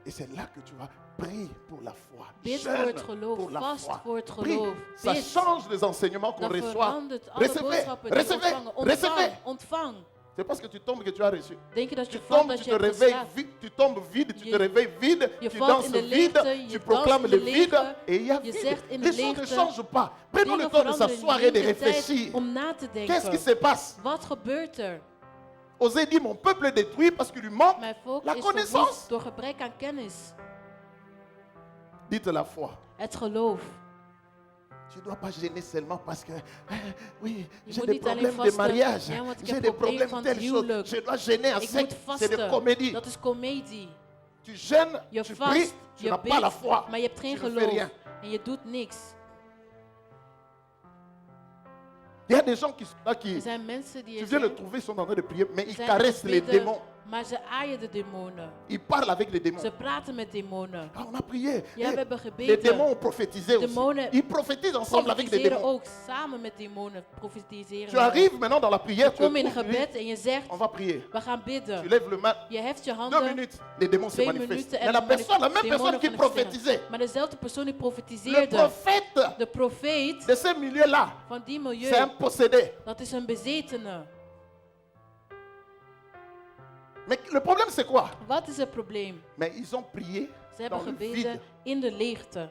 Et c'est là que tu vas prier pour la foi. Bid Jeûne voor het geloof. pour la Vast foi. voor het Prie. geloof. Ça Bid. change les enseignements qu'on Dan reçoit. verandert alle Recevez, boodschappen die we recevez, ontvangen. recevez. Ontvang. C'est parce que tu tombes que tu as reçu. Denk je dat Tu je valt, tombes, dat tu je te hebt réveilles geslapen? vide, tu tombes vide, tu Je- te réveilles vide, je tu valt danses in de vide, leegte, tu je proclames danst in le de vide leegte, et il y a je vide. zegt in de Les choses ne leegte, changent pas. Prenons le Dingen temps de veranderen s'asseoir et de niet. Neem de tijd réfléchir. om na te Qu'est-ce qui denken. se passe? Wat gebeurt er? Osez dire mon peuple est détruit parce qu'il lui manque Mijn volk la is connaissance. verwoest door gebrek aan kennis. Dites la foi. Het geloof. Tu ne dois pas gêner seulement parce que, oui, Je j'ai moet des niet alleen problèmes de vasten. mariage, Ja, want ik j'ai heb des problemen problèmes van telle chose. huwelijk. Je dois gêner à Ik sec, moet c'est de vasten. comédie. Dat is comedie. Tu gênes, Je tu vast, pries, tu je n'as pas la bidt, foi. maar je hebt geen Tu ne fais geloof. rien. En je doet niks. Il y a des gens qui sont là qui, Er zijn mensen die tu er viens de zijn, trouver, sont en train de prier, mais ils zijn caressent les bidden, démons. maar ze aaien de demonen. Ils parlent avec les démons. Ze praten met demonen. Ah, on a prié. Ja, we hebben Les gebeden. démons ont prophétisé aussi. Démonen Ils prophétisent ensemble avec les Profetiseren démons. ook samen met demonen. Profetiseren. Tu arrives maintenant dans la prière, tu Kom in trouves lui, gebed en je zegt, on va prier. we gaan Tu bidden. lèves le main, Je heft je 2 handen, minutes, les démons se 2 manifestent. minuten Mais en la de personne, la même demonen personne qui manifesteren. prophétisait, Maar dezelfde persoon die le profetiseerde, prophète de profeet de ce milieu-là, van die c'est un milieu, possédé. dat is een bezetene. Mais le problème, c'est quoi? Wat is het probleem? Mais ils ont prié Ze dans hebben le gebeden vide. in de leegte.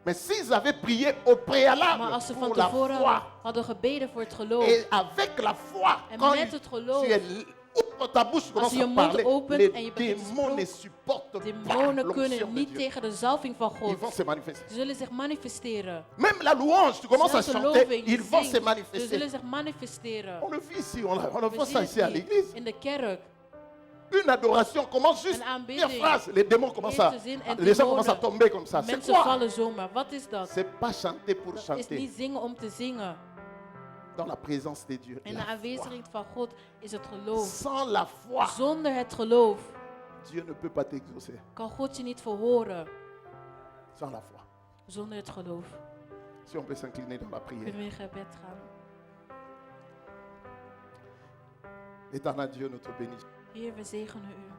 Mais s'ils avaient prié au préalable Maar als ze van pour la tevoren foi, hadden gebeden voor het geloof, et avec la foi, en quand met het geloof, ouvres ta bouche, tu commences je je à mond parler, opent les en je begint te démons ne spreken, supportent pas demonen l'onction kunnen de niet Dieu. tegen de zalving van Ils God. vont se manifester. Ze zullen zich manifesteren. Même la louange, tu commences à Zelfs de chanter, loving, ils vont zing, se Ze manifester. zullen zich manifesteren. On le vit ici, on le We voit zien ça het ici à hier l'église. in de kerk. Une adoration commence juste Een une aanbidding. phrase, les démons commencent à, Eerste zin en les gens commencent à demonen. tomber comme ça. C'est Mensen quoi? vallen zomaar. Wat is dat? C'est pas chanter pour Dat is chanter. niet zingen om te zingen. Dans la présence de Dieu. In La de foi. aanwezigheid van God is het geloof. Sans la foi, Zonder het geloof Dieu ne peut pas t'exaucer. kan God je niet verhoren. Sans la foi. Zonder het geloof. Si on peut s'incliner dans la prière. Kunnen we in gebed gaan. Éternel Dieu, nous te bénissons. Heer, we zegenen u.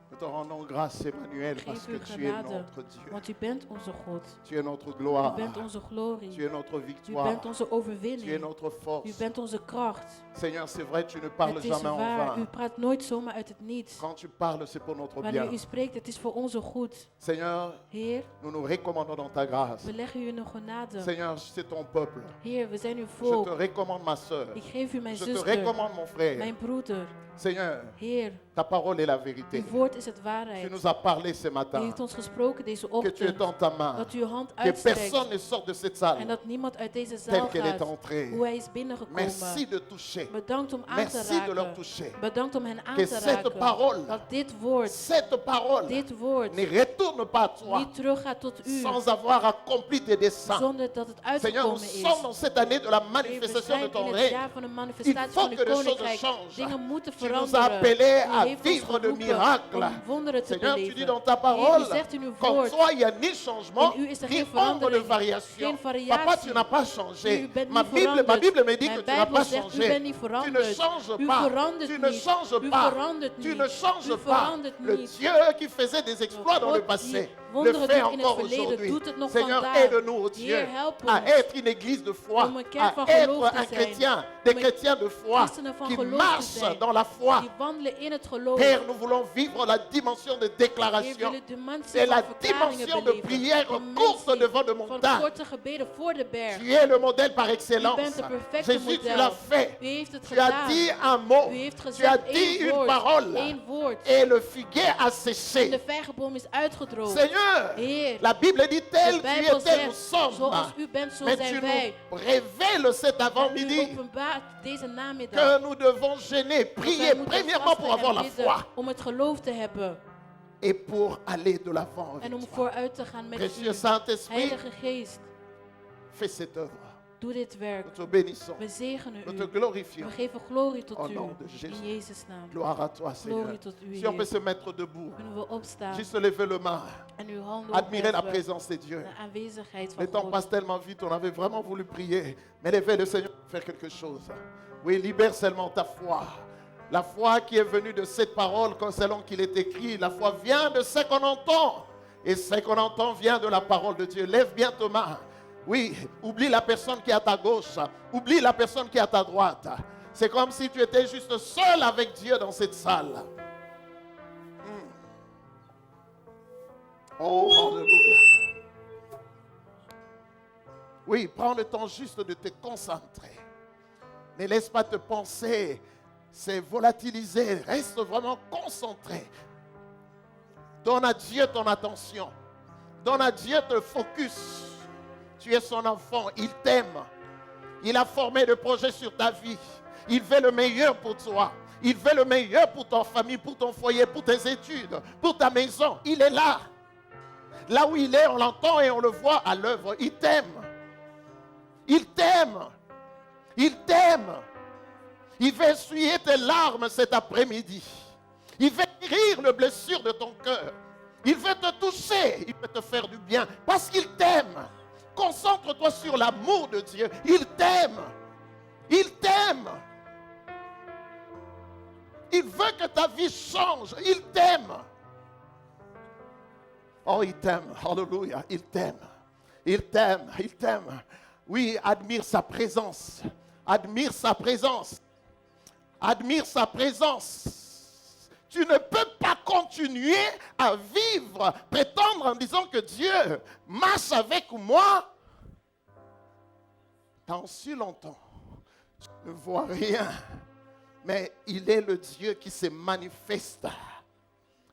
Nous te rendons grâce, Emmanuel, Geef parce que u tu es genade, notre Dieu. want u bent onze God. Tu es notre U gloire. bent onze Tu glorie. es notre U victoire. bent onze Tu es overwinning. notre U force. bent onze kracht. Seigneur, c'est vrai, tu ne parles Het is jamais en waar, u vain. praat nooit zomaar uit het niets. Quand tu parles, c'est pour notre Wanneer bien. u spreekt, het is voor onze goed. Seigneur, Heer, nous nous recommandons dans ta grâce. we leggen u in uw genade. Seigneur, c'est ton peuple. Heer, we zijn uw Je te volk. recommande ma soeur. Ik geef u mijn Je te zuster, recommande mon frère. mijn broeder. Seigneur, Heer, ta parole est la vérité. uw woord is het Tu waarheid. nous as parlé ce U matin heeft ons gesproken deze que tu ochtend. étends ta main, Dat u uw hand que personne uitstrekt. ne sort de cette En salle dat niemand uit deze telle zaal qu'elle est gaat. entrée. Hoe hij is binnengekomen. Merci de toucher. Bedankt om aan te Merci de leur raken. toucher. Bedankt om hen aan Que te cette raken. parole, Dat cette parole dit woord ne retourne pas à toi niet teruggaat tot u. sans avoir accompli tes desseins. Zonder dat het Seigneur, nous uitgekomen sommes is. dans cette année de la Heer, we manifestation de zijn ton in het règne. jaar van de Il manifestatie faut van uw que les choses koninkrijk. changent. Dingen moeten Tu nous as veranderen. appelés U à heeft ons vivre de geroepen miracles. om wonderen te Seigneur, tu dis beleven. dans ta Heer, parole, u zegt in uw comme woord, toi, il n'y a ni changement, in u is er ni geen ombre de verandering, variation. geen variatie. Papa, tu n'as pas U changé. bent Ma niet Bible veranderd. me dit que Mijn tu n'as Bijbel pas zegt, u changé. bent niet Tu ne veranderd. changes U pas. verandert Tu ne niet. changes U pas. verandert Tu niet. ne changes U pas. verandert Le niet. Dieu qui faisait des exploits dans le God passé die le wonderen fait doet in het encore verleden, aujourd'hui. doet het nog Seigneur, vandaag. aide-nous, oh Dieu, Heer, help à ons. être une église de foi, Om een kerk à van être geloof te un zijn. chrétien, des Om een chrétiens de foi christenen van qui geloof te marchent zijn. dans la foi. Die wandelen in het geloof. Père, nous voulons vivre la dimension de Heer, déclaration. willen de dimensie C'est la van verklaringen dimension de beleven. prière courte Dimensie devant de van montagne. korte gebeden voor de berg. Tu es le modèle par U excellence. bent de perfecte Jésus, tu model. l'as fait. U heeft het Tu as gedaan. dit un mot. U heeft Tu as gezegd dit één une woord. parole. Één woord. Et le figuier a En séché. de vijgenboom is uitgedroogd. Seigneur, Heer, la Bible dit de tel tu Bijbel es, tel nous zegt, sommes. zoals u bent, zo Mais tu zijn wij. nous révèles cet En u avant-midi openbaart deze namiddag. que nous devons gêner, Dat wij prier, moeten premièrement pour vasten avoir en la bidden foi om het geloof te hebben. et pour aller de l'avant. avec En om toi. vooruit te gaan met u. Précieux Saint-Esprit, Heilige Geest, fais cette œuvre. doe dit werk. Nous te bénissons. We zegenen Nous u. te glorifions. We geven glorie tot Au u. nom de Jésus. In Jezus' naam. Gloire à toi, Seigneur. Glorie tot u, Si on peut Heer. se mettre debout, Kunnen we opstaan juste lever le main, en uw handen admirer la opheffen. présence de Dieu. De aanwezigheid Le van temps passe God. tellement vite, on avait vraiment voulu prier. Mais levez le Seigneur pour faire quelque chose. Oui, libère seulement ta foi. La foi qui est venue de cette parole, comme selon qu'il est écrit, la foi vient de ce qu'on entend. Et ce qu'on entend vient de la parole de Dieu. Lève bien tes mains. Oui, oublie la personne qui est à ta gauche. Oublie la personne qui est à ta droite. C'est comme si tu étais juste seul avec Dieu dans cette salle. Oh, alléluia. Oui, prends le temps juste de te concentrer. Ne laisse pas te penser, c'est volatiliser. Reste vraiment concentré. Donne à Dieu ton attention. Donne à Dieu ton focus. Tu es son enfant, il t'aime. Il a formé des projets sur ta vie. Il veut le meilleur pour toi. Il veut le meilleur pour ta famille, pour ton foyer, pour tes études, pour ta maison. Il est là. Là où il est, on l'entend et on le voit à l'œuvre. Il t'aime. Il t'aime. Il t'aime. Il veut essuyer tes larmes cet après-midi. Il veut guérir les blessures de ton cœur. Il veut te toucher. Il veut te faire du bien parce qu'il t'aime. Concentre-toi sur l'amour de Dieu. Il t'aime. Il t'aime. Il veut que ta vie change. Il t'aime. Oh, il t'aime. Alléluia. Il t'aime. Il t'aime. Il t'aime. Oui, admire sa présence. Admire sa présence. Admire sa présence. Tu ne peux pas continuer à vivre, prétendre en disant que Dieu marche avec moi. Tant si longtemps, tu ne vois rien. Mais il est le Dieu qui se manifeste.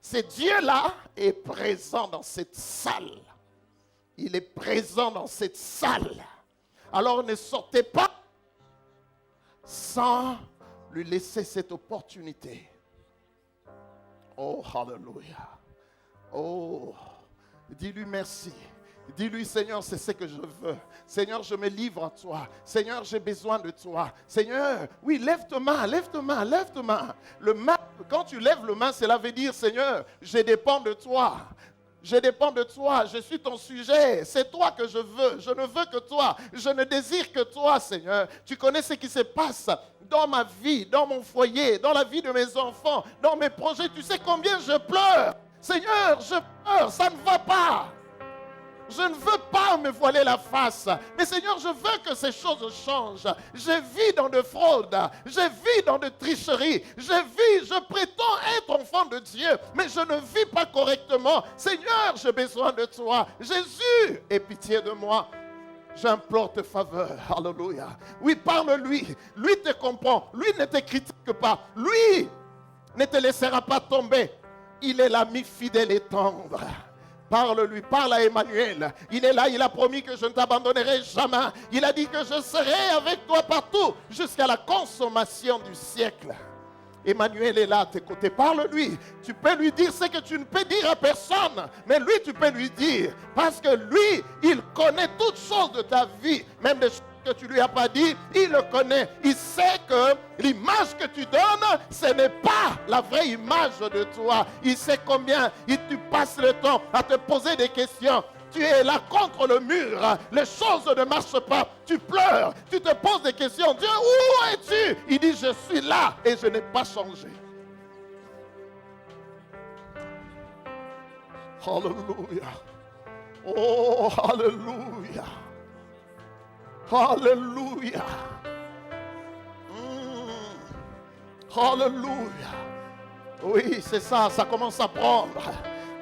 Ce Dieu-là est présent dans cette salle. Il est présent dans cette salle. Alors ne sortez pas sans lui laisser cette opportunité. Oh, hallelujah. Oh, dis-lui merci. Dis-lui, Seigneur, c'est ce que je veux. Seigneur, je me livre à toi. Seigneur, j'ai besoin de toi. Seigneur, oui, lève ta main, lève ta main, lève ta main. Le main, quand tu lèves le main, cela veut dire, Seigneur, je dépends de toi. Je dépends de toi, je suis ton sujet, c'est toi que je veux, je ne veux que toi, je ne désire que toi, Seigneur. Tu connais ce qui se passe dans ma vie, dans mon foyer, dans la vie de mes enfants, dans mes projets. Tu sais combien je pleure. Seigneur, je pleure, ça ne va pas. Je ne veux pas me voiler la face. Mais Seigneur, je veux que ces choses changent. Je vis dans de fraude. Je vis dans de tricherie. Je prétends être enfant de Dieu. Mais je ne vis pas correctement. Seigneur, j'ai besoin de toi. Jésus, aie pitié de moi. J'implore ta faveur. Alléluia. Oui, parle-lui. Lui te comprend. Lui ne te critique pas. Lui ne te laissera pas tomber. Il est l'ami fidèle et tendre. Parle-lui, parle à Emmanuel. Il est là, il a promis que je ne t'abandonnerai jamais. Il a dit que je serai avec toi partout jusqu'à la consommation du siècle. Emmanuel est là à tes côtés. Parle-lui. Tu peux lui dire ce que tu ne peux dire à personne. Mais lui, tu peux lui dire. Parce que lui, il connaît toutes choses de ta vie. Même des choses que tu ne lui as pas dit, il le connaît. Il sait que l'image que tu donnes, ce n'est pas la vraie image de toi. Il sait combien tu passes le temps à te poser des questions. Tu es là contre le mur. Les choses ne marchent pas. Tu pleures. Tu te poses des questions. Dieu, où es-tu? Il dit, je suis là et je n'ai pas changé. Alléluia. Oh, alléluia. Alléluia. Alléluia. Oui, c'est ça, ça commence à prendre.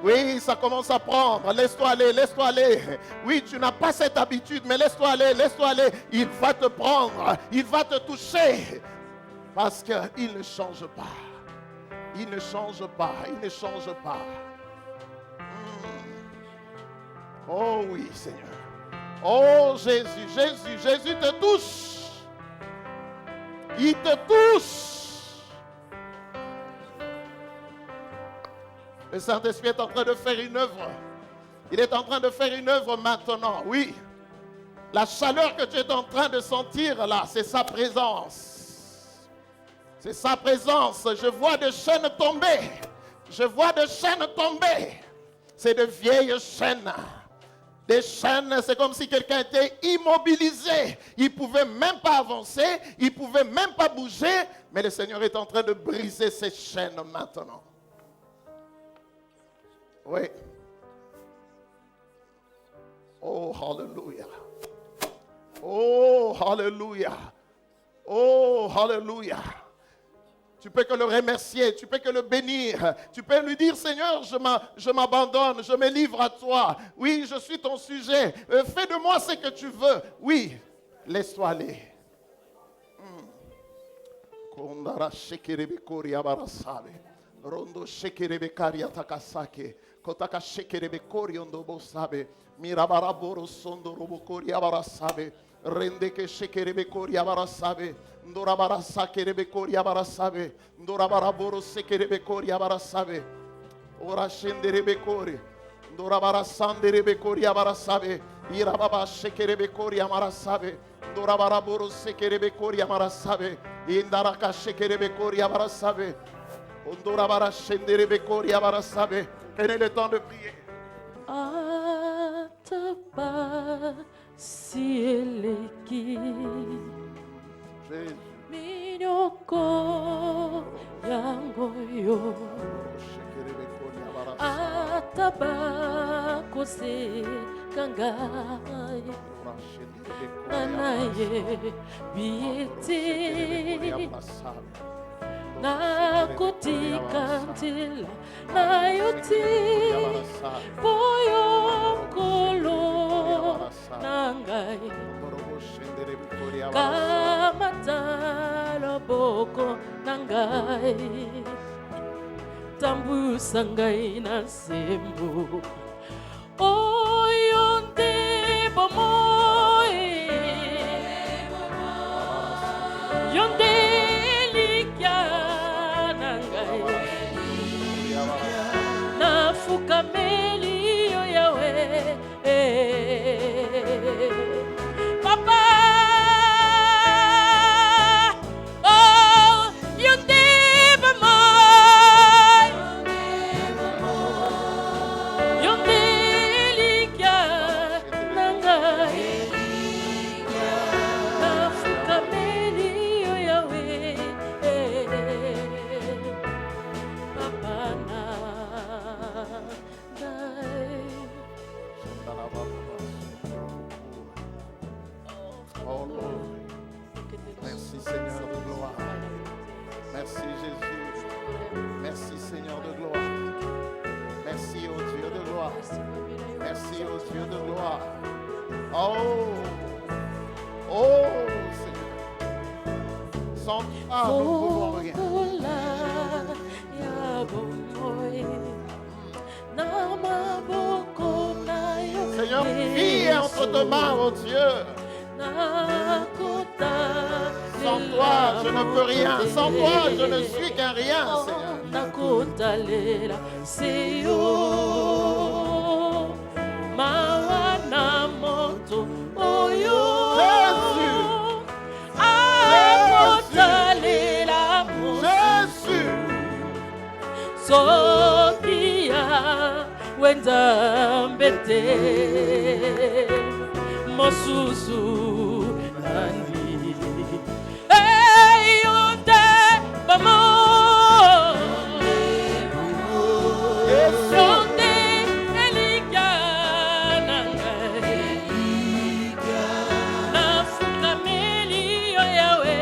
Oui, ça commence à prendre. Laisse-toi aller, laisse-toi aller. Oui, tu n'as pas cette habitude, mais laisse-toi aller, laisse-toi aller. Il va te prendre, il va te toucher. Parce qu'il ne change pas. Il ne change pas, il ne change pas. Oh oui, Seigneur. Oh Jésus, Jésus, Jésus te touche. Il te touche. Le Saint-Esprit est en train de faire une œuvre. Il est en train de faire une œuvre maintenant, oui. La chaleur que tu es en train de sentir là, c'est sa présence. C'est sa présence. Je vois des chaînes tomber. Je vois des chaînes tomber. C'est de vieilles chaînes. Des chaînes, c'est comme si quelqu'un était immobilisé. Il ne pouvait même pas avancer, il ne pouvait même pas bouger, mais le Seigneur est en train de briser ces chaînes maintenant. Oui. Oh, hallelujah. Oh, hallelujah. Oh, hallelujah. Tu peux que le remercier, tu peux que le bénir. Tu peux lui dire, Seigneur, je m'abandonne, je me livre à toi. Oui, je suis ton sujet. Fais de moi ce que tu veux. Oui, laisse-toi aller. Rondo shekerebe karia takasake. Kotaka shekerebe kori ondo bosabe. Mirabara boro sondo robokori abarasabe. Rende que shekerebe kori abarasabe. Ndorabara sakerebe kori abarasabe. Ndorabara boro sekerebe kori abarasabe. Ora shenderebe kori. Ndorabara sanderebe kori abarasabe. Irababa shekerebe kori amarasabe. Dorabaraboro sekerebe koria marasabe. Indaraka shekerebe koria marasabe. Ondorabara shenderebe koria marasabe. Prenez le temps de prier. Ataba sieleki Jésus. minyoko yangoyo Shekerebe koria marasabe. ataba kose kangai nanaye biete nakotikantila nayoti boyokolo nangai kamatalo boko nangai tambusa ngai na sembo oyonde bomoe yonde likya nangai nafuka meli yo yawe papa oh yonde bomoe yonde likya nangai nafuka meli yo yawe papa na Oh Lord. Merci Seigneur de gloire. Merci Jésus. Merci Seigneur de gloire. Merci au Dieu de gloire. Merci au Dieu de gloire. Oh. Oh Seigneur. Sans toi, nous ne pouvons rien. Seigneur, vie est entre tes mains, oh Dieu. Sans toi, je ne peux rien. Sans toi, je ne suis qu'un rien, Seigneur. Jésus. Sokia wenda mbete mosusu nani yonde bamo yonde elika nangai nafuka meli yo yawe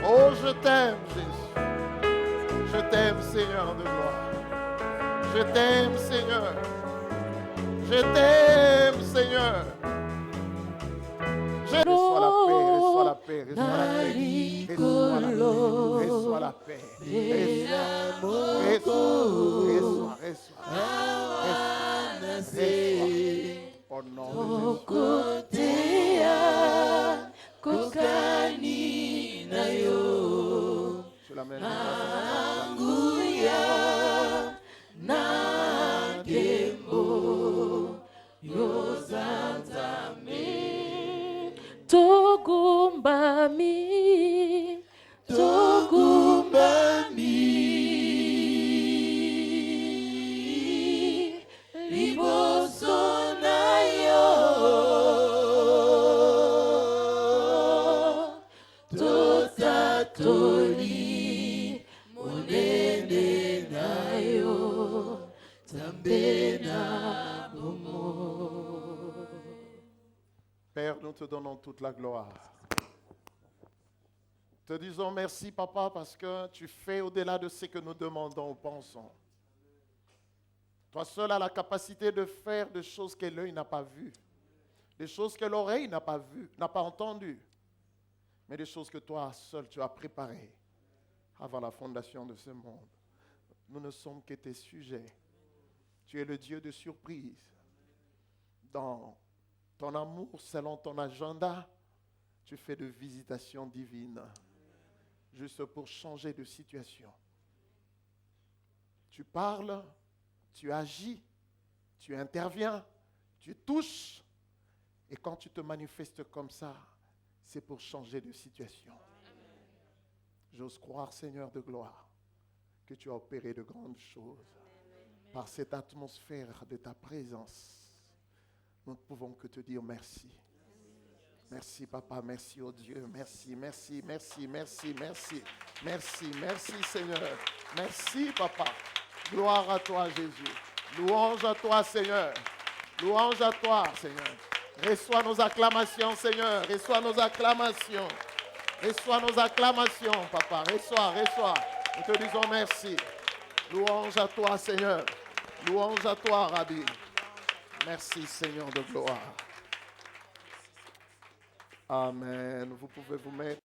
Oh, je t'aime, Jésus. Je t'aime, Seigneur de gloire. Je t'aime, Seigneur. Je t'aime, Seigneur. Reçois la paix, reçois la paix, reçois la paix. Reçois la paix, reçois. Au nom de Jésus. Je l'amène. Nakembo yozanza mami, toku mami, liboso na yo, totatoli monene na yo, tambe na bomo. Père, nous te donnons toute la gloire. Te disons merci, Papa, parce que tu fais au-delà de ce que nous demandons ou pensons. Toi seul as la capacité de faire des choses que l'œil n'a pas vues, des choses que l'oreille n'a pas vues, n'a pas entendues, mais des choses que toi seul tu as préparées avant la fondation de ce monde. Nous ne sommes que tes sujets. Tu es le Dieu de surprise. Dans ton amour, selon ton agenda, tu fais de visitations divines, juste pour changer de situation. Tu parles, tu agis, tu interviens, tu touches, et quand tu te manifestes comme ça, c'est pour changer de situation. J'ose croire, Seigneur de gloire, que tu as opéré de grandes choses par cette atmosphère de ta présence. Nous ne pouvons que te dire merci. Merci, Papa. Merci, oh Dieu. Merci, merci, merci, merci, merci. Merci, merci, Seigneur. Merci, Papa. Gloire à toi, Jésus. Louange à toi, Seigneur. Louange à toi, Seigneur. Reçois nos acclamations, Seigneur. Reçois nos acclamations. Reçois nos acclamations, Papa. Reçois, reçois. Nous te disons merci. Louange à toi, Seigneur. Louange à toi, Rabbi. Merci, Seigneur de gloire. Amen. Vous pouvez vous mettre.